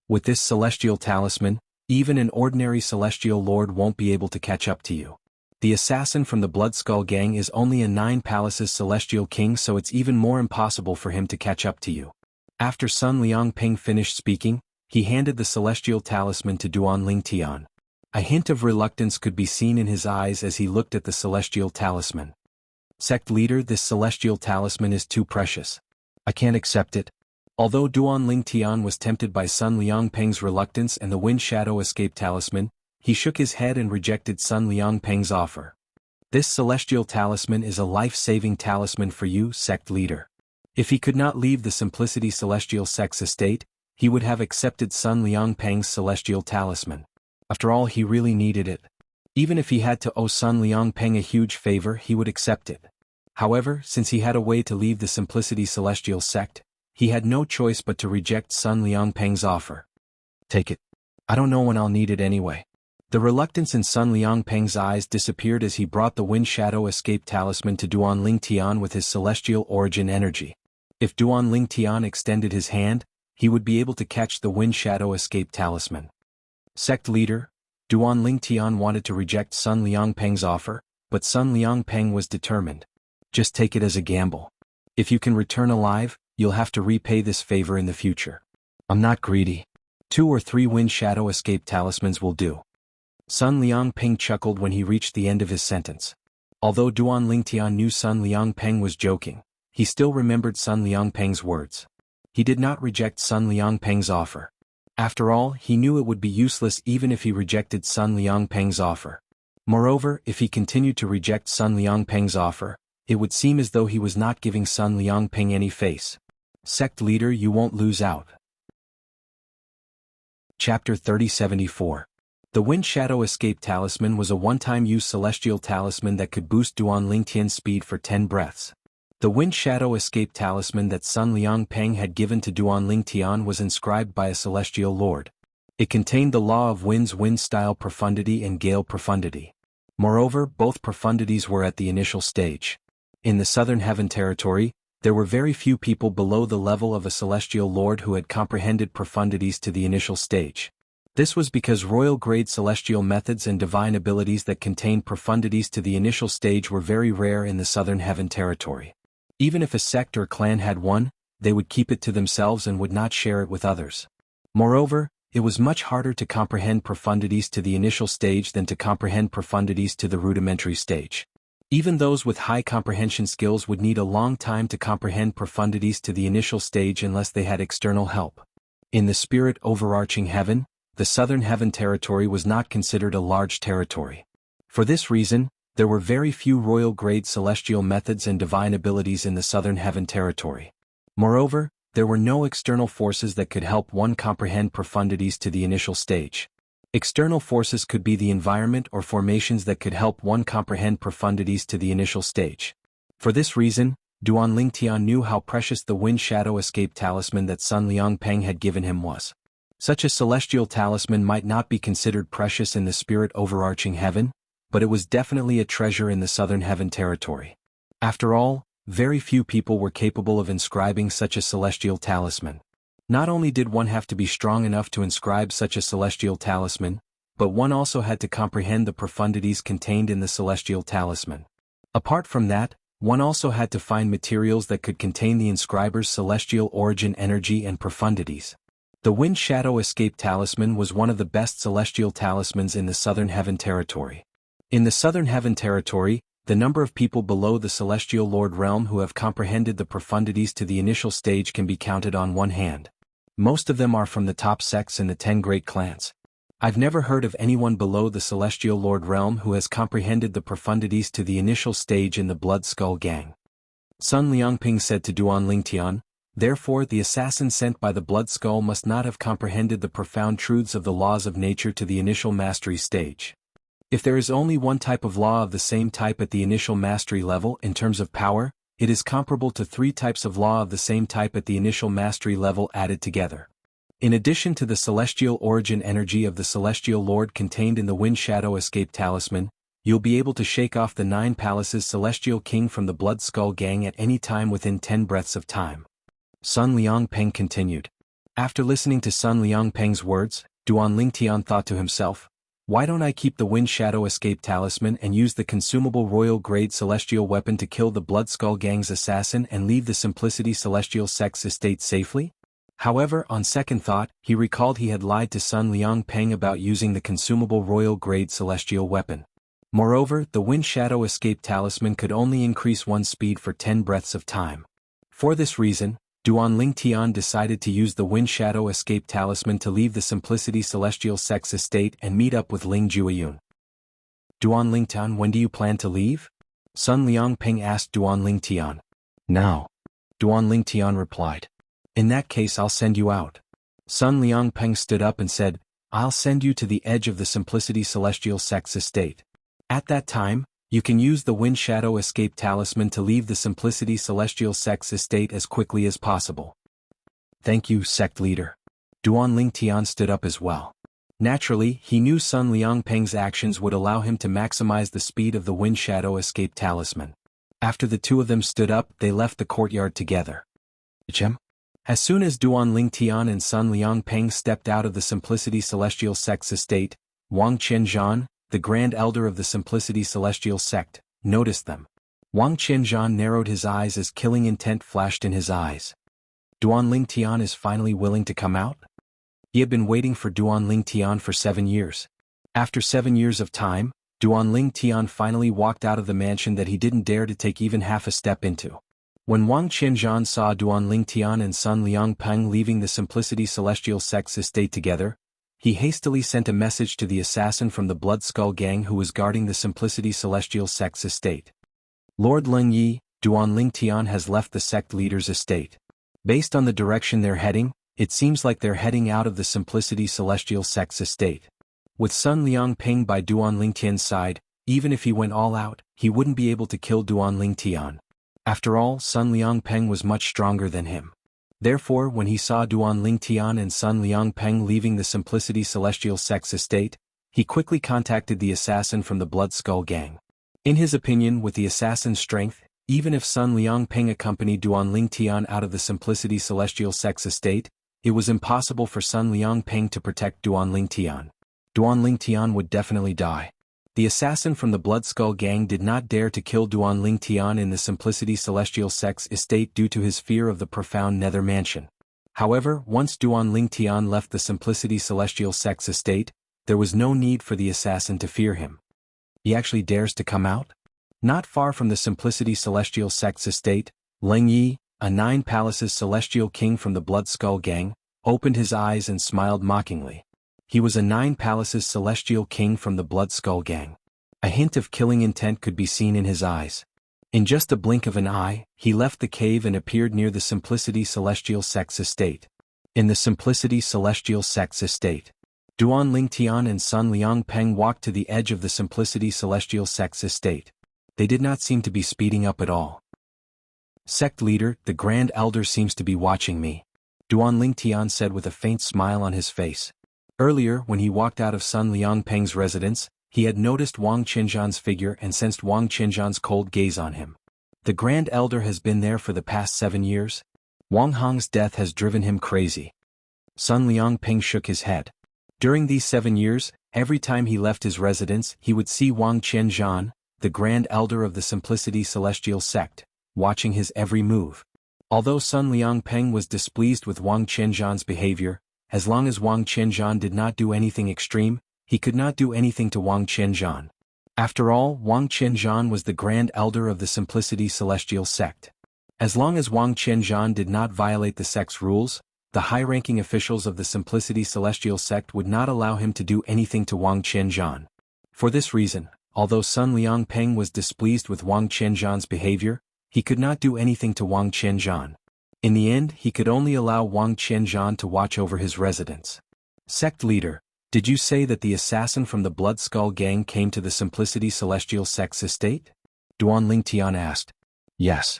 With this celestial talisman, even an ordinary celestial lord won't be able to catch up to you. The assassin from the Blood Skull Gang is only a 9 Palaces Celestial King, so it's even more impossible for him to catch up to you. After Sun Liangpeng finished speaking, he handed the celestial talisman to Duan Lingtian. A hint of reluctance could be seen in his eyes as he looked at the celestial talisman. Sect leader, this celestial talisman is too precious. I can't accept it. Although Duan Lingtian was tempted by Sun Liangpeng's reluctance and the Wind Shadow Escape talisman, he shook his head and rejected Sun Liangpeng's offer. This celestial talisman is a life-saving talisman for you, sect leader. If he could not leave the Simplicity Celestial Sect's estate, he would have accepted Sun Liangpeng's celestial talisman. After all, he really needed it. Even if he had to owe Sun Liangpeng a huge favor, he would accept it. However, since he had a way to leave the Simplicity Celestial Sect, he had no choice but to reject Sun Liangpeng's offer. Take it. I don't know when I'll need it anyway. The reluctance in Sun Liangpeng's eyes disappeared as he brought the Wind Shadow Escape talisman to Duan Lingtian with his celestial origin energy. If Duan Lingtian extended his hand, he would be able to catch the Wind Shadow Escape talisman. Sect leader, Duan Lingtian wanted to reject Sun Liangpeng's offer, but Sun Liangpeng was determined. Just take it as a gamble. If you can return alive, you'll have to repay this favor in the future. I'm not greedy. 2 or 3 Wind Shadow Escape talismans will do. Sun Liangpeng chuckled when he reached the end of his sentence. Although Duan Lingtian knew Sun Liangpeng was joking, he still remembered Sun Liangpeng's words. He did not reject Sun Liangpeng's offer. After all, he knew it would be useless even if he rejected Sun Liangpeng's offer. Moreover, if he continued to reject Sun Liangpeng's offer, it would seem as though he was not giving Sun Liangpeng any face. Sect leader, you won't lose out. Chapter 3074. The Wind Shadow Escape Talisman was a one-time use celestial talisman that could boost Duan Lingtian's speed for 10 breaths. The Wind Shadow Escape Talisman that Sun Liangpeng had given to Duan Lingtian was inscribed by a celestial lord. It contained the law of wind's wind-style profundity and gale profundity. Moreover, both profundities were at the initial stage. In the Southern Heaven territory, there were very few people below the level of a celestial lord who had comprehended profundities to the initial stage. This was because royal-grade celestial methods and divine abilities that contained profundities to the initial stage were very rare in the Southern Heaven territory. Even if a sect or clan had one, they would keep it to themselves and would not share it with others. Moreover, it was much harder to comprehend profundities to the initial stage than to comprehend profundities to the rudimentary stage. Even those with high comprehension skills would need a long time to comprehend profundities to the initial stage unless they had external help. In the spirit overarching heaven, the Southern Heaven territory was not considered a large territory. For this reason, there were very few royal-grade celestial methods and divine abilities in the Southern Heaven territory. Moreover, there were no external forces that could help one comprehend profundities to the initial stage. External forces could be the environment or formations that could help one comprehend profundities to the initial stage. For this reason, Duan Lingtian knew how precious the Wind Shadow Escape talisman that Sun Liangpeng had given him was. Such a celestial talisman might not be considered precious in the spirit overarching heaven, but it was definitely a treasure in the Southern Heaven territory. After all, very few people were capable of inscribing such a celestial talisman. Not only did one have to be strong enough to inscribe such a celestial talisman, but one also had to comprehend the profundities contained in the celestial talisman. Apart from that, one also had to find materials that could contain the inscriber's celestial origin energy and profundities. The Wind Shadow Escape talisman was one of the best celestial talismans in the Southern Heaven territory. In the Southern Heaven territory, the number of people below the Celestial Lord realm who have comprehended the profundities to the initial stage can be counted on one hand. Most of them are from the top sects in the 10 great clans. I've never heard of anyone below the Celestial Lord realm who has comprehended the profundities to the initial stage in the Blood Skull Gang. Sun Liangpeng said to Duan Lingtian, therefore the assassin sent by the Blood Skull must not have comprehended the profound truths of the laws of nature to the initial mastery stage. If there is only one type of law of the same type at the initial mastery level in terms of power, it is comparable to 3 types of law of the same type at the initial mastery level added together. In addition to the celestial origin energy of the Celestial Lord contained in the Wind Shadow Escape talisman, you'll be able to shake off the 9 palaces Celestial King from the Blood Skull Gang at any time within 10 breaths of time. Sun Liangpeng continued. After listening to Sun Liangpeng's words, Duan Lingtian thought to himself, why don't I keep the Wind Shadow Escape talisman and use the consumable royal-grade celestial weapon to kill the Blood Skull Gang's assassin and leave the Simplicity Celestial Sect's estate safely? However, on second thought, he recalled he had lied to Sun Liangpeng about using the consumable royal-grade celestial weapon. Moreover, the Wind Shadow Escape Talisman could only increase one's speed for 10 breaths of time. For this reason, Duan Lingtian decided to use the Wind Shadow Escape Talisman to leave the Simplicity Celestial Sex Estate and meet up with Ling Jueyun. Duan Lingtian, when do you plan to leave? Sun Liangpeng asked Duan Lingtian. Now. Duan Lingtian replied. In that case I'll send you out. Sun Liangpeng stood up and said, I'll send you to the edge of the Simplicity Celestial Sex Estate. At that time, you can use the Wind Shadow Escape Talisman to leave the Simplicity Celestial Sex Estate as quickly as possible. Thank you, sect leader. Duan Lingtian stood up as well. Naturally, he knew Sun Liangpeng's actions would allow him to maximize the speed of the Wind Shadow Escape Talisman. After the two of them stood up, they left the courtyard together. As soon as Duan Lingtian and Sun Liangpeng stepped out of the Simplicity Celestial Sex Estate, Wang Qianzhan, the Grand Elder of the Simplicity Celestial Sect, noticed them. Wang Qianzhan narrowed his eyes as killing intent flashed in his eyes. Duan Lingtian is finally willing to come out? He had been waiting for Duan Lingtian for 7 years. After 7 years of time, Duan Lingtian finally walked out of the mansion that he didn't dare to take even half a step into. When Wang Qianzhan saw Duan Lingtian and Sun Liangpeng leaving the Simplicity Celestial Sex Estate together, he hastily sent a message to the assassin from the Blood Skull Gang who was guarding the Simplicity Celestial Sex Estate. Lord Leng Yi, Duan Lingtian has left the sect leader's estate. Based on the direction they're heading, it seems like they're heading out of the Simplicity Celestial Sex Estate. With Sun Liangpeng by Duan Lingtian's side, even if he went all out, he wouldn't be able to kill Duan Lingtian. After all, Sun Liangpeng was much stronger than him. Therefore, when he saw Duan Lingtian and Sun Liangpeng leaving the Simplicity Celestial Sex Estate, he quickly contacted the assassin from the Blood Skull Gang. In his opinion, with the assassin's strength, even if Sun Liangpeng accompanied Duan Lingtian out of the Simplicity Celestial Sex Estate, it was impossible for Sun Liangpeng to protect Duan Lingtian. Duan Lingtian would definitely die. The assassin from the Blood Skull Gang did not dare to kill Duan Lingtian in the Simplicity Celestial Sex Estate due to his fear of the profound Nether Mansion. However, once Duan Lingtian left the Simplicity Celestial Sex Estate, there was no need for the assassin to fear him. He actually dares to come out? Not far from the Simplicity Celestial Sex Estate, Leng Yi, a 9 Palaces Celestial King from the Blood Skull Gang, opened his eyes and smiled mockingly. He was a 9 Palaces Celestial King from the Blood Skull Gang. A hint of killing intent could be seen in his eyes. In just a blink of an eye, he left the cave and appeared near the Simplicity Celestial Sex Estate. In the Simplicity Celestial Sex Estate, Duan Lingtian and Sun Liangpeng walked to the edge of the Simplicity Celestial Sex Estate. They did not seem to be speeding up at all. Sect leader, the Grand Elder seems to be watching me, Duan Lingtian said with a faint smile on his face. Earlier, when he walked out of Sun Liangpeng's residence, he had noticed Wang Qianzhan's figure and sensed Wang Qianzhan's cold gaze on him. The Grand Elder has been there for the past 7 years? Wang Hong's death has driven him crazy. Sun Liangpeng shook his head. During these 7 years, every time he left his residence, he would see Wang Qianzhan, the Grand Elder of the Simplicity Celestial Sect, watching his every move. Although Sun Liangpeng was displeased with Wang Qianzhan's behavior, as long as Wang Qianzhan did not do anything extreme, he could not do anything to Wang Qianzhan. After all, Wang Qianzhan was the Grand Elder of the Simplicity Celestial Sect. As long as Wang Qianzhan did not violate the sect's rules, the high-ranking officials of the Simplicity Celestial Sect would not allow him to do anything to Wang Qianzhan. For this reason, although Sun Liangpeng was displeased with Wang Qianzhan's behavior, he could not do anything to Wang Qianzhan. In the end, he could only allow Wang Qianzhan to watch over his residence. Sect leader, did you say that the assassin from the Blood Skull Gang came to the Simplicity Celestial Sex Estate? Duan Lingtian asked. Yes.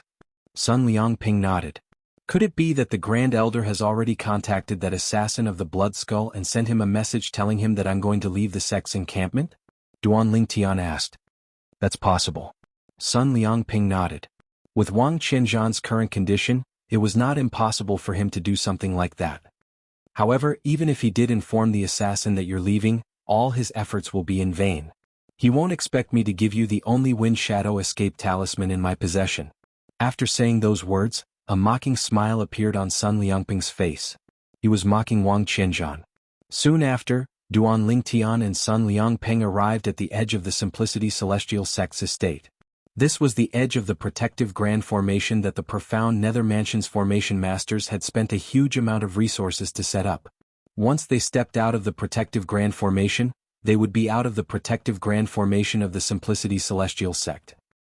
Sun Liangpeng nodded. Could it be that the Grand Elder has already contacted that assassin of the Blood Skull and sent him a message telling him that I'm going to leave the sect's encampment? Duan Lingtian asked. That's possible. Sun Liangpeng nodded. With Wang Qianzhan's current condition, it was not impossible for him to do something like that. However, even if he did inform the assassin that you're leaving, all his efforts will be in vain. He won't expect me to give you the only Wind Shadow Escape Talisman in my possession. After saying those words, a mocking smile appeared on Sun Liangpeng's face. He was mocking Wang Qianzhan. Soon after, Duan Lingtian and Sun Liangpeng arrived at the edge of the Simplicity Celestial Sect's estate. This was the edge of the protective Grand Formation that the profound Nether Mansion's formation masters had spent a huge amount of resources to set up. Once they stepped out of the protective Grand Formation, they would be out of the protective Grand Formation of the Simplicity Celestial Sect.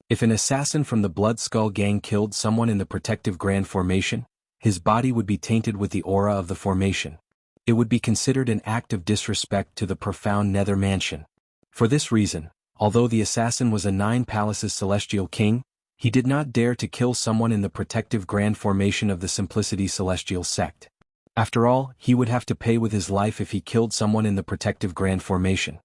If an assassin from the Blood Skull Gang killed someone in the protective Grand Formation, his body would be tainted with the aura of the formation. It would be considered an act of disrespect to the profound Nether Mansion. For this reason, although the assassin was a 9 Palaces Celestial King, he did not dare to kill someone in the protective Grand Formation of the Simplicity Celestial Sect. After all, he would have to pay with his life if he killed someone in the protective Grand Formation.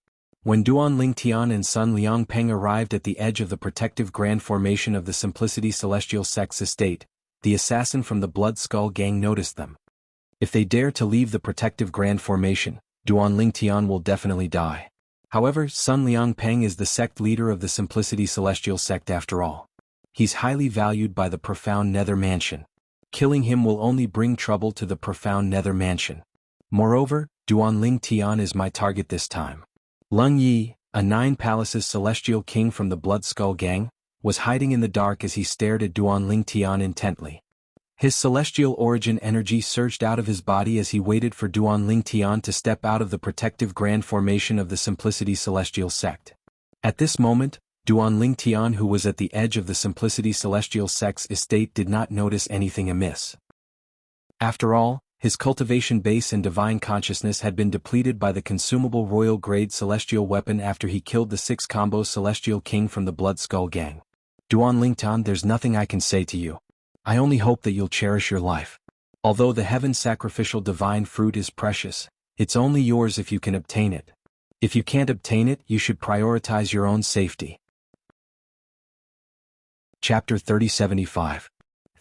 When Duan Lingtian and Sun Liangpeng arrived at the edge of the protective Grand Formation of the Simplicity Celestial Sect's estate, the assassin from the Blood Skull Gang noticed them. If they dare to leave the protective Grand Formation, Duan Lingtian will definitely die. However, Sun Liangpeng is the sect leader of the Simplicity Celestial Sect after all. He's highly valued by the profound Nether Mansion. Killing him will only bring trouble to the profound Nether Mansion. Moreover, Duan Lingtian is my target this time. Leng Yi, a 9 Palaces Celestial King from the Blood Skull Gang, was hiding in the dark as he stared at Duan Lingtian intently. His celestial origin energy surged out of his body as he waited for Duan Lingtian to step out of the protective Grand Formation of the Simplicity Celestial Sect. At this moment, Duan Lingtian, who was at the edge of the Simplicity Celestial Sect's estate, did not notice anything amiss. After all, his cultivation base and divine consciousness had been depleted by the consumable royal grade celestial weapon after he killed the 6 combo Celestial King from the Blood Skull Gang. Duan Lingtian, there's nothing I can say to you. I only hope that you'll cherish your life. Although the heaven sacrificial divine fruit is precious, it's only yours if you can obtain it. If you can't obtain it, you should prioritize your own safety. Chapter 3075.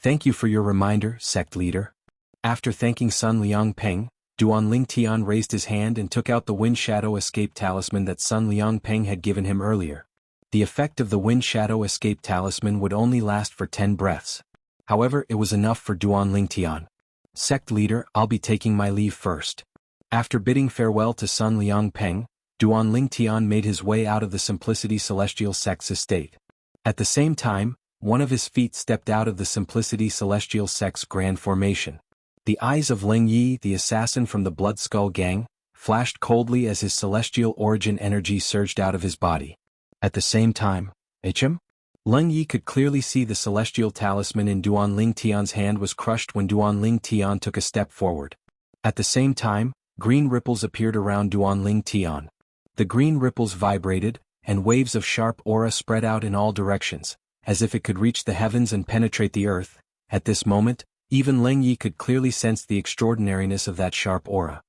Thank you for your reminder, sect leader. After thanking Sun Liangpeng, Duan Lingtian raised his hand and took out the Wind Shadow Escape Talisman that Sun Liangpeng had given him earlier. The effect of the Wind Shadow Escape Talisman would only last for 10 breaths. However, it was enough for Duan Lingtian. Sect leader, I'll be taking my leave first. After bidding farewell to Sun Liangpeng, Duan Lingtian made his way out of the Simplicity Celestial Sect's estate. At the same time, one of his feet stepped out of the Simplicity Celestial Sect's Grand Formation. The eyes of Leng Yi, the assassin from the Blood Skull Gang, flashed coldly as his celestial origin energy surged out of his body. At the same time, HM? Leng Yi could clearly see the celestial talisman in Duan Lingtian's hand was crushed when Duan Lingtian took a step forward. At the same time, green ripples appeared around Duan Lingtian. The green ripples vibrated, and waves of sharp aura spread out in all directions, as if it could reach the heavens and penetrate the earth. At this moment, even Leng Yi could clearly sense the extraordinariness of that sharp aura.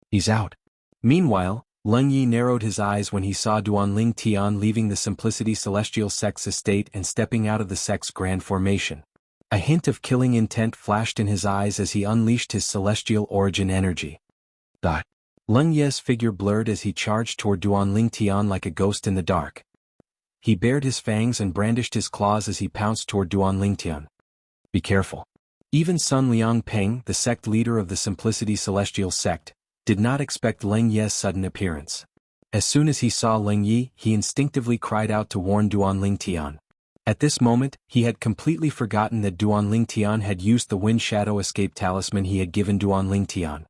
He's out. Meanwhile, Leng Yi narrowed his eyes when he saw Duan Lingtian leaving the Simplicity Celestial Sect's estate and stepping out of the sect's Grand Formation. A hint of killing intent flashed in his eyes as he unleashed his celestial origin energy. Leng Yi's figure blurred as he charged toward Duan Lingtian like a ghost in the dark. He bared his fangs and brandished his claws as he pounced toward Duan Lingtian. Be careful. Even Sun Liangpeng, the sect leader of the Simplicity Celestial Sect, did not expect Leng Yi's sudden appearance. As soon as he saw Leng Yi, he instinctively cried out to warn Duan Lingtian. At this moment, he had completely forgotten that Duan Lingtian had used the Wind Shadow Escape Talisman he had given Duan Lingtian.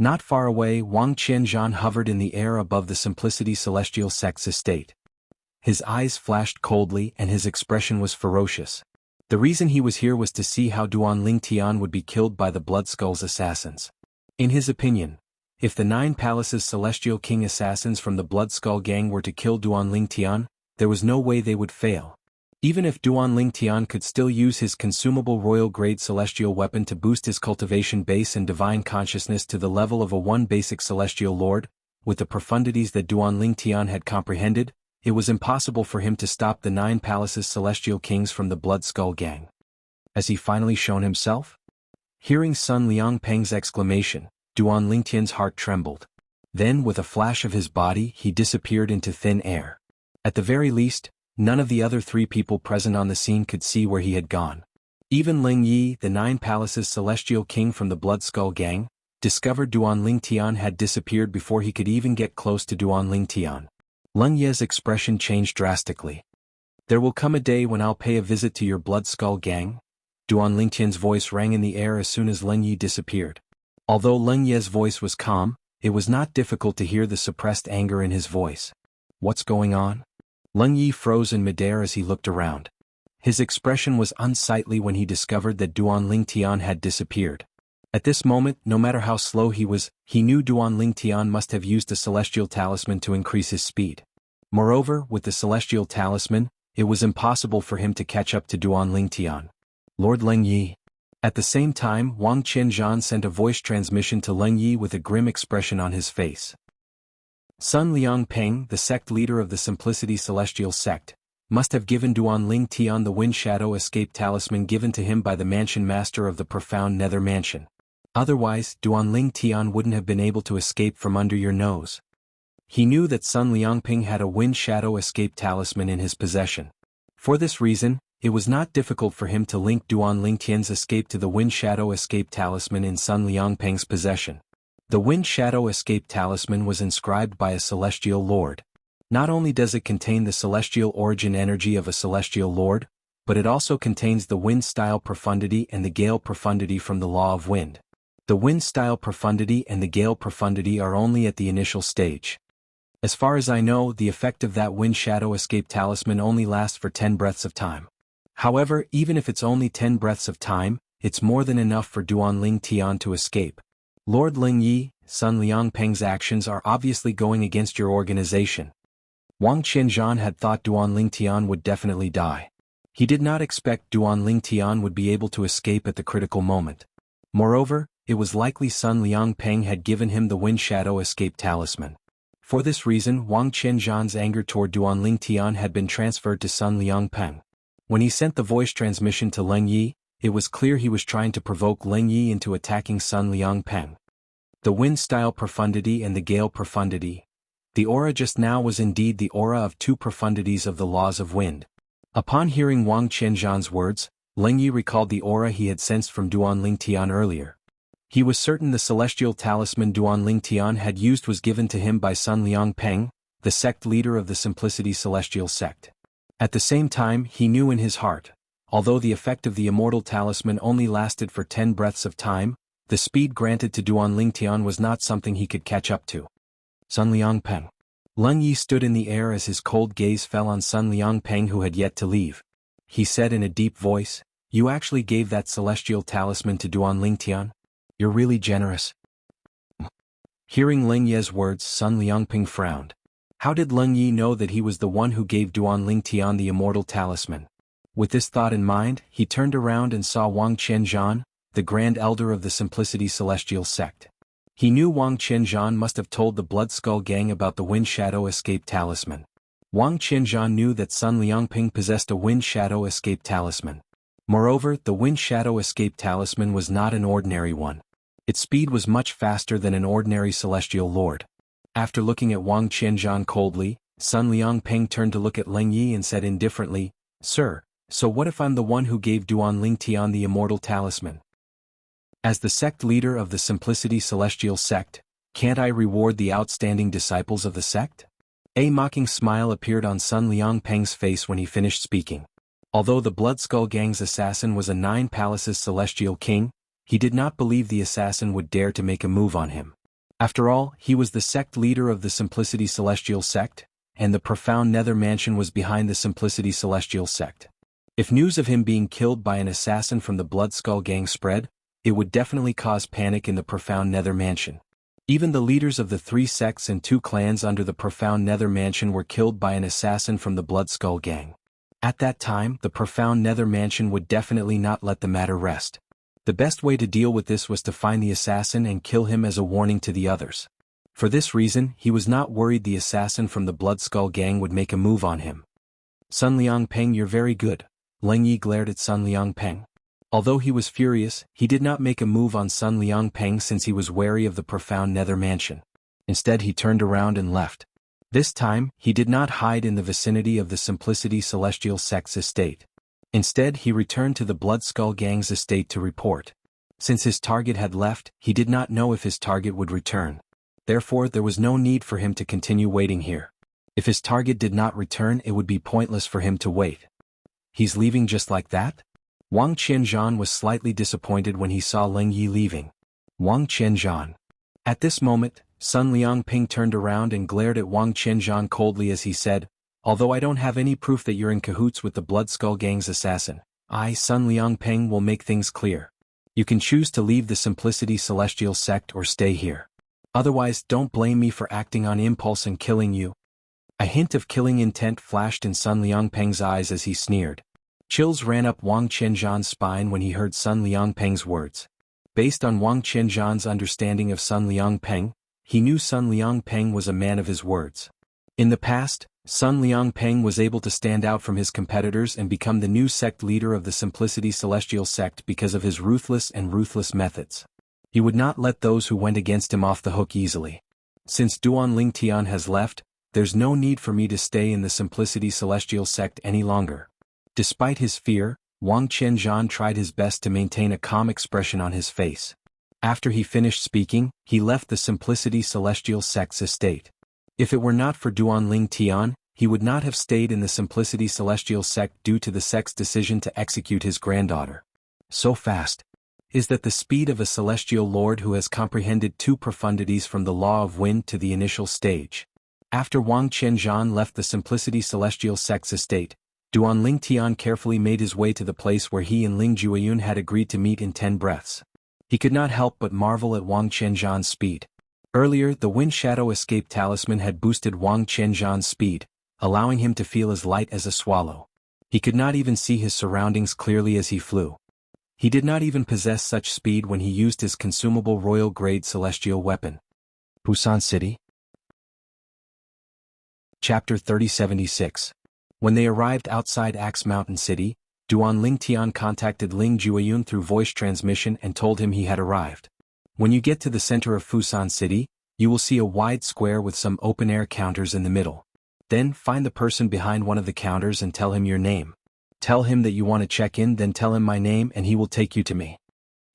Not far away, Wang Qianzhan hovered in the air above the Simplicity Celestial Sect's estate. His eyes flashed coldly and his expression was ferocious. The reason he was here was to see how Duan Lingtian would be killed by the Blood Skull's assassins. In his opinion, if the 9 Palaces Celestial King assassins from the Blood Skull Gang were to kill Duan Lingtian, there was no way they would fail. Even if Duan Lingtian could still use his consumable royal grade celestial weapon to boost his cultivation base and divine consciousness to the level of a 1 basic celestial lord, with the profundities that Duan Lingtian had comprehended, it was impossible for him to stop the 9 Palaces Celestial Kings from the Blood Skull Gang. Has he finally shown himself? Hearing Sun Liangpeng's exclamation, Duan Lingtian's heart trembled. Then, with a flash of his body, he disappeared into thin air. At the very least, none of the other 3 people present on the scene could see where he had gone. Even Ling Yi, the Nine Palaces celestial king from the Blood Skull gang, discovered Duan Ling Tian had disappeared before he could even get close to Duan Ling Tian. Leng Ye's expression changed drastically. "There will come a day when I'll pay a visit to your Blood Skull gang?" Duan Lingtian's voice rang in the air as soon as Leng Yi disappeared. Although Leng Ye's voice was calm, it was not difficult to hear the suppressed anger in his voice. "What's going on?" Leng Yi froze in midair as he looked around. His expression was unsightly when he discovered that Duan Ling Tian had disappeared. At this moment, no matter how slow he was, he knew Duan Ling Tian must have used a celestial talisman to increase his speed. Moreover, with the celestial talisman, it was impossible for him to catch up to Duan Ling Tian. "Lord Leng Yi." At the same time, Wang Qianzhan sent a voice transmission to Leng Yi with a grim expression on his face. Sun Liangpeng, the sect leader of the Simplicity Celestial sect, must have given Duan Ling Tian the Wind Shadow Escape Talisman given to him by the Mansion Master of the Profound Nether Mansion. Otherwise, Duan Ling Tian wouldn't have been able to escape from under your nose. He knew that Sun Liangping had a Wind Shadow Escape Talisman in his possession. For this reason, it was not difficult for him to link Duan Ling Tian's escape to the Wind Shadow Escape Talisman in Sun Liangpeng's possession. The Wind Shadow Escape Talisman was inscribed by a celestial lord. Not only does it contain the celestial origin energy of a celestial lord, but it also contains the wind-style profundity and the gale profundity from the law of wind. The wind-style profundity and the gale profundity are only at the initial stage. As far as I know, the effect of that Wind Shadow Escape Talisman only lasts for 10 breaths of time. However, even if it's only 10 breaths of time, it's more than enough for Duan Ling Tian to escape. Lord Ling Yi, Sun Liangpeng's actions are obviously going against your organization. Wang Qianzhan had thought Duan Ling Tian would definitely die. He did not expect Duan Ling Tian would be able to escape at the critical moment. Moreover, it was likely Sun Liangpeng had given him the Wind Shadow Escape Talisman. For this reason, Wang Qianzhan's anger toward Duan Ling Tian had been transferred to Sun Liangpeng. When he sent the voice transmission to Leng Yi, it was clear he was trying to provoke Leng Yi into attacking Sun Liangpeng. The wind-style profundity and the gale profundity. The aura just now was indeed the aura of two profundities of the laws of wind. Upon hearing Wang Qianzhan's words, Leng Yi recalled the aura he had sensed from Duan Ling Tian earlier. He was certain the celestial talisman Duan Ling Tian had used was given to him by Sun Liangpeng, the sect leader of the Simplicity Celestial sect. At the same time, he knew in his heart, although the effect of the immortal talisman only lasted for 10 breaths of time, the speed granted to Duan Ling Tian was not something he could catch up to. Sun Liangpeng. Leng Yi stood in the air as his cold gaze fell on Sun Liangpeng, who had yet to leave. He said in a deep voice, "You actually gave that celestial talisman to Duan Ling Tian? You're really generous." Hearing Leng Ye's words, Sun Liangpeng frowned. How did Leng Yi know that he was the one who gave Duan Ling Tian the immortal talisman? With this thought in mind, he turned around and saw Wang Qianzhan, the Grand Elder of the Simplicity Celestial sect. He knew Wang Qianzhan must have told the Blood Skull gang about the Wind Shadow Escape Talisman. Wang Qianzhan knew that Sun Liangping possessed a Wind Shadow Escape Talisman. Moreover, the Wind Shadow Escape Talisman was not an ordinary one. Its speed was much faster than an ordinary celestial lord. After looking at Wang Qianzhan coldly, Sun Liangpeng turned to look at Leng Yi and said indifferently, "Sir, so what if I'm the one who gave Duan Ling Tian the immortal talisman? As the sect leader of the Simplicity Celestial sect, can't I reward the outstanding disciples of the sect?" A mocking smile appeared on Sun Liangpeng's face when he finished speaking. Although the Blood Skull gang's assassin was a Nine Palaces celestial king, he did not believe the assassin would dare to make a move on him. After all, he was the sect leader of the Simplicity Celestial sect, and the Profound Nether Mansion was behind the Simplicity Celestial sect. If news of him being killed by an assassin from the Blood Skull gang spread, it would definitely cause panic in the Profound Nether Mansion. Even the leaders of the 3 sects and 2 clans under the Profound Nether Mansion were killed by an assassin from the Blood Skull gang. At that time, the Profound Nether Mansion would definitely not let the matter rest. The best way to deal with this was to find the assassin and kill him as a warning to the others. For this reason, he was not worried the assassin from the Blood Skull gang would make a move on him. "Sun Liangpeng, you're very good." Leng Yi glared at Sun Liangpeng. Although he was furious, he did not make a move on Sun Liangpeng since he was wary of the Profound Nether Mansion. Instead, he turned around and left. This time, he did not hide in the vicinity of the Simplicity Celestial sect's estate. Instead he returned to the Blood Skull Gang's estate to report. Since his target had left, he did not know if his target would return. Therefore there was no need for him to continue waiting here. If his target did not return, it would be pointless for him to wait. He's leaving just like that? Wang Qianzhan was slightly disappointed when he saw Ling Yi leaving. Wang Qianzhan. At this moment, Sun Liangping turned around and glared at Wang Qianzhan coldly as he said, "Although I don't have any proof that you're in cahoots with the Blood Skull Gang's assassin, I, Sun Liangping, will make things clear. You can choose to leave the Simplicity Celestial sect or stay here. Otherwise, don't blame me for acting on impulse and killing you." A hint of killing intent flashed in Sun Liangpeng's eyes as he sneered. Chills ran up Wang Qianzhan's spine when he heard Sun Liangpeng's words. Based on Wang Qianzhan's understanding of Sun Liangpeng, he knew Sun Liangpeng was a man of his words. In the past, Sun Liangpeng was able to stand out from his competitors and become the new sect leader of the Simplicity Celestial sect because of his ruthless methods. He would not let those who went against him off the hook easily. Since Duan Lingtian has left, there's no need for me to stay in the Simplicity Celestial sect any longer. Despite his fear, Wang Qianzhan tried his best to maintain a calm expression on his face. After he finished speaking, he left the Simplicity Celestial sect's estate. If it were not for Duan Lingtian, he would not have stayed in the Simplicity Celestial sect due to the sect's decision to execute his granddaughter. So fast. Is that the speed of a celestial lord who has comprehended two profundities from the law of wind to the initial stage. After Wang Qianzhan left the Simplicity Celestial sect's estate, Duan Lingtian carefully made his way to the place where he and Ling Jueyun had agreed to meet in 10 breaths. He could not help but marvel at Wang Qianzhan's speed. Earlier, the Wind Shadow Escape Talisman had boosted Wang Qianzhan's speed, allowing him to feel as light as a swallow. He could not even see his surroundings clearly as he flew. He did not even possess such speed when he used his consumable royal-grade celestial weapon. Busan City? Chapter 3076. When they arrived outside Axe Mountain City, Duan Lingtian contacted Ling Jueyun through voice transmission and told him he had arrived. When you get to the center of Fusan City, you will see a wide square with some open-air counters in the middle. Then find the person behind one of the counters and tell him your name. Tell him that you want to check in, then tell him my name and he will take you to me.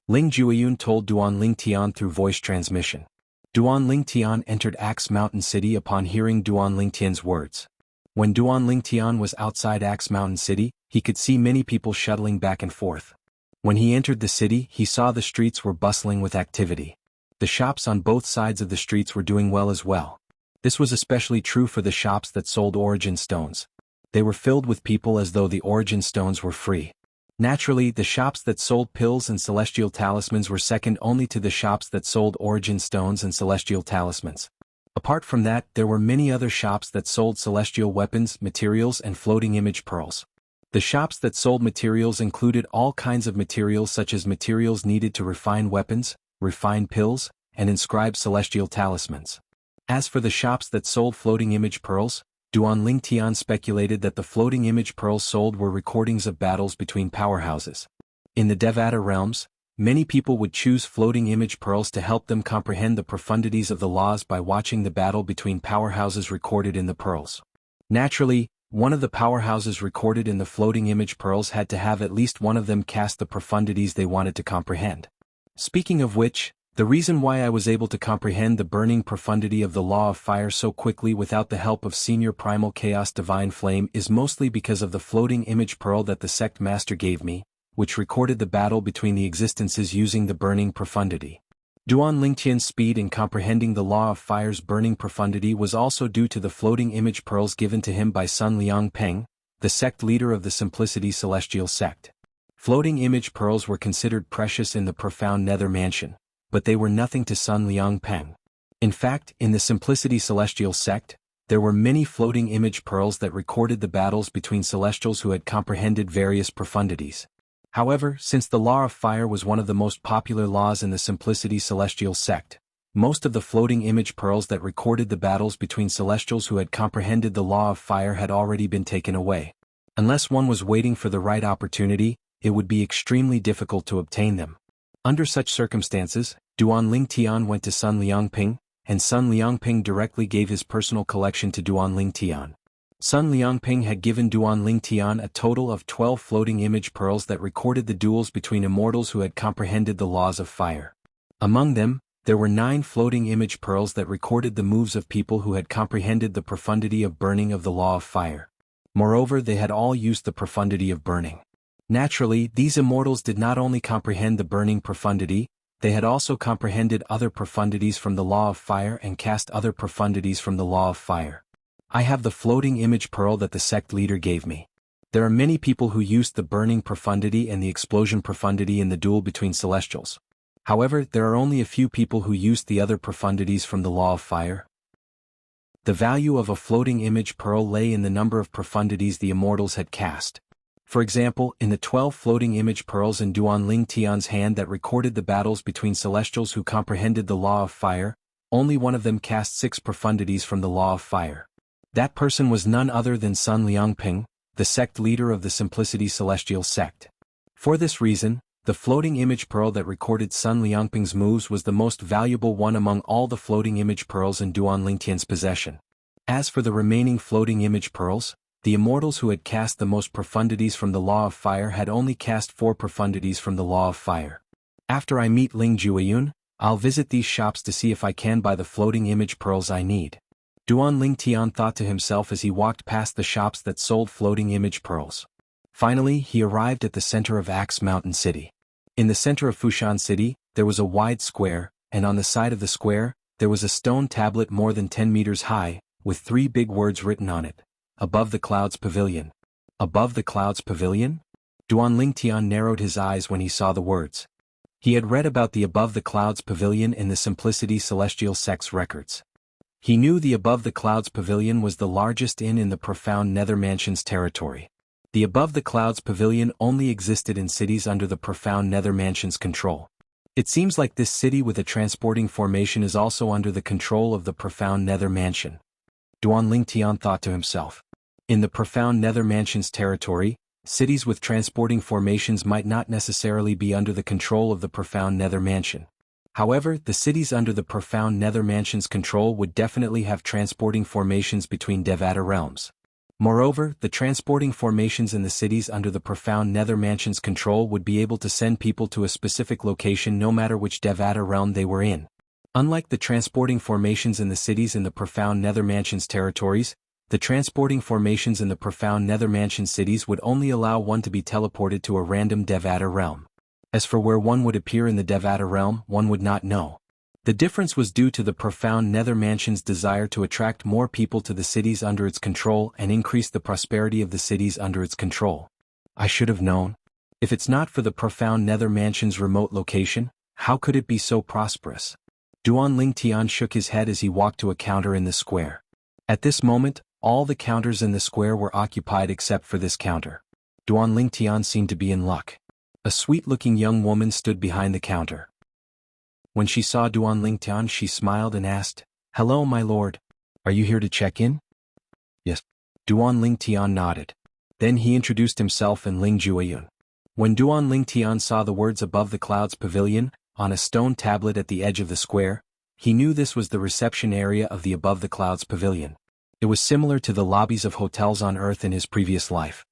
Ling Jueyun told Duan Lingtian through voice transmission. Duan Lingtian entered Axe Mountain City upon hearing Duan Lingtian's words. When Duan Lingtian was outside Axe Mountain City, he could see many people shuttling back and forth. When he entered the city, he saw the streets were bustling with activity. The shops on both sides of the streets were doing well as well. This was especially true for the shops that sold origin stones. They were filled with people as though the origin stones were free. Naturally, the shops that sold pills and celestial talismans were second only to the shops that sold origin stones and celestial talismans. Apart from that, there were many other shops that sold celestial weapons, materials and floating image pearls. The shops that sold materials included all kinds of materials such as materials needed to refine weapons, refine pills, and inscribe celestial talismans. As for the shops that sold floating image pearls, Duan Lingtian speculated that the floating image pearls sold were recordings of battles between powerhouses. In the Devata realms, many people would choose floating image pearls to help them comprehend the profundities of the laws by watching the battle between powerhouses recorded in the pearls. Naturally, one of the powerhouses recorded in the floating image pearls had to have at least one of them cast the profundities they wanted to comprehend. Speaking of which, the reason why I was able to comprehend the burning profundity of the law of fire so quickly without the help of Senior Primal Chaos Divine Flame is mostly because of the floating image pearl that the sect master gave me, which recorded the battle between the existences using the burning profundity. Duan Lingtian's speed in comprehending the law of fire's burning profundity was also due to the floating image pearls given to him by Sun Liangpeng, the sect leader of the Simplicity Celestial sect. Floating image pearls were considered precious in the profound Nether Mansion, but they were nothing to Sun Liangpeng. In fact, in the Simplicity Celestial sect, there were many floating image pearls that recorded the battles between celestials who had comprehended various profundities. However, since the law of fire was one of the most popular laws in the Simplicity Celestial sect, most of the floating image pearls that recorded the battles between celestials who had comprehended the law of fire had already been taken away. Unless one was waiting for the right opportunity, it would be extremely difficult to obtain them. Under such circumstances, Duan Lingtian went to Sun Liangping, and Sun Liangping directly gave his personal collection to Duan Lingtian. Sun Liangping had given Duan Lingtian a total of 12 floating image pearls that recorded the duels between immortals who had comprehended the laws of fire. Among them, there were 9 floating image pearls that recorded the moves of people who had comprehended the profundity of burning of the law of fire. Moreover, they had all used the profundity of burning. Naturally, these immortals did not only comprehend the burning profundity, they had also comprehended other profundities from the law of fire and cast other profundities from the law of fire. I have the floating image pearl that the sect leader gave me. There are many people who used the burning profundity and the explosion profundity in the duel between celestials. However, there are only a few people who used the other profundities from the law of fire. The value of a floating image pearl lay in the number of profundities the immortals had cast. For example, in the 12 floating image pearls in Duan Lingtian's hand that recorded the battles between celestials who comprehended the law of fire, only one of them cast 6 profundities from the law of fire. That person was none other than Sun Liangping, the sect leader of the Simplicity Celestial sect. For this reason, the floating image pearl that recorded Sun Liangping's moves was the most valuable one among all the floating image pearls in Duan Lingtian's possession. As for the remaining floating image pearls, the immortals who had cast the most profundities from the law of fire had only cast 4 profundities from the law of fire. After I meet Ling Jueyun, I'll visit these shops to see if I can buy the floating image pearls I need. Duan Lingtian thought to himself as he walked past the shops that sold floating image pearls. Finally, he arrived at the center of Axe Mountain City. In the center of Fushan City, there was a wide square, and on the side of the square, there was a stone tablet more than 10 meters high, with 3 big words written on it. Above the Clouds Pavilion. Above the Clouds Pavilion? Duan Lingtian narrowed his eyes when he saw the words. He had read about the Above the Clouds Pavilion in the Simplicity Celestial sect's records. He knew the Above the Clouds Pavilion was the largest inn in the Profound Nether Mansion's territory. The Above the Clouds Pavilion only existed in cities under the Profound Nether Mansion's control. It seems like this city with a transporting formation is also under the control of the Profound Nether Mansion. Duan Lingtian thought to himself. In the Profound Nether Mansion's territory, cities with transporting formations might not necessarily be under the control of the Profound Nether Mansion. However, the cities under the Profound Nether Mansion's control would definitely have transporting formations between Devata realms. Moreover, the transporting formations in the cities under the Profound Nether Mansion's control would be able to send people to a specific location no matter which Devata realm they were in. Unlike the transporting formations in the cities in the Profound Nether Mansion's territories, the transporting formations in the Profound Nether Mansion cities would only allow one to be teleported to a random Devata realm. As for where one would appear in the Devata realm, one would not know. The difference was due to the Profound Nether Mansion's desire to attract more people to the cities under its control and increase the prosperity of the cities under its control. I should have known. If it's not for the Profound Nether Mansion's remote location, how could it be so prosperous? Duan Lingtian shook his head as he walked to a counter in the square. At this moment, all the counters in the square were occupied except for this counter. Duan Lingtian seemed to be in luck. A sweet-looking young woman stood behind the counter. When she saw Duan Lingtian, she smiled and asked, "Hello, my lord. Are you here to check in?" "Yes." Duan Lingtian nodded. Then he introduced himself and Ling Jueyun. When Duan Lingtian saw the words Above the Clouds Pavilion, on a stone tablet at the edge of the square, he knew this was the reception area of the Above the Clouds Pavilion. It was similar to the lobbies of hotels on Earth in his previous life.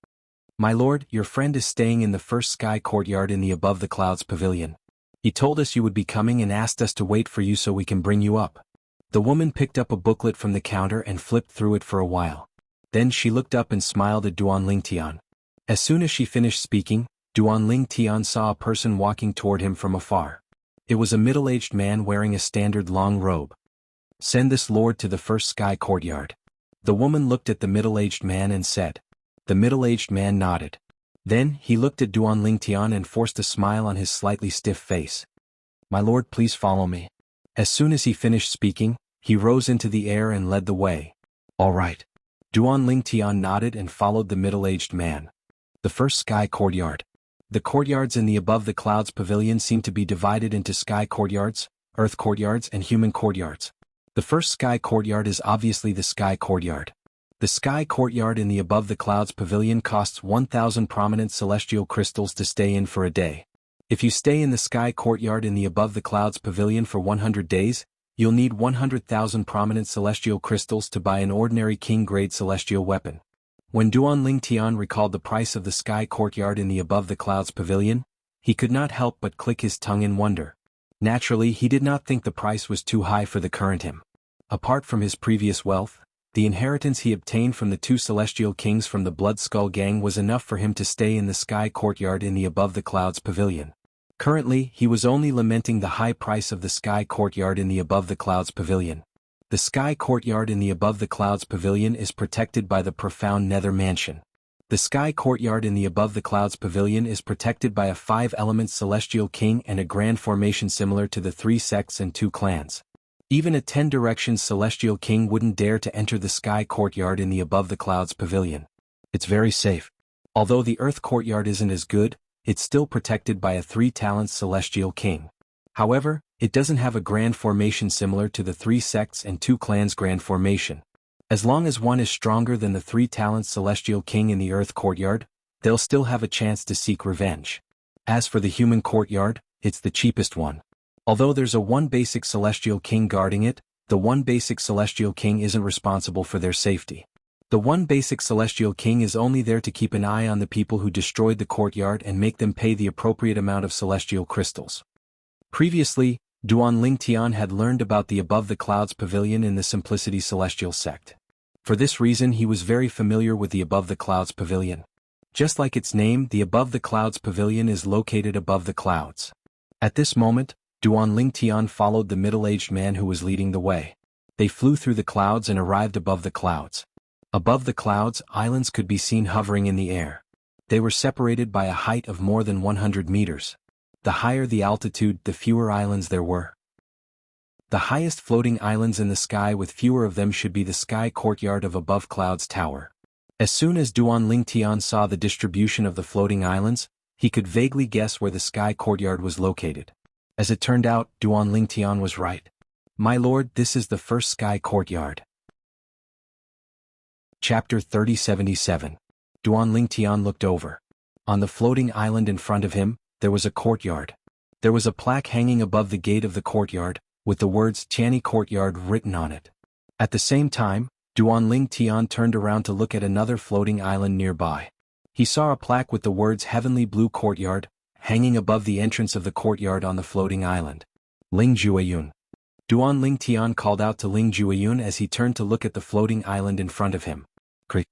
"My lord, your friend is staying in the first sky courtyard in the Above the Clouds Pavilion. He told us you would be coming and asked us to wait for you so we can bring you up." The woman picked up a booklet from the counter and flipped through it for a while. Then she looked up and smiled at Duan Lingtian. As soon as she finished speaking, Duan Lingtian saw a person walking toward him from afar. It was a middle-aged man wearing a standard long robe. "Send this lord to the first sky courtyard." The woman looked at the middle-aged man and said. The middle-aged man nodded. Then, he looked at Duan Lingtian and forced a smile on his slightly stiff face. "My lord, please follow me." As soon as he finished speaking, he rose into the air and led the way. "All right." Duan Lingtian nodded and followed the middle-aged man. The first sky courtyard. The courtyards in the Above the Clouds Pavilion seemed to be divided into sky courtyards, earth courtyards and human courtyards. The first sky courtyard is obviously the sky courtyard. The sky courtyard in the Above the Clouds Pavilion costs 1,000 prominent celestial crystals to stay in for a day. If you stay in the sky courtyard in the Above the Clouds Pavilion for 100 days, You'll need 100,000 prominent celestial crystals to buy an ordinary king-grade celestial weapon. When Duanling Tian recalled the price of the sky courtyard in the Above the Clouds pavilion, he could not help but click his tongue in wonder. Naturally, he did not think the price was too high for the current him. Apart from his previous wealth, the inheritance he obtained from the two celestial kings from the Blood Skull gang was enough for him to stay in the sky courtyard in the Above the Clouds pavilion. Currently, he was only lamenting the high price of the sky courtyard in the Above the Clouds pavilion. The sky courtyard in the Above the Clouds pavilion is protected by the profound Nether Mansion. The sky courtyard in the Above the Clouds pavilion is protected by a 5-element celestial king and a grand formation similar to the 3 sects and 2 clans. Even a 10 directions celestial king wouldn't dare to enter the sky courtyard in the Above the Clouds pavilion. It's very safe. Although the earth courtyard isn't as good, it's still protected by a 3 talents celestial king. However, it doesn't have a grand formation similar to the 3 sects and 2 clans grand formation. As long as one is stronger than the 3 talents celestial king in the earth courtyard, they'll still have a chance to seek revenge. As for the human courtyard, it's the cheapest one. Although there's a 1 basic celestial king guarding it, the 1 basic celestial king isn't responsible for their safety. The 1 basic celestial king is only there to keep an eye on the people who destroyed the courtyard and make them pay the appropriate amount of celestial crystals. Previously, Duanling Tian had learned about the Above the Clouds pavilion in the Simplicity Celestial sect. For this reason he was very familiar with the Above the Clouds pavilion. Just like its name, the Above the Clouds pavilion is located above the clouds. At this moment, Duanling Tian followed the middle-aged man who was leading the way. They flew through the clouds and arrived above the clouds. Above the clouds, islands could be seen hovering in the air. They were separated by a height of more than 100 meters. The higher the altitude, the fewer islands there were. The highest floating islands in the sky with fewer of them should be the sky courtyard of Above Clouds Tower. As soon as Duanling Tian saw the distribution of the floating islands, he could vaguely guess where the sky courtyard was located. As it turned out, Duanling Tian was right. My lord, this is the first sky courtyard. Chapter 3077. Duanling Tian looked over. On the floating island in front of him, there was a courtyard. There was a plaque hanging above the gate of the courtyard, with the words Tianyi Courtyard written on it. At the same time, Duanling Tian turned around to look at another floating island nearby. He saw a plaque with the words Heavenly Blue Courtyard, hanging above the entrance of the courtyard on the floating island. Ling Jueyun. Duanling Tian called out to Ling Jueyun as he turned to look at the floating island in front of him. Crick.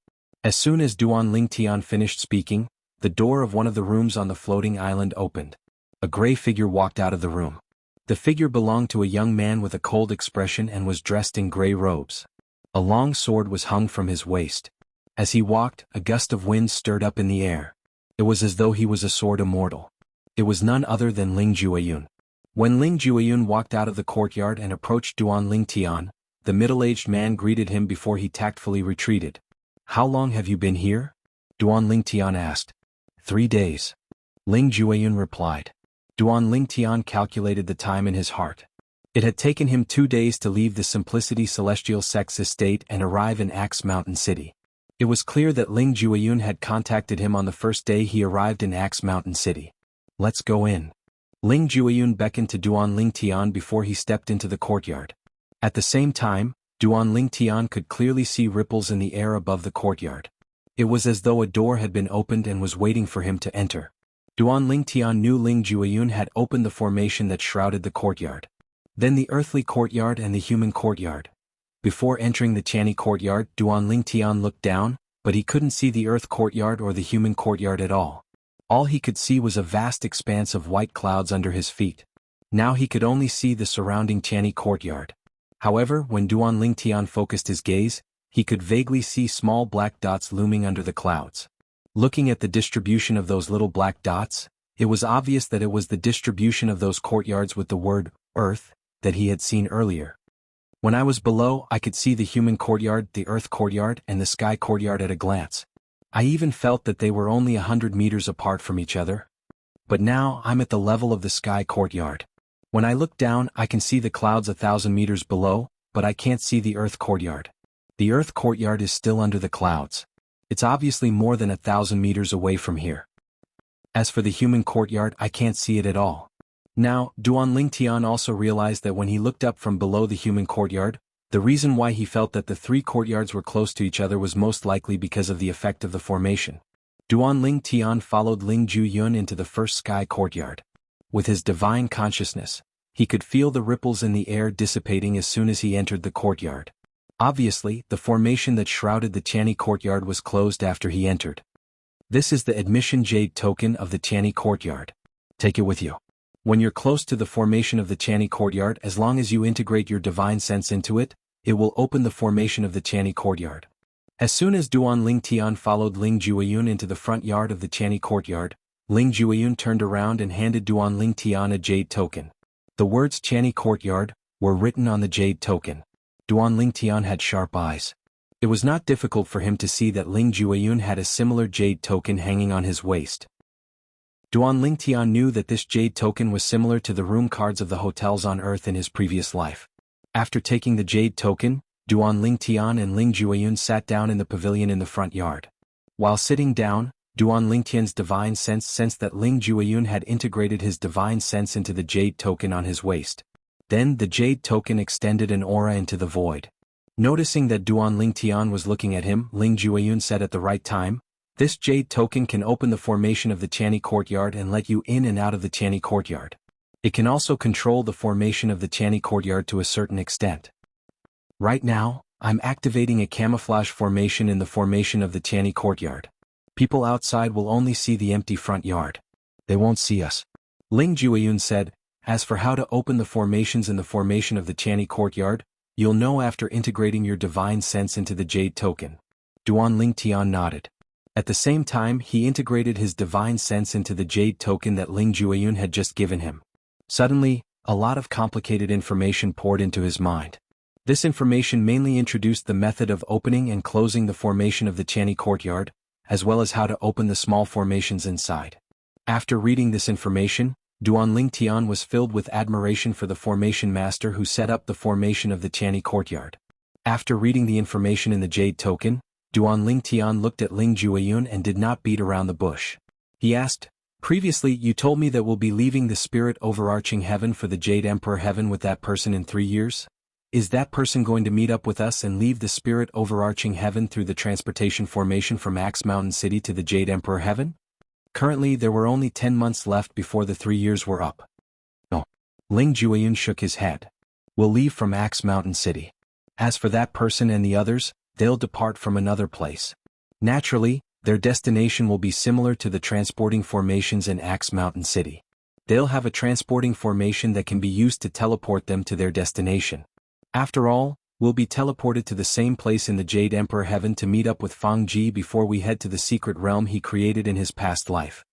As soon as Duanling Tian finished speaking, the door of one of the rooms on the floating island opened. A gray figure walked out of the room. The figure belonged to a young man with a cold expression and was dressed in gray robes. A long sword was hung from his waist. As he walked, a gust of wind stirred up in the air. It was as though he was a sword immortal. It was none other than Ling Jueyun. When Ling Jueyun walked out of the courtyard and approached Duanling Tian, the middle-aged man greeted him before he tactfully retreated. How long have you been here? Duanling Tian asked. 3 days. Ling Jueyun replied. Duanling Tian calculated the time in his heart. It had taken him 2 days to leave the Simplicity Celestial Sect's estate and arrive in Axe Mountain City. It was clear that Ling Jueyun had contacted him on the first day he arrived in Axe Mountain City. Let's go in. Ling Jueyun beckoned to Duanling Tian before he stepped into the courtyard. At the same time, Duanling Tian could clearly see ripples in the air above the courtyard. It was as though a door had been opened and was waiting for him to enter. Duanling Tian knew Ling Jueyun had opened the formation that shrouded the courtyard. Then the earthly courtyard and the human courtyard. Before entering the Tianyi courtyard, Duanling Tian looked down, but he couldn't see the earth courtyard or the human courtyard at all. All he could see was a vast expanse of white clouds under his feet. Now he could only see the surrounding Tianyi courtyard. However, when Duanling Tian focused his gaze, he could vaguely see small black dots looming under the clouds. Looking at the distribution of those little black dots, it was obvious that it was the distribution of those courtyards with the word, Earth, that he had seen earlier. When I was below, I could see the human courtyard, the earth courtyard, and the sky courtyard at a glance. I even felt that they were only 100 meters apart from each other. But now, I'm at the level of the sky courtyard. When I look down, I can see the clouds 1,000 meters below, but I can't see the earth courtyard. The earth courtyard is still under the clouds. It's obviously more than 1,000 meters away from here. As for the human courtyard, I can't see it at all. Now, Duan Lingtian also realized that when he looked up from below the human courtyard, the reason why he felt that the three courtyards were close to each other was most likely because of the effect of the formation. Duan Lingtian followed Ling Juyun into the first sky courtyard. With his divine consciousness, he could feel the ripples in the air dissipating as soon as he entered the courtyard. Obviously, the formation that shrouded the Tianyi courtyard was closed after he entered. This is the admission jade token of the Tianyi courtyard. Take it with you. When you're close to the formation of the Tianyi courtyard, as long as you integrate your divine sense into it, it will open the formation of the Tianyi courtyard. As soon as Duan Lingtian followed Ling Jueyun into the front yard of the Tianyi courtyard, Ling Jueyun turned around and handed Duan Lingtian a jade token. The words Tianyi courtyard were written on the jade token. Duan Lingtian had sharp eyes. It was not difficult for him to see that Ling Jueyun had a similar jade token hanging on his waist. Duan Lingtian knew that this jade token was similar to the room cards of the hotels on Earth in his previous life. After taking the jade token, Duan Lingtian and Ling Jueyun sat down in the pavilion in the front yard. While sitting down, Duan Lingtian's divine sense sensed that Ling Jueyun had integrated his divine sense into the jade token on his waist. Then the jade token extended an aura into the void. Noticing that Duan Lingtian was looking at him, Ling Jueyun said at the right time, "This jade token can open the formation of the Tianyi courtyard and let you in and out of the Tianyi courtyard. It can also control the formation of the Tianyi courtyard to a certain extent. Right now, I'm activating a camouflage formation in the formation of the Tianyi courtyard. People outside will only see the empty front yard. They won't see us." Ling Jueyun said, "As for how to open the formations in the formation of the Tianyi courtyard, you'll know after integrating your divine sense into the jade token." Duan Lingtian nodded. At the same time, he integrated his divine sense into the jade token that Ling Jueyun had just given him. Suddenly, a lot of complicated information poured into his mind. This information mainly introduced the method of opening and closing the formation of the Tianyi courtyard, as well as how to open the small formations inside. After reading this information, Duan Lingtian was filled with admiration for the formation master who set up the formation of the Tianyi courtyard. After reading the information in the jade token, Duan Lingtian looked at Ling Jueyun and did not beat around the bush. He asked, "Previously you told me that we'll be leaving the spirit overarching heaven for the Jade Emperor heaven with that person in 3 years? Is that person going to meet up with us and leave the spirit overarching heaven through the transportation formation from Axe Mountain City to the Jade Emperor heaven?" Currently there were only 10 months left before the 3 years were up. "No." Ling Jueyun shook his head. "We'll leave from Axe Mountain City. As for that person and the others, they'll depart from another place. Naturally, their destination will be similar to the transporting formations in Axe Mountain City. They'll have a transporting formation that can be used to teleport them to their destination. After all, we'll be teleported to the same place in the Jade Emperor heaven to meet up with Fang Ji before we head to the secret realm he created in his past life,"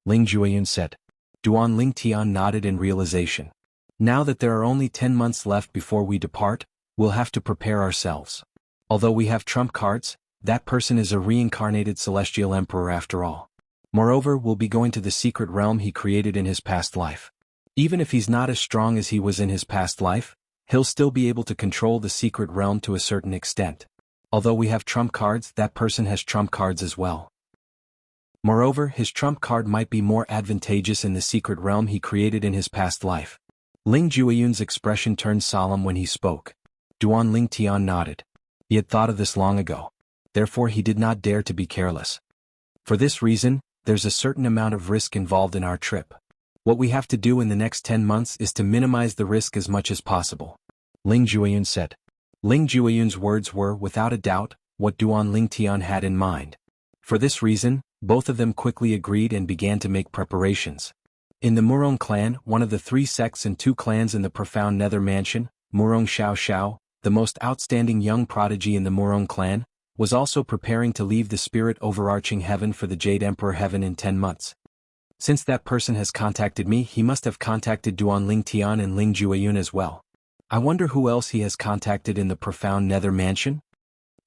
Ling Jueyun said. Duan Lingtian nodded in realization. "Now that there are only 10 months left before we depart, we'll have to prepare ourselves. Although we have trump cards, that person is a reincarnated celestial emperor after all. Moreover, we'll be going to the secret realm he created in his past life. Even if he's not as strong as he was in his past life, he'll still be able to control the secret realm to a certain extent. Although we have trump cards, that person has trump cards as well. Moreover, his trump card might be more advantageous in the secret realm he created in his past life." Ling Jueyun's expression turned solemn when he spoke. Duan Lingtian nodded. He had thought of this long ago. Therefore he did not dare to be careless. "For this reason, there's a certain amount of risk involved in our trip. What we have to do in the next 10 months is to minimize the risk as much as possible," Ling Jueyun said. Ling Jueyun's words were, without a doubt, what Duan Lingtian had in mind. For this reason, both of them quickly agreed and began to make preparations. In the Murong clan, one of the 3 sects and 2 clans in the profound Nether Mansion, Murong Xiao Xiao, the most outstanding young prodigy in the Murong clan, was also preparing to leave the spirit overarching heaven for the Jade Emperor heaven in 10 months. Since that person has contacted me, he must have contacted Duan Lingtian and Ling Jueyun as well. I wonder who else he has contacted in the profound Nether Mansion?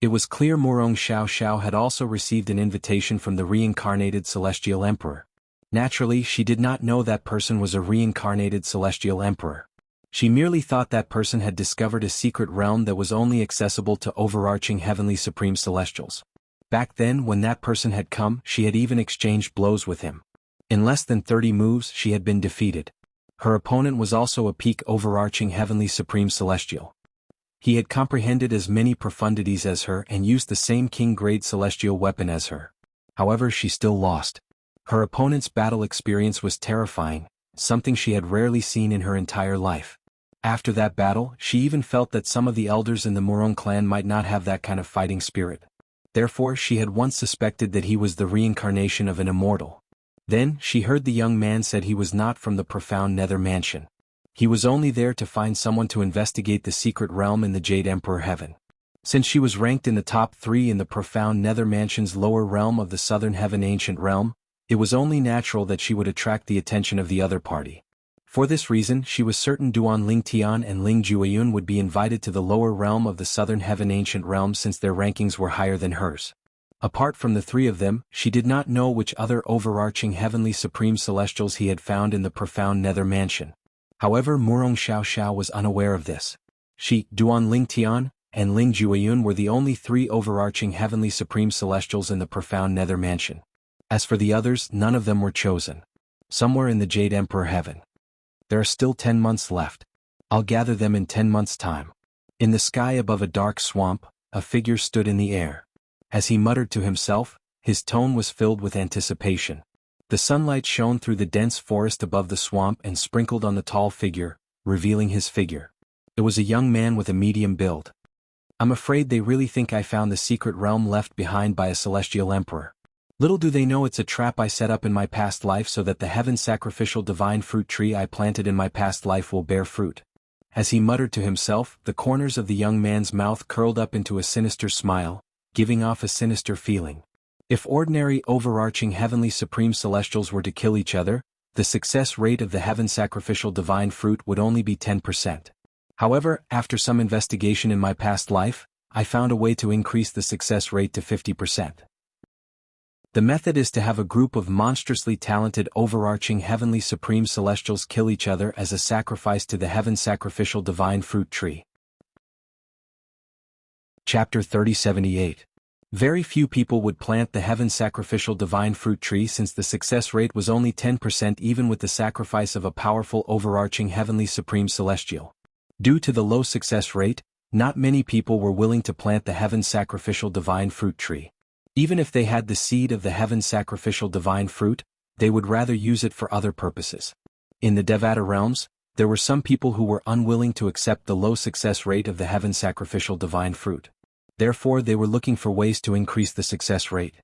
It was clear Murong Xiao Xiao had also received an invitation from the reincarnated Celestial Emperor. Naturally, she did not know that person was a reincarnated Celestial Emperor. She merely thought that person had discovered a secret realm that was only accessible to overarching heavenly supreme celestials. Back then, when that person had come, she had even exchanged blows with him. In less than 30 moves, she had been defeated. Her opponent was also a peak overarching heavenly supreme celestial. He had comprehended as many profundities as her and used the same king-grade celestial weapon as her. However, she still lost. Her opponent's battle experience was terrifying, something she had rarely seen in her entire life. After that battle, she even felt that some of the elders in the Murong clan might not have that kind of fighting spirit. Therefore, she had once suspected that he was the reincarnation of an immortal. Then, she heard the young man said he was not from the profound Nether Mansion. He was only there to find someone to investigate the secret realm in the Jade Emperor Heaven. Since she was ranked in the top 3 in the profound Nether Mansion's lower realm of the Southern Heaven Ancient Realm, it was only natural that she would attract the attention of the other party. For this reason, she was certain Duan Lingtian and Ling Jueyun would be invited to the lower realm of the Southern Heaven Ancient Realm since their rankings were higher than hers. Apart from the 3 of them, she did not know which other overarching heavenly supreme celestials he had found in the profound Nether Mansion. However, Murong Xiao was unaware of this. She, Duan Lingtian, and Ling Jueyun were the only 3 overarching heavenly supreme celestials in the profound Nether Mansion. As for the others, none of them were chosen. Somewhere in the Jade Emperor Heaven. There are still 10 months left. I'll gather them in 10 months' time. In the sky above a dark swamp, a figure stood in the air. As he muttered to himself, his tone was filled with anticipation. The sunlight shone through the dense forest above the swamp and sprinkled on the tall figure, revealing his figure. It was a young man with a medium build. I'm afraid they really think I found the secret realm left behind by a celestial emperor. Little do they know it's a trap I set up in my past life so that the heaven sacrificial divine fruit tree I planted in my past life will bear fruit. As he muttered to himself, the corners of the young man's mouth curled up into a sinister smile, giving off a sinister feeling. If ordinary overarching heavenly supreme celestials were to kill each other, the success rate of the heaven sacrificial divine fruit would only be 10%. However, after some investigation in my past life, I found a way to increase the success rate to 50%. The method is to have a group of monstrously talented overarching heavenly supreme celestials kill each other as a sacrifice to the heaven sacrificial divine fruit tree. Chapter 3078. Very few people would plant the heaven sacrificial divine fruit tree since the success rate was only 10% even with the sacrifice of a powerful overarching heavenly supreme celestial. Due to the low success rate, not many people were willing to plant the heaven sacrificial divine fruit tree. Even if they had the seed of the heaven sacrificial divine fruit, they would rather use it for other purposes. In the Devata realms, there were some people who were unwilling to accept the low success rate of the heaven sacrificial divine fruit. Therefore, they were looking for ways to increase the success rate.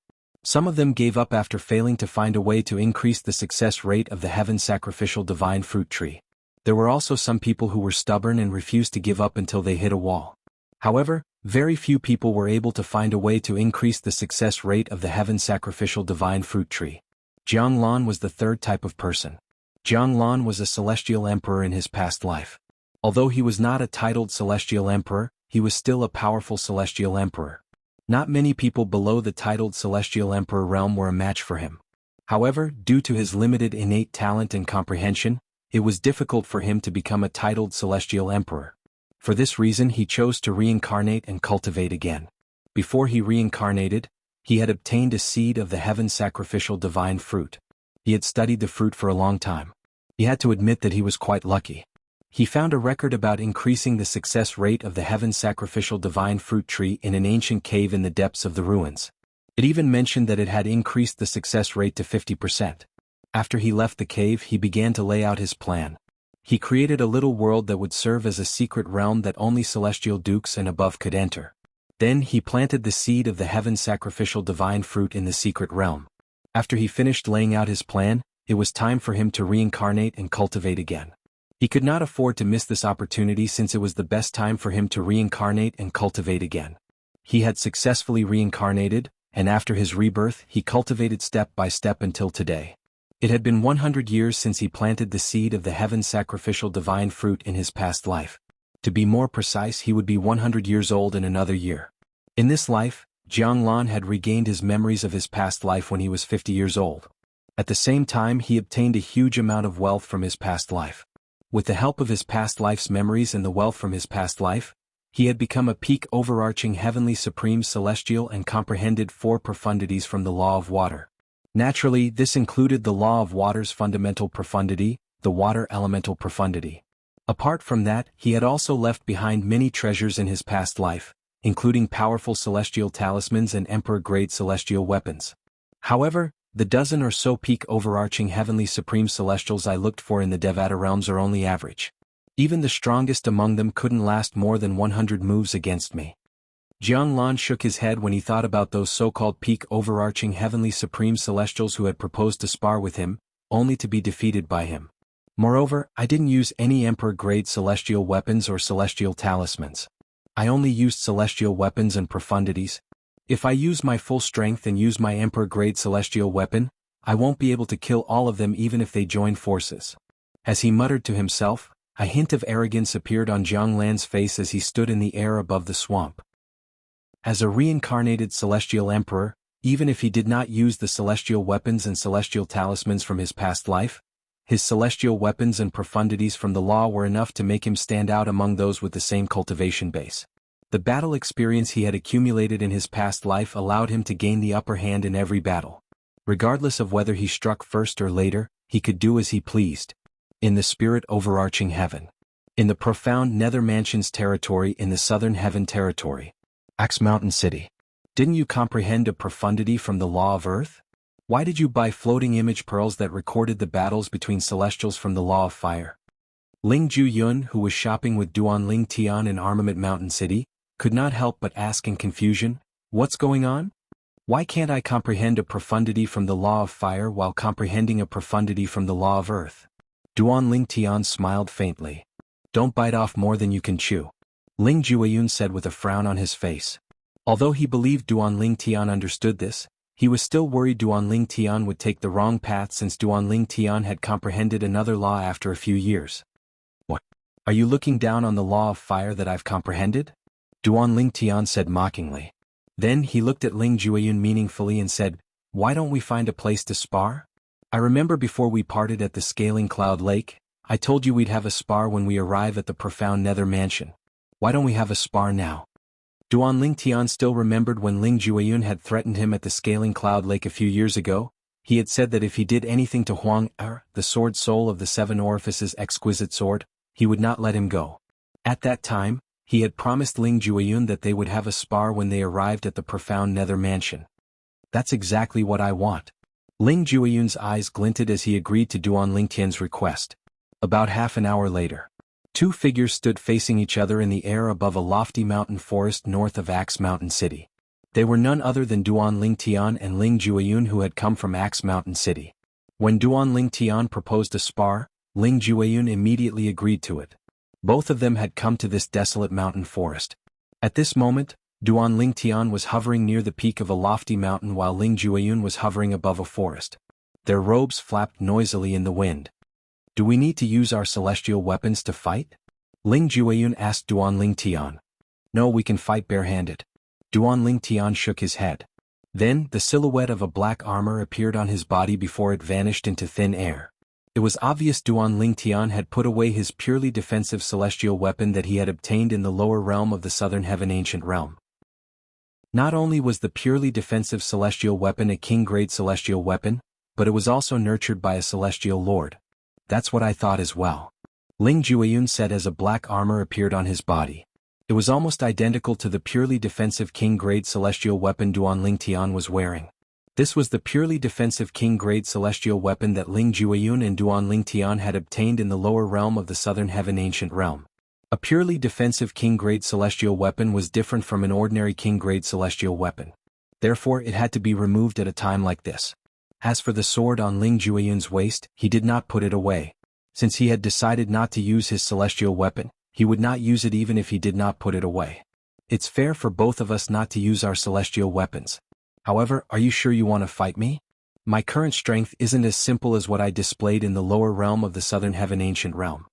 Some of them gave up after failing to find a way to increase the success rate of the heaven sacrificial divine fruit tree. There were also some people who were stubborn and refused to give up until they hit a wall. However, very few people were able to find a way to increase the success rate of the heaven sacrificial divine fruit tree. Jiang Lan was the 3rd type of person. Jiang Lan was a celestial emperor in his past life. Although he was not a titled celestial emperor, he was still a powerful celestial emperor. Not many people below the titled celestial emperor realm were a match for him. However, due to his limited innate talent and comprehension, it was difficult for him to become a titled celestial emperor. For this reason he chose to reincarnate and cultivate again. Before he reincarnated, he had obtained a seed of the heaven sacrificial divine fruit. He had studied the fruit for a long time. He had to admit that he was quite lucky. He found a record about increasing the success rate of the heaven sacrificial divine fruit tree in an ancient cave in the depths of the ruins. It even mentioned that it had increased the success rate to 50%. After he left the cave, he began to lay out his plan. He created a little world that would serve as a secret realm that only celestial dukes and above could enter. Then he planted the seed of the heaven sacrificial divine fruit in the secret realm. After he finished laying out his plan, it was time for him to reincarnate and cultivate again. He could not afford to miss this opportunity since it was the best time for him to reincarnate and cultivate again. He had successfully reincarnated, and after his rebirth he cultivated step by step until today. It had been 100 years since he planted the seed of the heaven sacrificial divine fruit in his past life. To be more precise, he would be 100 years old in another year. In this life, Jiang Lan had regained his memories of his past life when he was 50 years old. At the same time, he obtained a huge amount of wealth from his past life. With the help of his past life's memories and the wealth from his past life, he had become a peak overarching heavenly supreme celestial and comprehended 4 profundities from the law of water. Naturally, this included the law of water's fundamental profundity, the water elemental profundity. Apart from that, he had also left behind many treasures in his past life, including powerful celestial talismans and emperor-grade celestial weapons. However, the dozen or so peak overarching heavenly supreme celestials I looked for in the Devata realms are only average. Even the strongest among them couldn't last more than 100 moves against me. Jiang Lan shook his head when he thought about those so-called peak overarching heavenly supreme celestials who had proposed to spar with him, only to be defeated by him. Moreover, I didn't use any emperor-grade celestial weapons or celestial talismans. I only used celestial weapons and profundities. If I use my full strength and use my emperor-grade celestial weapon, I won't be able to kill all of them even if they join forces. As he muttered to himself, a hint of arrogance appeared on Jiang Lan's face as he stood in the air above the swamp. As a reincarnated celestial emperor, even if he did not use the celestial weapons and celestial talismans from his past life, his celestial weapons and profundities from the law were enough to make him stand out among those with the same cultivation base. The battle experience he had accumulated in his past life allowed him to gain the upper hand in every battle. Regardless of whether he struck first or later, he could do as he pleased. In the spirit overarching heaven. In the profound nether mansions territory in the southern heaven territory. Axe Mountain City. Didn't you comprehend a profundity from the law of earth? Why did you buy floating image pearls that recorded the battles between celestials from the law of fire? Ling Ju Yun, who was shopping with Duan Ling Tian in Armament Mountain City, could not help but ask in confusion, "What's going on? Why can't I comprehend a profundity from the law of fire while comprehending a profundity from the law of earth?" Duan Ling Tian smiled faintly. "Don't bite off more than you can chew," Ling Jueyun said with a frown on his face. Although he believed Duan Ling Tian understood this, he was still worried Duan Ling Tian would take the wrong path since Duan Ling Tian had comprehended another law after a few years. "What? Are you looking down on the law of fire that I've comprehended?" Duan Ling Tian said mockingly. Then he looked at Ling Jueyun meaningfully and said, "Why don't we find a place to spar? I remember before we parted at the Scaling Cloud Lake, I told you we'd have a spar when we arrive at the profound nether mansion. Why don't we have a spar now?" Duan Ling Tian still remembered when Ling Jueyun had threatened him at the Scaling Cloud Lake a few years ago. He had said that if he did anything to Huang Er, the sword soul of the seven orifices exquisite sword, he would not let him go. At that time, he had promised Ling Jueyun that they would have a spar when they arrived at the profound nether mansion. "That's exactly what I want." Ling Jueyun's eyes glinted as he agreed to Duan Ling Tian's request. About half an hour later, two figures stood facing each other in the air above a lofty mountain forest north of Axe Mountain City. They were none other than Duan Ling Tian and Ling Jueyun, who had come from Axe Mountain City. When Duan Ling Tian proposed a spar, Ling Jueyun immediately agreed to it. Both of them had come to this desolate mountain forest. At this moment, Duan Ling Tian was hovering near the peak of a lofty mountain while Ling Jueyun was hovering above a forest. Their robes flapped noisily in the wind. "Do we need to use our celestial weapons to fight?" Ling Jueyun asked Duan Ling Tian. "No, we can fight barehanded." Duan Ling Tian shook his head. Then, the silhouette of a black armor appeared on his body before it vanished into thin air. It was obvious Duan Ling Tian had put away his purely defensive celestial weapon that he had obtained in the lower realm of the Southern Heaven Ancient Realm. Not only was the purely defensive celestial weapon a king-grade celestial weapon, but it was also nurtured by a celestial lord. "That's what I thought as well," Ling Jueyun said as a black armor appeared on his body. It was almost identical to the purely defensive king-grade celestial weapon Duan Ling Tian was wearing. This was the purely defensive king-grade celestial weapon that Ling Jueyun and Duan Ling Tian had obtained in the lower realm of the Southern Heaven Ancient Realm. A purely defensive king-grade celestial weapon was different from an ordinary king-grade celestial weapon. Therefore it had to be removed at a time like this. As for the sword on Ling Jueyun's waist, he did not put it away. Since he had decided not to use his celestial weapon, he would not use it even if he did not put it away. It's fair for both of us not to use our celestial weapons. However, are you sure you want to fight me? My current strength isn't as simple as what I displayed in the lower realm of the Southern Heaven Ancient Realm.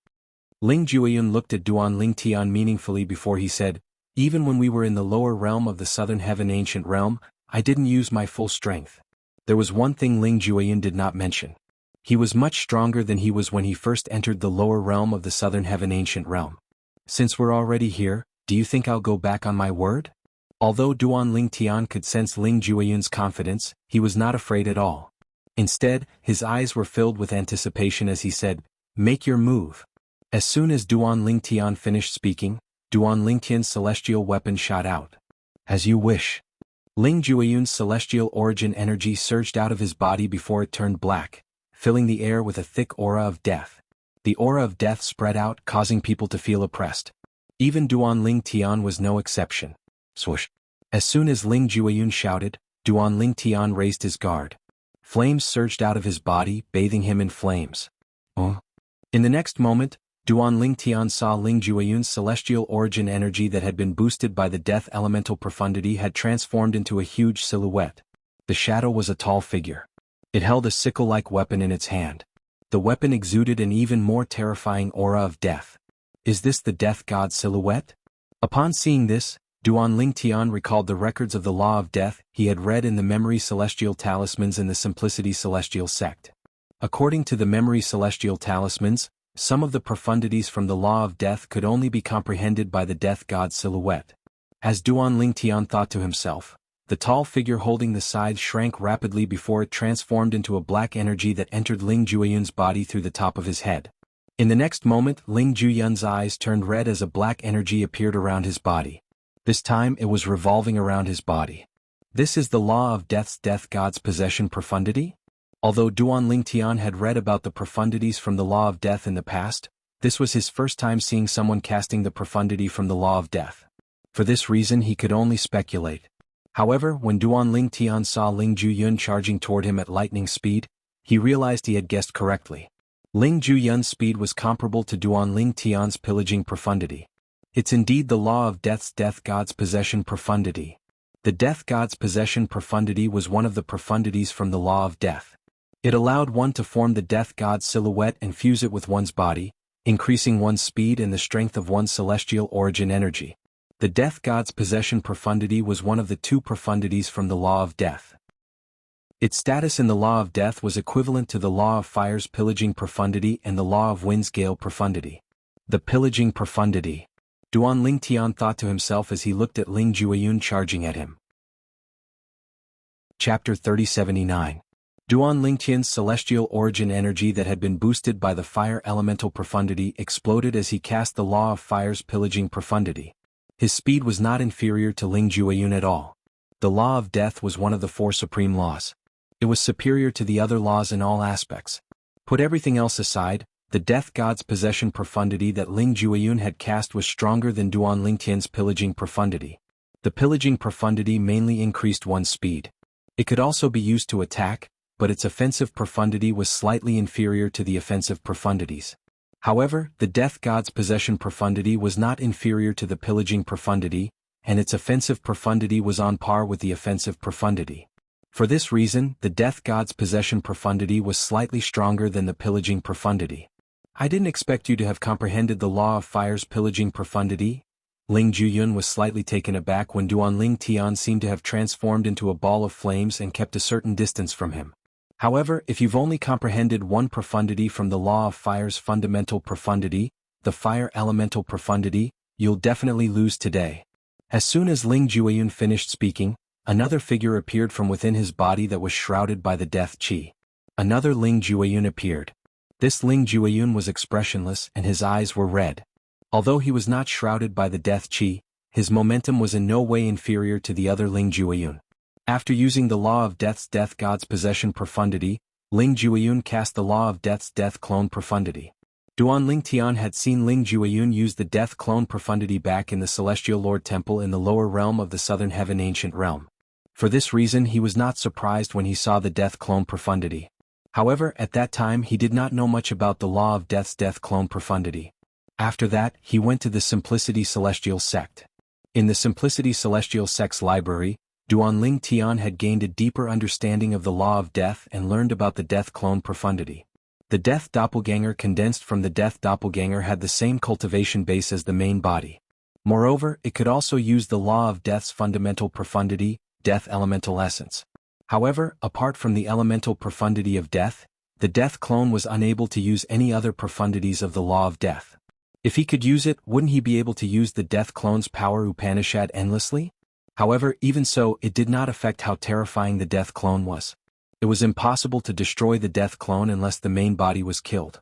Ling Jueyun looked at Duan Ling Tian meaningfully before he said, "Even when we were in the lower realm of the Southern Heaven Ancient Realm, I didn't use my full strength." There was one thing Ling Jueyun did not mention. He was much stronger than he was when he first entered the lower realm of the Southern Heaven Ancient Realm. "Since we're already here, do you think I'll go back on my word?" Although Duan Ling Tian could sense Ling Jueyun's confidence, he was not afraid at all. Instead, his eyes were filled with anticipation as he said, Make your move. As soon as Duan Lingtian finished speaking, Duan Lingtian's celestial weapon shot out. As you wish. Ling Jueyun's celestial origin energy surged out of his body before it turned black, filling the air with a thick aura of death. The aura of death spread out, causing people to feel oppressed. Even Duan Lingtian was no exception. Swoosh. As soon as Ling Jueyun shouted, Duan Lingtian raised his guard. Flames surged out of his body, bathing him in flames. In the next moment, Duan Lingtian saw Ling Jueyun's celestial origin energy that had been boosted by the death elemental profundity had transformed into a huge silhouette. The shadow was a tall figure. It held a sickle-like weapon in its hand. The weapon exuded an even more terrifying aura of death. Is this the death god silhouette? Upon seeing this, Duan Lingtian recalled the records of the law of death he had read in the Memory Celestial Talismans in the Simplicity Celestial sect. According to the Memory Celestial Talismans, some of the profundities from the law of death could only be comprehended by the death god silhouette. As Duan Lingtian thought to himself, the tall figure holding the scythe shrank rapidly before it transformed into a black energy that entered Ling Jueyun's body through the top of his head. In the next moment, Ling Jueyun's eyes turned red as a black energy appeared around his body. This time it was revolving around his body. This is the law of death's death god's possession profundity? Although Duan Lingtian had read about the profundities from the law of death in the past, this was his first time seeing someone casting the profundity from the law of death. For this reason he could only speculate. However, when Duan Lingtian saw Ling Jueyun charging toward him at lightning speed, he realized he had guessed correctly. Ling Jueyun's speed was comparable to Duan Lingtian's pillaging profundity. It's indeed the law of death's death god's possession profundity. The death god's possession profundity was one of the profundities from the law of death. It allowed one to form the death god's silhouette and fuse it with one's body, increasing one's speed and the strength of one's celestial origin energy. The death god's possession profundity was one of the two profundities from the law of death. Its status in the law of death was equivalent to the law of fire's pillaging profundity and the law of wind's gale profundity. The pillaging profundity. Duan Lingtian thought to himself as he looked at Ling Jueyun charging at him. Chapter 3079. Duan Lingtian's celestial origin energy that had been boosted by the fire elemental profundity exploded as he cast the law of fire's pillaging profundity. His speed was not inferior to Ling Jueyun at all. The law of death was one of the four supreme laws. It was superior to the other laws in all aspects. Put everything else aside, the death god's possession profundity that Ling Jueyun had cast was stronger than Duan Lingtian's pillaging profundity. The pillaging profundity mainly increased one's speed. It could also be used to attack, but its offensive profundity was slightly inferior to the offensive profundities. However, the death god's possession profundity was not inferior to the pillaging profundity, and its offensive profundity was on par with the offensive profundity. For this reason, the death god's possession profundity was slightly stronger than the pillaging profundity. I didn't expect you to have comprehended the law of fire's pillaging profundity. Ling Jueyun was slightly taken aback when Duan Lingtian seemed to have transformed into a ball of flames and kept a certain distance from him. However, if you've only comprehended one profundity from the law of fire's fundamental profundity, the fire elemental profundity, you'll definitely lose today. As soon as Ling Jueyun finished speaking, another figure appeared from within his body that was shrouded by the death qi. Another Ling Jueyun appeared. This Ling Jueyun was expressionless and his eyes were red. Although he was not shrouded by the death qi, his momentum was in no way inferior to the other Ling Jueyun. After using the law of death's death god's possession profundity, Ling Jueyun cast the law of death's death clone profundity. Duan Lingtian had seen Ling Jueyun use the death clone profundity back in the Celestial Lord Temple in the lower realm of the Southern Heaven Ancient Realm. For this reason he was not surprised when he saw the death clone profundity. However, at that time he did not know much about the law of death's death clone profundity. After that, he went to the Simplicity Celestial sect. In the Simplicity Celestial sect's library, Duan Lingtian had gained a deeper understanding of the law of death and learned about the death clone profundity. The death doppelganger condensed from the death doppelganger had the same cultivation base as the main body. Moreover, it could also use the law of death's fundamental profundity, death elemental essence. However, apart from the elemental profundity of death, the death clone was unable to use any other profundities of the law of death. If he could use it, wouldn't he be able to use the death clone's power Upanishad endlessly? However, even so, it did not affect how terrifying the death clone was. It was impossible to destroy the death clone unless the main body was killed.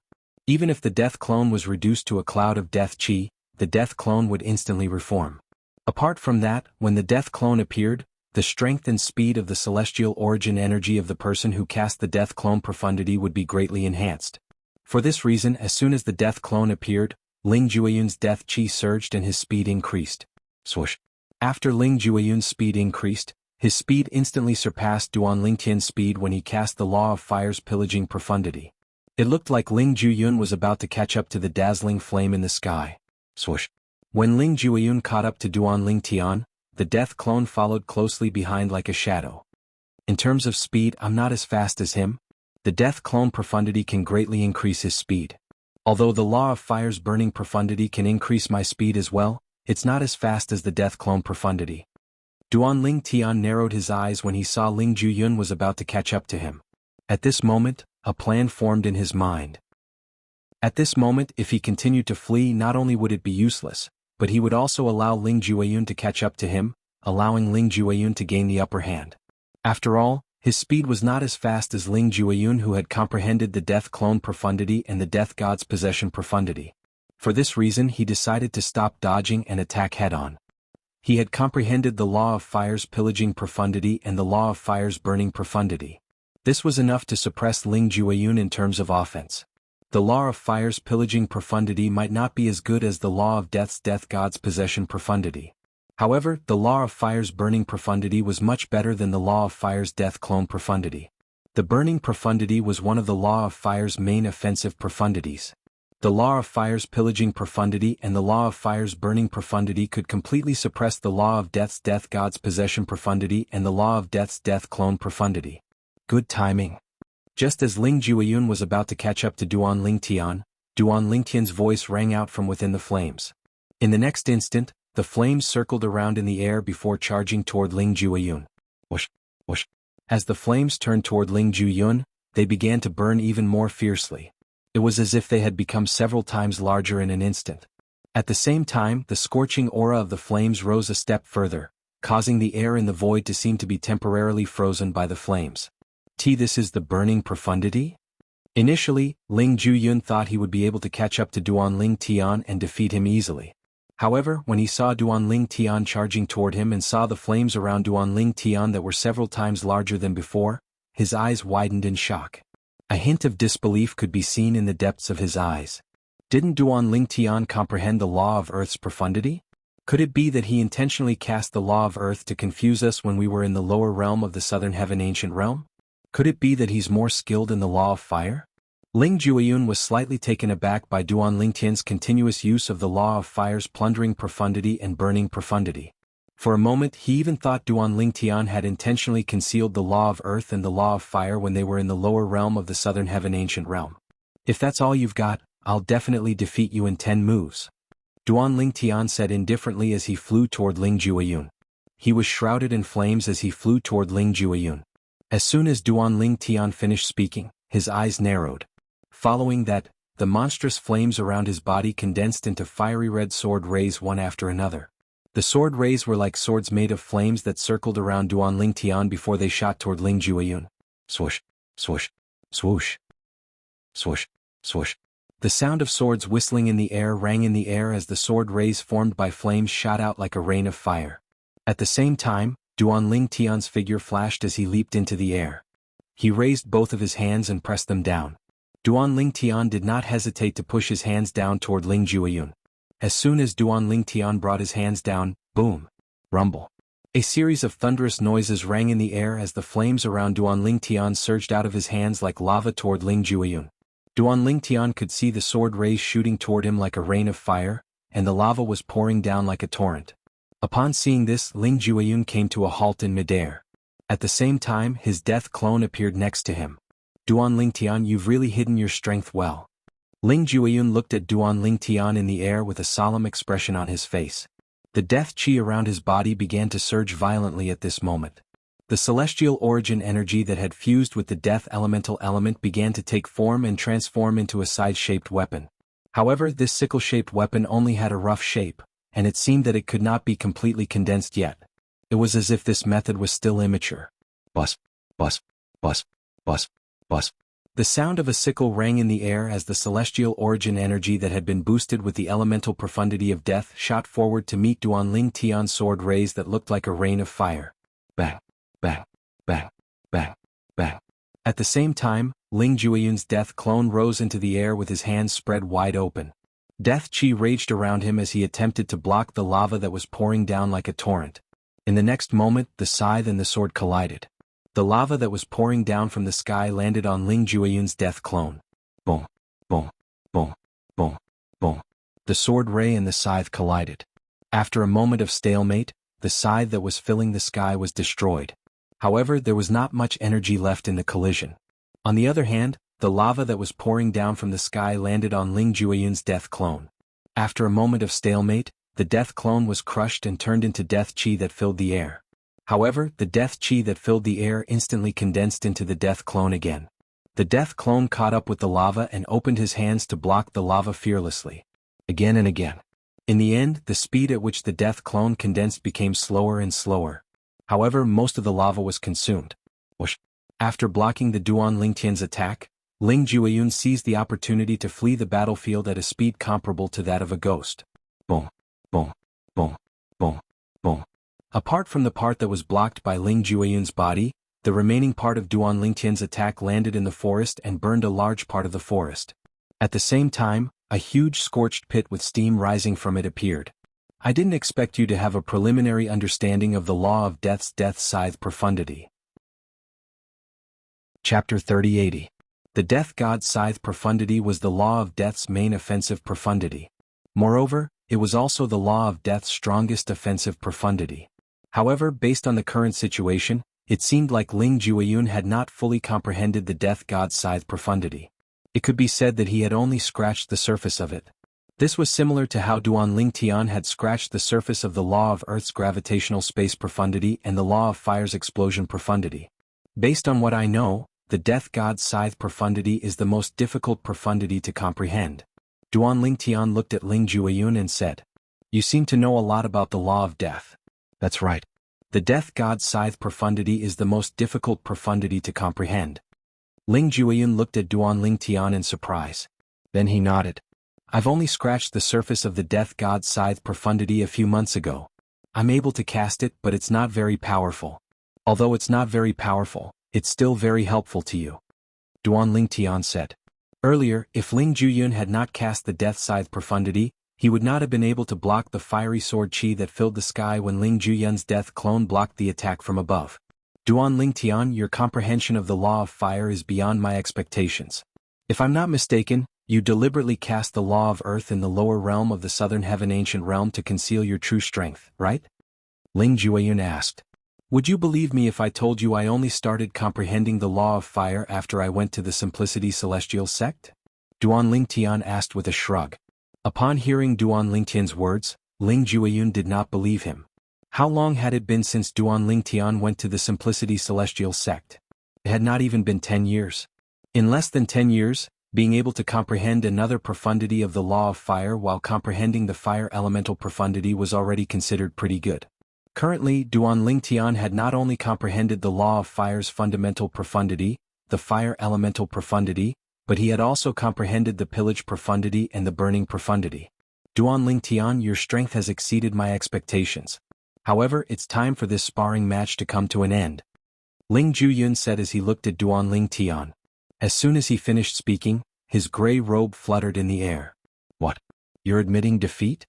Even if the death clone was reduced to a cloud of death chi, the death clone would instantly reform. Apart from that, when the death clone appeared, the strength and speed of the celestial origin energy of the person who cast the death clone profundity would be greatly enhanced. For this reason, as soon as the death clone appeared, Ling Jueyun's death chi surged and his speed increased. Swoosh. After Ling Jueyun's speed increased, his speed instantly surpassed Duan Lingtian's speed when he cast the Law of Fire's pillaging profundity. It looked like Ling Jueyun was about to catch up to the dazzling flame in the sky. Swoosh. When Ling Jueyun caught up to Duan Lingtian, the death clone followed closely behind like a shadow. In terms of speed, I'm not as fast as him. The death clone profundity can greatly increase his speed. Although the Law of Fire's burning profundity can increase my speed as well, it's not as fast as the death clone profundity. Duan Lingtian narrowed his eyes when he saw Ling Jueyun was about to catch up to him. At this moment, a plan formed in his mind. At this moment, if he continued to flee, not only would it be useless, but he would also allow Ling Jueyun to catch up to him, allowing Ling Jueyun to gain the upper hand. After all, his speed was not as fast as Ling Jueyun, who had comprehended the death clone profundity and the death god's possession profundity. For this reason, he decided to stop dodging and attack head-on. He had comprehended the Law of Fire's pillaging profundity and the Law of Fire's burning profundity. This was enough to suppress Ling Jueyun in terms of offense. The Law of Fire's pillaging profundity might not be as good as the Law of Death's death god's possession profundity. However, the Law of Fire's burning profundity was much better than the Law of Fire's death clone profundity. The burning profundity was one of the Law of Fire's main offensive profundities. The Law of Fire's pillaging profundity and the Law of Fire's burning profundity could completely suppress the Law of Death's death god's possession profundity and the Law of Death's death clone profundity. Good timing. Just as Ling Jueyun was about to catch up to Duan Lingtian, Duan Lingtian's voice rang out from within the flames. In the next instant, the flames circled around in the air before charging toward Ling Jueyun. Whoosh, whoosh. As the flames turned toward Ling Jueyun, they began to burn even more fiercely. It was as if they had become several times larger in an instant. At the same time, the scorching aura of the flames rose a step further, causing the air in the void to seem to be temporarily frozen by the flames. This is the burning profundity? Initially, Ling Jueyun thought he would be able to catch up to Duan Lingtian and defeat him easily. However, when he saw Duan Lingtian charging toward him and saw the flames around Duan Lingtian that were several times larger than before, his eyes widened in shock. A hint of disbelief could be seen in the depths of his eyes. Didn't Duan Lingtian comprehend the Law of Earth's profundity? Could it be that he intentionally cast the Law of Earth to confuse us when we were in the lower realm of the Southern Heaven Ancient Realm? Could it be that he's more skilled in the Law of Fire? Ling Jueyun was slightly taken aback by Duan Lingtian's continuous use of the Law of Fire's plundering profundity and burning profundity. For a moment he even thought Duan Lingtian had intentionally concealed the Law of Earth and the Law of Fire when they were in the lower realm of the Southern Heaven Ancient Realm. If that's all you've got, I'll definitely defeat you in 10 moves. Duan Lingtian said indifferently as he flew toward Ling Jueyun. He was shrouded in flames as he flew toward Ling Jueyun. As soon as Duan Lingtian finished speaking, his eyes narrowed. Following that, the monstrous flames around his body condensed into fiery red sword rays one after another. The sword rays were like swords made of flames that circled around Duan Lingtian before they shot toward Ling Jueyun. Swoosh, swoosh, swoosh, swoosh, swoosh. The sound of swords whistling in the air rang in the air as the sword rays formed by flames shot out like a rain of fire. At the same time, Duan Lingtian's figure flashed as he leaped into the air. He raised both of his hands and pressed them down. Duan Lingtian did not hesitate to push his hands down toward Ling Jueyun. As soon as Duan Lingtian brought his hands down, boom, rumble. A series of thunderous noises rang in the air as the flames around Duan Lingtian surged out of his hands like lava toward Ling Jueyun. Duan Lingtian could see the sword rays shooting toward him like a rain of fire, and the lava was pouring down like a torrent. Upon seeing this, Ling Jueyun came to a halt in midair. At the same time, his death clone appeared next to him. Duan Lingtian, you've really hidden your strength well. Ling Jueyun looked at Duan Lingtian in the air with a solemn expression on his face. The death chi around his body began to surge violently at this moment. The celestial origin energy that had fused with the death elemental element began to take form and transform into a side-shaped weapon. However, this sickle-shaped weapon only had a rough shape, and it seemed that it could not be completely condensed yet. It was as if this method was still immature. Bus, bus, bus, bus, bus, The sound of a sickle rang in the air as the celestial origin energy that had been boosted with the elemental profundity of death shot forward to meet Duanling Tian's sword rays that looked like a rain of fire. Bang, bang, bang, bang, bang. At the same time, Ling Jueyun's death clone rose into the air with his hands spread wide open. Death chi raged around him as he attempted to block the lava that was pouring down like a torrent. In the next moment, the scythe and the sword collided. The lava that was pouring down from the sky landed on Ling Jueyun's death clone. Boom, boom, boom, boom, boom. The sword ray and the scythe collided. After a moment of stalemate, the scythe that was filling the sky was destroyed. However, there was not much energy left in the collision. On the other hand, the lava that was pouring down from the sky landed on Ling Jueyun's death clone. After a moment of stalemate, the death clone was crushed and turned into death chi that filled the air. However, the death chi that filled the air instantly condensed into the death clone again. The death clone caught up with the lava and opened his hands to block the lava fearlessly. Again and again. In the end, the speed at which the death clone condensed became slower and slower. However, most of the lava was consumed. Whoosh. After blocking the Duan Lingtian's attack, Ling Jueyun seized the opportunity to flee the battlefield at a speed comparable to that of a ghost. Boom, boom, boom, boom, boom. Apart from the part that was blocked by Ling Jueyun's body, the remaining part of Duan Lingtian's attack landed in the forest and burned a large part of the forest. At the same time, a huge scorched pit with steam rising from it appeared. I didn't expect you to have a preliminary understanding of the law of death's death scythe profundity. Chapter 3080. The death god scythe profundity was the law of death's main offensive profundity. Moreover, it was also the law of death's strongest offensive profundity. However, based on the current situation, it seemed like Ling Jueyun had not fully comprehended the death god scythe profundity. It could be said that he had only scratched the surface of it. This was similar to how Duan Ling Tian had scratched the surface of the law of Earth's gravitational space profundity and the law of fire's explosion profundity. Based on what I know, the death god scythe profundity is the most difficult profundity to comprehend. Duan Ling Tian looked at Ling Jueyun and said, "You seem to know a lot about the law of death." "That's right. The death god scythe profundity is the most difficult profundity to comprehend." Ling Jueyun looked at Duan Ling Tian in surprise. Then he nodded. "I've only scratched the surface of the death god scythe profundity a few months ago. I'm able to cast it, but it's not very powerful. Although it's not very powerful, it's still very helpful to you," Duan Ling Tian said. Earlier, if Ling Jueyun had not cast the death scythe profundity, he would not have been able to block the fiery sword chi that filled the sky when Ling Jueyun's death clone blocked the attack from above. Duan Ling Tian, your comprehension of the law of fire is beyond my expectations. If I'm not mistaken, you deliberately cast the law of earth in the lower realm of the southern heaven ancient realm to conceal your true strength, right? Ling Jueyun asked. Would you believe me if I told you I only started comprehending the law of fire after I went to the Simplicity Celestial sect? Duan Ling Tian asked with a shrug. Upon hearing Duan Ling Tian's words, Ling Jueyun did not believe him. How long had it been since Duan Ling Tian went to the Simplicity Celestial sect? It had not even been 10 years. In less than 10 years, being able to comprehend another profundity of the law of fire while comprehending the fire elemental profundity was already considered pretty good. Currently, Duan Ling Tian had not only comprehended the law of fire's fundamental profundity, the fire elemental profundity, but he had also comprehended the pillage profundity and the burning profundity. Duan Ling Tian, your strength has exceeded my expectations. However, it's time for this sparring match to come to an end. Ling Jueyun said as he looked at Duan Ling Tian. As soon as he finished speaking, his gray robe fluttered in the air. What? You're admitting defeat?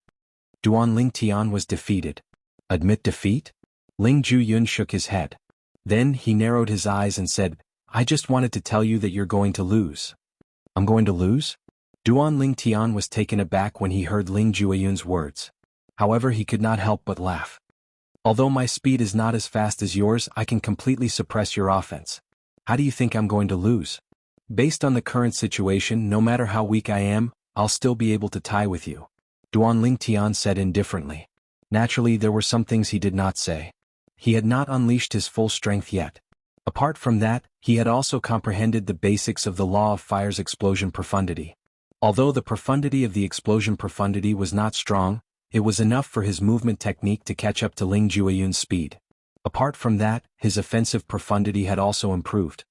Duan Ling Tian was defeated. Admit defeat? Ling Jueyun shook his head. Then he narrowed his eyes and said, I just wanted to tell you that you're going to lose. I'm going to lose? Duan Ling Tian was taken aback when he heard Ling Jueyun's words. However, he could not help but laugh. Although my speed is not as fast as yours, I can completely suppress your offense. How do you think I'm going to lose? Based on the current situation, no matter how weak I am, I'll still be able to tie with you. Duan Ling Tian said indifferently. Naturally, there were some things he did not say. He had not unleashed his full strength yet. Apart from that, he had also comprehended the basics of the law of fire's explosion profundity. Although the profundity of the explosion profundity was not strong, it was enough for his movement technique to catch up to Ling Jueyun's speed. Apart from that, his offensive profundity had also improved.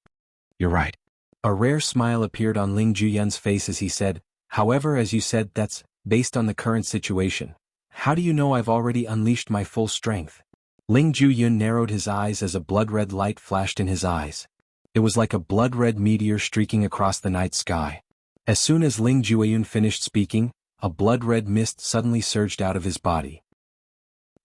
You're right. A rare smile appeared on Ling Juyun's face as he said, "However, as you said, that's based on the current situation. How do you know I've already unleashed my full strength?" Ling Juyun narrowed his eyes as a blood-red light flashed in his eyes. It was like a blood-red meteor streaking across the night sky. As soon as Ling Juyun finished speaking, a blood-red mist suddenly surged out of his body.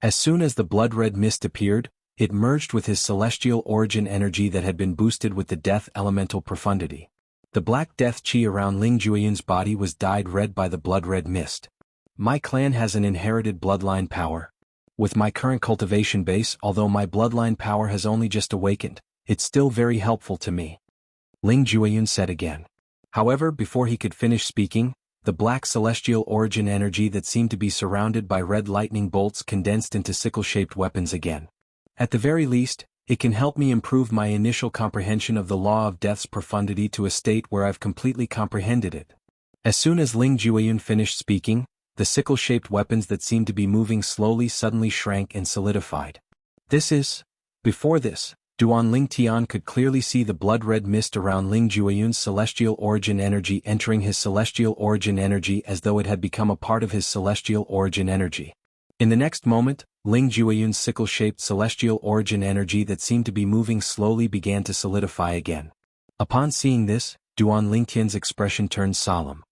As soon as the blood-red mist appeared, it merged with his celestial origin energy that had been boosted with the death elemental profundity. The black death chi around Ling Juyun's body was dyed red by the blood-red mist. My clan has an inherited bloodline power. With my current cultivation base, although my bloodline power has only just awakened, it's still very helpful to me. Ling Juyun said again. However, before he could finish speaking, the black celestial origin energy that seemed to be surrounded by red lightning bolts condensed into sickle-shaped weapons again. At the very least, it can help me improve my initial comprehension of the law of death's profundity to a state where I've completely comprehended it. As soon as Ling Juyun finished speaking, the sickle-shaped weapons that seemed to be moving slowly suddenly shrank and solidified. Before this, Duan Ling Tian could clearly see the blood-red mist around Ling Juyun's celestial origin energy entering his celestial origin energy as though it had become a part of his celestial origin energy. In the next moment, Ling Juyun's sickle-shaped celestial origin energy that seemed to be moving slowly began to solidify again. Upon seeing this, Duan Ling Tian's expression turned solemn.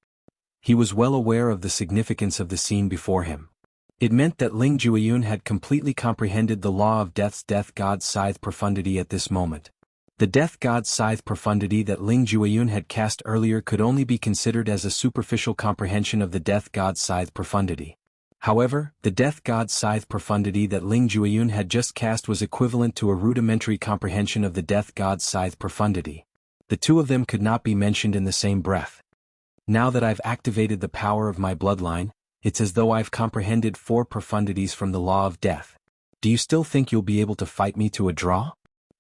He was well aware of the significance of the scene before him. It meant that Ling Juyun had completely comprehended the law of death's death god's scythe profundity at this moment. The death god's scythe profundity that Ling Juyun had cast earlier could only be considered as a superficial comprehension of the death god's scythe profundity. However, the death god's scythe profundity that Ling Juyun had just cast was equivalent to a rudimentary comprehension of the death god's scythe profundity. The two of them could not be mentioned in the same breath. Now that I've activated the power of my bloodline, it's as though I've comprehended 4 profundities from the law of death. Do you still think you'll be able to fight me to a draw?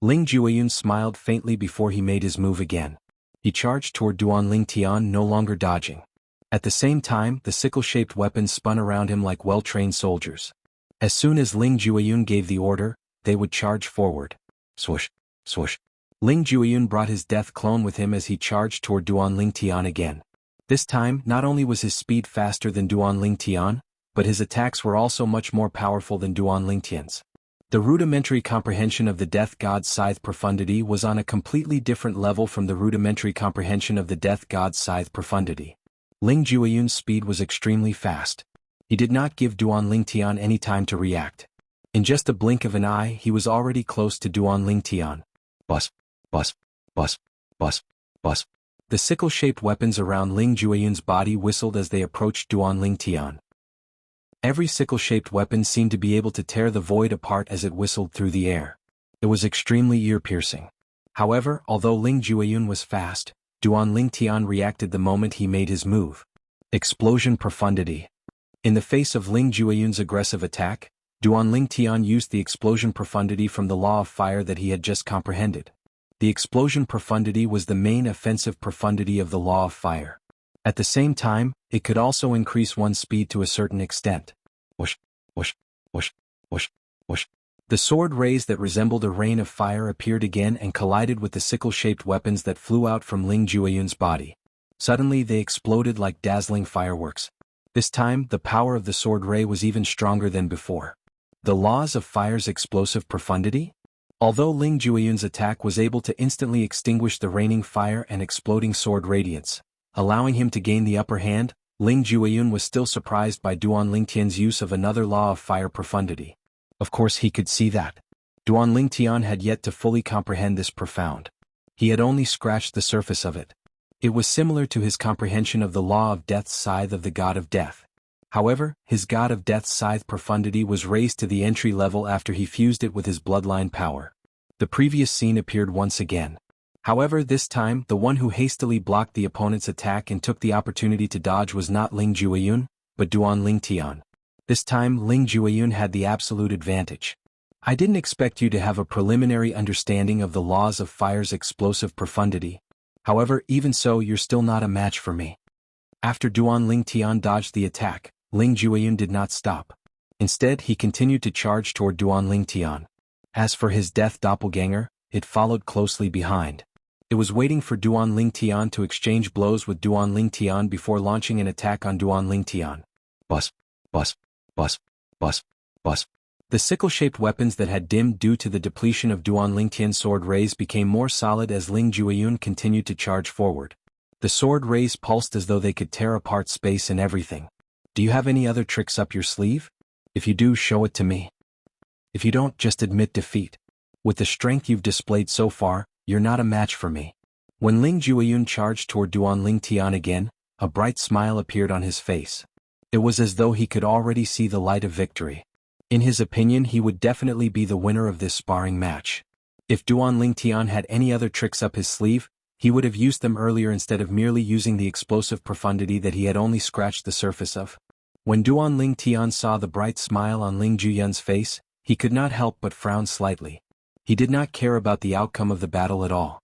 Ling Juyun smiled faintly before he made his move again. He charged toward Duan Ling Tian, no longer dodging. At the same time, the sickle-shaped weapons spun around him like well-trained soldiers. As soon as Ling Juyun gave the order, they would charge forward. Swoosh, swoosh. Ling Juyun brought his death clone with him as he charged toward Duan Ling Tian again. This time, not only was his speed faster than Duan Ling Tian, but his attacks were also much more powerful than Duan Ling Tian's. The rudimentary comprehension of the death god's scythe profundity was on a completely different level from the rudimentary comprehension of the death god's scythe profundity. Ling Juyun's speed was extremely fast. He did not give Duan Ling Tian any time to react. In just a blink of an eye, he was already close to Duan Ling Tian. Bus, bus, bus, bus, bus. The sickle-shaped weapons around Ling Juyun's body whistled as they approached Duan Ling Tian. Every sickle-shaped weapon seemed to be able to tear the void apart as it whistled through the air. It was extremely ear-piercing. However, although Ling Juyun was fast, Duan Ling Tian reacted the moment he made his move. Explosion profundity. In the face of Ling Juyun's aggressive attack, Duan Ling Tian used the explosion profundity from the law of fire that he had just comprehended. The explosion profundity was the main offensive profundity of the law of fire. At the same time, it could also increase one's speed to a certain extent. Whoosh, whoosh, whoosh, whoosh, whoosh. The sword rays that resembled a rain of fire appeared again and collided with the sickle-shaped weapons that flew out from Ling Juyun's body. Suddenly they exploded like dazzling fireworks. This time, the power of the sword ray was even stronger than before. The laws of fire's explosive profundity? Although Ling Juyun's attack was able to instantly extinguish the raining fire and exploding sword radiance, allowing him to gain the upper hand, Ling Juyun was still surprised by Duan Ling Tian's use of another law of fire profundity. Of course he could see that. Duan Ling Tian had yet to fully comprehend this profound. He had only scratched the surface of it. It was similar to his comprehension of the law of death's scythe of the god of death. However, his god of death's scythe profundity was raised to the entry level after he fused it with his bloodline power. The previous scene appeared once again. However, this time, the one who hastily blocked the opponent's attack and took the opportunity to dodge was not Ling Juyun, but Duan Ling Tian. This time, Ling Juyun had the absolute advantage. I didn't expect you to have a preliminary understanding of the laws of fire's explosive profundity. However, even so, you're still not a match for me. After Duan Ling Tian dodged the attack, Ling Juyun did not stop. Instead, he continued to charge toward Duan Ling Tian. As for his death doppelganger, it followed closely behind. It was waiting for Duan Ling Tian to exchange blows with Duan Ling Tian before launching an attack on Duan Ling Tian. Bus, bus, bus, bus, bus. The sickle-shaped weapons that had dimmed due to the depletion of Duan Ling Tian's sword rays became more solid as Ling Jueyun continued to charge forward. The sword rays pulsed as though they could tear apart space and everything. Do you have any other tricks up your sleeve? If you do, show it to me. If you don't, just admit defeat. With the strength you've displayed so far, you're not a match for me. When Ling Jueyun charged toward Duan Ling Tian again, a bright smile appeared on his face. It was as though he could already see the light of victory. In his opinion, he would definitely be the winner of this sparring match. If Duan Ling Tian had any other tricks up his sleeve, he would have used them earlier instead of merely using the explosive profundity that he had only scratched the surface of. When Duan Ling Tian saw the bright smile on Ling Jueyun's face, he could not help but frown slightly. He did not care about the outcome of the battle at all.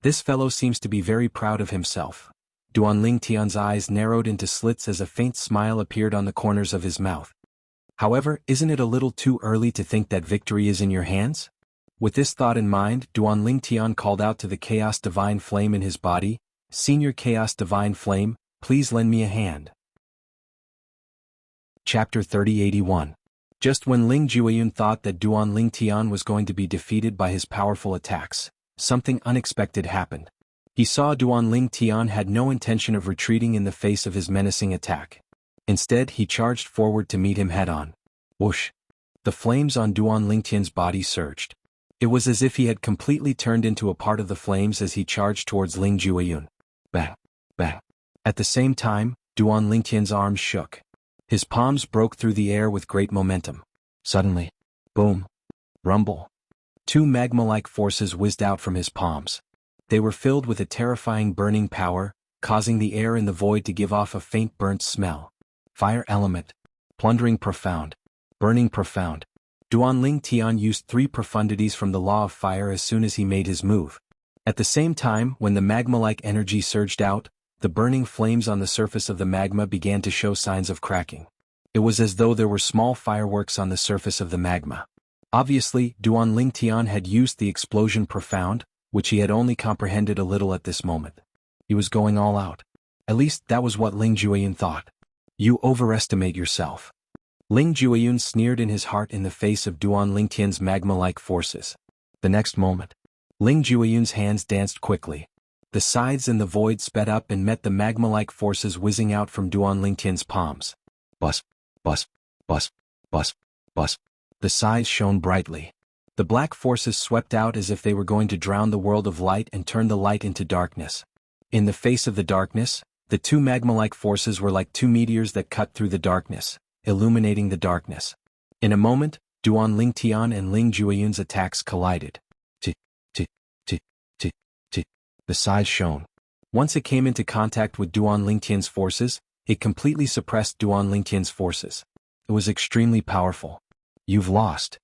This fellow seems to be very proud of himself. Duan Ling Tian's eyes narrowed into slits as a faint smile appeared on the corners of his mouth. However, isn't it a little too early to think that victory is in your hands? With this thought in mind, Duan Ling Tian called out to the Chaos Divine Flame in his body, "Senior Chaos Divine Flame, please lend me a hand." Chapter 3081. Just when Ling Jueyun thought that Duan Ling Tian was going to be defeated by his powerful attacks, something unexpected happened. He saw Duan Ling Tian had no intention of retreating in the face of his menacing attack. Instead, he charged forward to meet him head-on. Whoosh! The flames on Duan Ling Tian's body surged. It was as if he had completely turned into a part of the flames as he charged towards Ling Jueyun. Bang! Bang! At the same time, Duan Ling Tian's arms shook. His palms broke through the air with great momentum. Suddenly, boom! Rumble! Two magma-like forces whizzed out from his palms. They were filled with a terrifying burning power, causing the air in the void to give off a faint burnt smell. Fire element. Plundering profound. Burning profound. Duan Ling Tian used 3 profundities from the law of fire as soon as he made his move. At the same time, when the magma-like energy surged out, the burning flames on the surface of the magma began to show signs of cracking. It was as though there were small fireworks on the surface of the magma. Obviously, Duan Ling Tian had used the explosion profound, which he had only comprehended a little at this moment. He was going all out. At least that was what Ling Jueyun thought. You overestimate yourself. Ling Jueyun sneered in his heart in the face of Duan Ling Tian's magma-like forces. The next moment, Ling Jueyun's hands danced quickly. The sides and the void sped up and met the magma-like forces whizzing out from Duan Ling Tian's palms. Bus, bus, bus, bus, bus. The sides shone brightly. The black forces swept out as if they were going to drown the world of light and turn the light into darkness. In the face of the darkness, the 2 magma-like forces were like 2 meteors that cut through the darkness, illuminating the darkness. In a moment, Duan Ling Tian and Ling Jueyun's attacks collided. The sides shone. Once it came into contact with Duan Ling Tian's forces, it completely suppressed Duan Ling Tian's forces. It was extremely powerful. You've lost.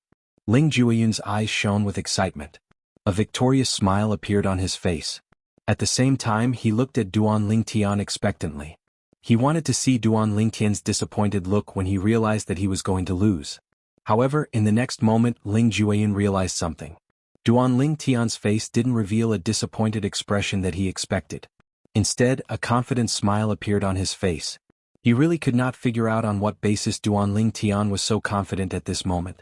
Ling Jueyun's eyes shone with excitement. A victorious smile appeared on his face. At the same time, he looked at Duan Ling Tian expectantly. He wanted to see Duan Ling Tian's disappointed look when he realized that he was going to lose. However, in the next moment, Ling Jueyun realized something. Duan Ling Tian's face didn't reveal a disappointed expression that he expected. Instead, a confident smile appeared on his face. He really could not figure out on what basis Duan Ling Tian was so confident at this moment.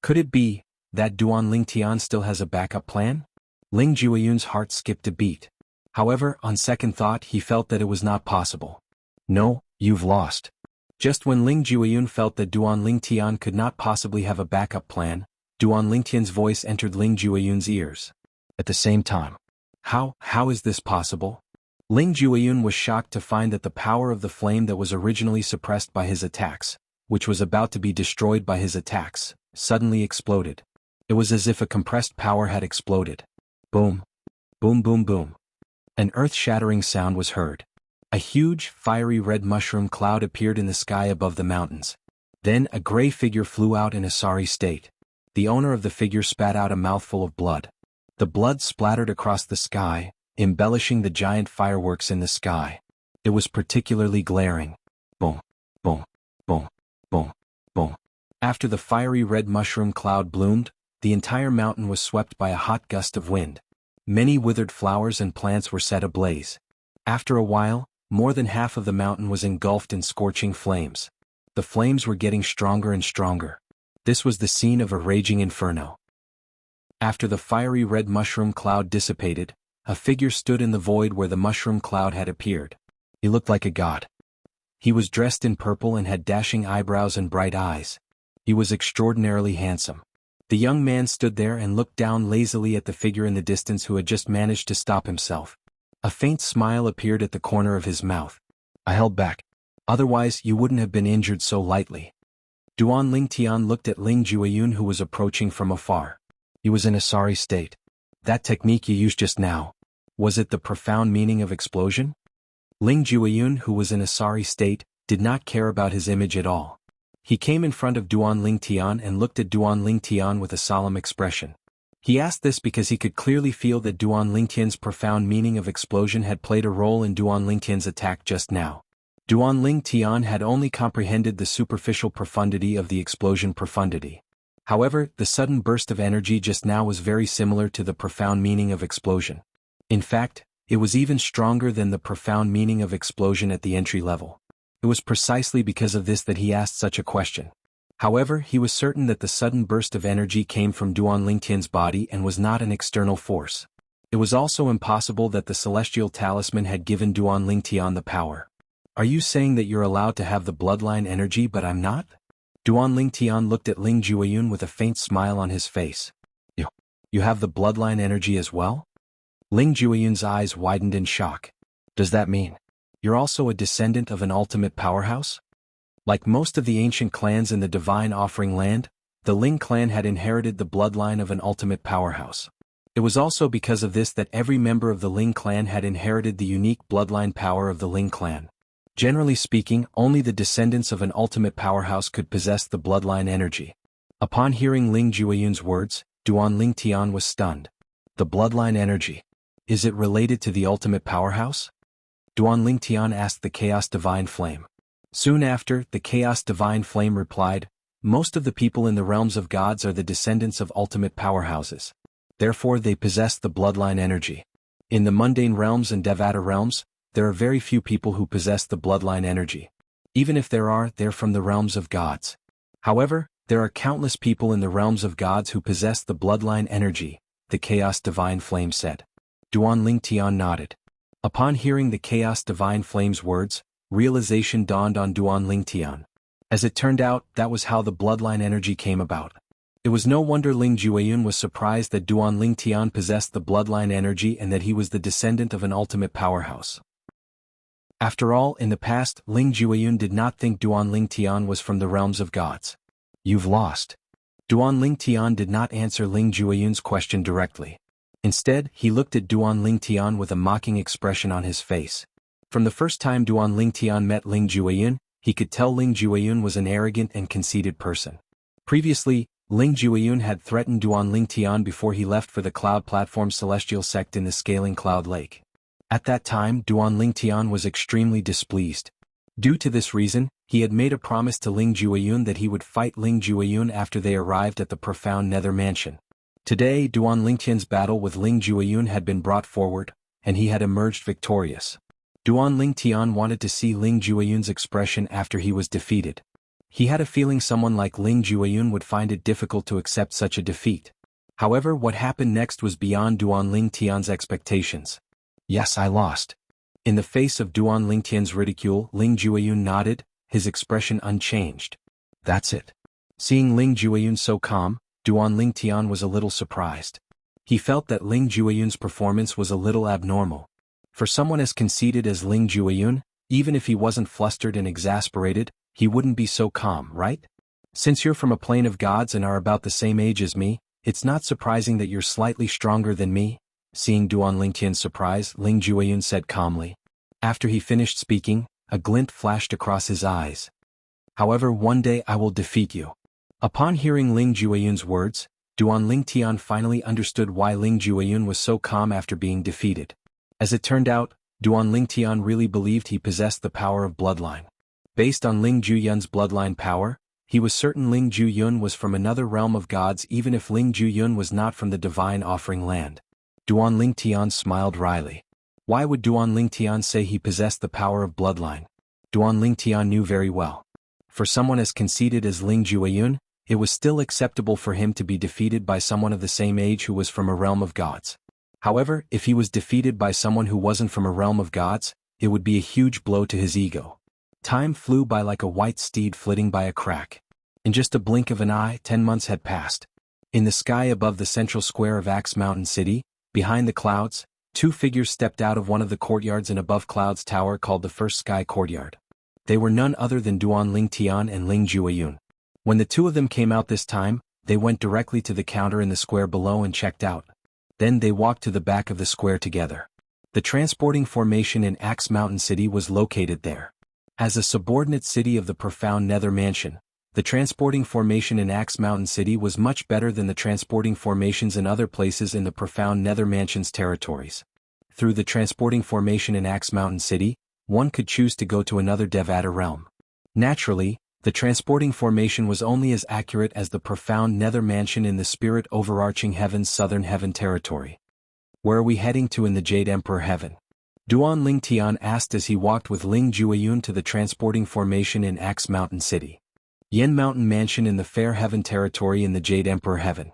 Could it be that Duan Ling Tian still has a backup plan? Ling Jueyun's heart skipped a beat. However, on second thought, he felt that it was not possible. No, you've lost. Just when Ling Jueyun felt that Duan Ling Tian could not possibly have a backup plan, Duan Ling Tian's voice entered Ling Jueyun's ears. At the same time. How is this possible? Ling Jueyun was shocked to find that the power of the flame that was originally suppressed by his attacks, which was about to be destroyed by his attacks, suddenly exploded. It was as if a compressed power had exploded. Boom. Boom boom boom. An earth-shattering sound was heard. A huge, fiery red mushroom cloud appeared in the sky above the mountains. Then a gray figure flew out in a sorry state. The owner of the figure spat out a mouthful of blood. The blood splattered across the sky, embellishing the giant fireworks in the sky. It was particularly glaring. Boom, boom, boom, boom, boom. After the fiery red mushroom cloud bloomed, the entire mountain was swept by a hot gust of wind. Many withered flowers and plants were set ablaze. After a while, more than half of the mountain was engulfed in scorching flames. The flames were getting stronger and stronger. This was the scene of a raging inferno. After the fiery red mushroom cloud dissipated, a figure stood in the void where the mushroom cloud had appeared. He looked like a god. He was dressed in purple and had dashing eyebrows and bright eyes. He was extraordinarily handsome. The young man stood there and looked down lazily at the figure in the distance who had just managed to stop himself. A faint smile appeared at the corner of his mouth. I held back. Otherwise you wouldn't have been injured so lightly. Duan Lingtian looked at Ling Jueyun who was approaching from afar. He was in a sorry state. That technique you used just now, was it the profound meaning of explosion? Ling Jueyun, who was in a sorry state, did not care about his image at all. He came in front of Duan Lingtian and looked at Duan Lingtian with a solemn expression. He asked this because he could clearly feel that Duan Lingtian's profound meaning of explosion had played a role in Duan Lingtian's attack just now. Duan Lingtian had only comprehended the superficial profundity of the explosion profundity. However, the sudden burst of energy just now was very similar to the profound meaning of explosion. In fact, it was even stronger than the profound meaning of explosion at the entry level. It was precisely because of this that he asked such a question. However, he was certain that the sudden burst of energy came from Duan Lingtian's body and was not an external force. It was also impossible that the celestial talisman had given Duan Lingtian the power. Are you saying that you're allowed to have the bloodline energy but I'm not? Duan Lingtian looked at Ling Jueyun with a faint smile on his face. You have the bloodline energy as well? Ling Jueyun's eyes widened in shock. Does that mean you're also a descendant of an ultimate powerhouse? Like most of the ancient clans in the Divine Offering Land, the Ling clan had inherited the bloodline of an ultimate powerhouse. It was also because of this that every member of the Ling clan had inherited the unique bloodline power of the Ling clan. Generally speaking, only the descendants of an ultimate powerhouse could possess the bloodline energy. Upon hearing Ling Jueyun's words, Duan Lingtian was stunned. The bloodline energy. Is it related to the ultimate powerhouse? Duan Lingtian asked the Chaos Divine Flame. Soon after, the Chaos Divine Flame replied, most of the people in the realms of gods are the descendants of ultimate powerhouses. Therefore they possess the bloodline energy. In the mundane realms and Devata realms, there are very few people who possess the bloodline energy. Even if there are, they're from the realms of gods. However, there are countless people in the realms of gods who possess the bloodline energy, the Chaos Divine Flame said. Duan Lingtian nodded. Upon hearing the Chaos Divine Flame's words, realization dawned on Duan Lingtian. As it turned out, that was how the bloodline energy came about. It was no wonder Ling Jueyun was surprised that Duan Lingtian possessed the bloodline energy and that he was the descendant of an ultimate powerhouse. After all, in the past, Ling Jueyun did not think Duan Lingtian was from the realms of gods. You've lost. Duan Lingtian did not answer Ling Jueyun's question directly. Instead, he looked at Duan Lingtian with a mocking expression on his face. From the first time Duan Lingtian met Ling Jueyun, he could tell Ling Jueyun was an arrogant and conceited person. Previously, Ling Jueyun had threatened Duan Lingtian before he left for the Cloud Platform Celestial Sect in the Scaling Cloud Lake. At that time, Duan Lingtian was extremely displeased. Due to this reason, he had made a promise to Ling Jueyun that he would fight Ling Jueyun after they arrived at the profound Nether Mansion. Today, Duan Lingtian's battle with Ling Jueyun had been brought forward, and he had emerged victorious. Duan Lingtian wanted to see Ling Jueyun's expression after he was defeated. He had a feeling someone like Ling Jueyun would find it difficult to accept such a defeat. However, what happened next was beyond Duan Lingtian's expectations. Yes, I lost. In the face of Duan Lingtian's ridicule, Ling Jueyun nodded, his expression unchanged. That's it. Seeing Ling Jueyun so calm, Duan Lingtian was a little surprised. He felt that Ling Jueyun's performance was a little abnormal. For someone as conceited as Ling Jueyun, even if he wasn't flustered and exasperated, he wouldn't be so calm, right? Since you're from a plane of gods and are about the same age as me, it's not surprising that you're slightly stronger than me. Seeing Duan Lingtian's surprise, Ling Jueyun said calmly. After he finished speaking, a glint flashed across his eyes. However, one day I will defeat you. Upon hearing Ling Jueyun's words, Duan Lingtian finally understood why Ling Jueyun was so calm after being defeated. As it turned out, Duan Lingtian really believed he possessed the power of bloodline. Based on Ling Jueyun's bloodline power, he was certain Ling Jueyun was from another realm of gods even if Ling Jueyun was not from the Divine Offering Land. Duan Ling Tian smiled wryly. Why would Duan Ling Tian say he possessed the power of bloodline? Duan Ling Tian knew very well. For someone as conceited as Ling Jueyun, it was still acceptable for him to be defeated by someone of the same age who was from a realm of gods. However, if he was defeated by someone who wasn't from a realm of gods, it would be a huge blow to his ego. Time flew by like a white steed flitting by a crack. In just a blink of an eye, 10 months had passed. In the sky above the central square of Axe Mountain City, behind the clouds, two figures stepped out of one of the courtyards in above Cloud's tower called the First Sky Courtyard. They were none other than Duan Ling Tian and Ling Jueyun. When the two of them came out this time, they went directly to the counter in the square below and checked out. Then they walked to the back of the square together. The transporting formation in Axe Mountain City was located there. As a subordinate city of the profound Nether Mansion, the transporting formation in Axe Mountain City was much better than the transporting formations in other places in the profound Nether Mansion's territories. Through the transporting formation in Axe Mountain City, one could choose to go to another Devata realm. Naturally, the transporting formation was only as accurate as the profound Nether Mansion in the Spirit Overarching Heaven's Southern Heaven territory. Where are we heading to in the Jade Emperor Heaven? Duan Ling Tian asked as he walked with Ling Jueyun to the transporting formation in Axe Mountain City. Yen Mountain Mansion in the Fair Heaven territory in the Jade Emperor Heaven.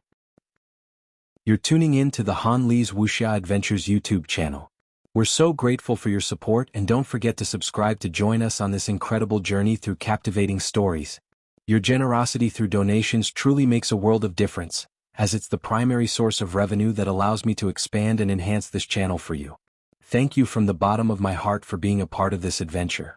You're tuning in to the Han Li's Wuxia Adventures YouTube channel. We're so grateful for your support, and don't forget to subscribe to join us on this incredible journey through captivating stories. Your generosity through donations truly makes a world of difference, as it's the primary source of revenue that allows me to expand and enhance this channel for you. Thank you from the bottom of my heart for being a part of this adventure.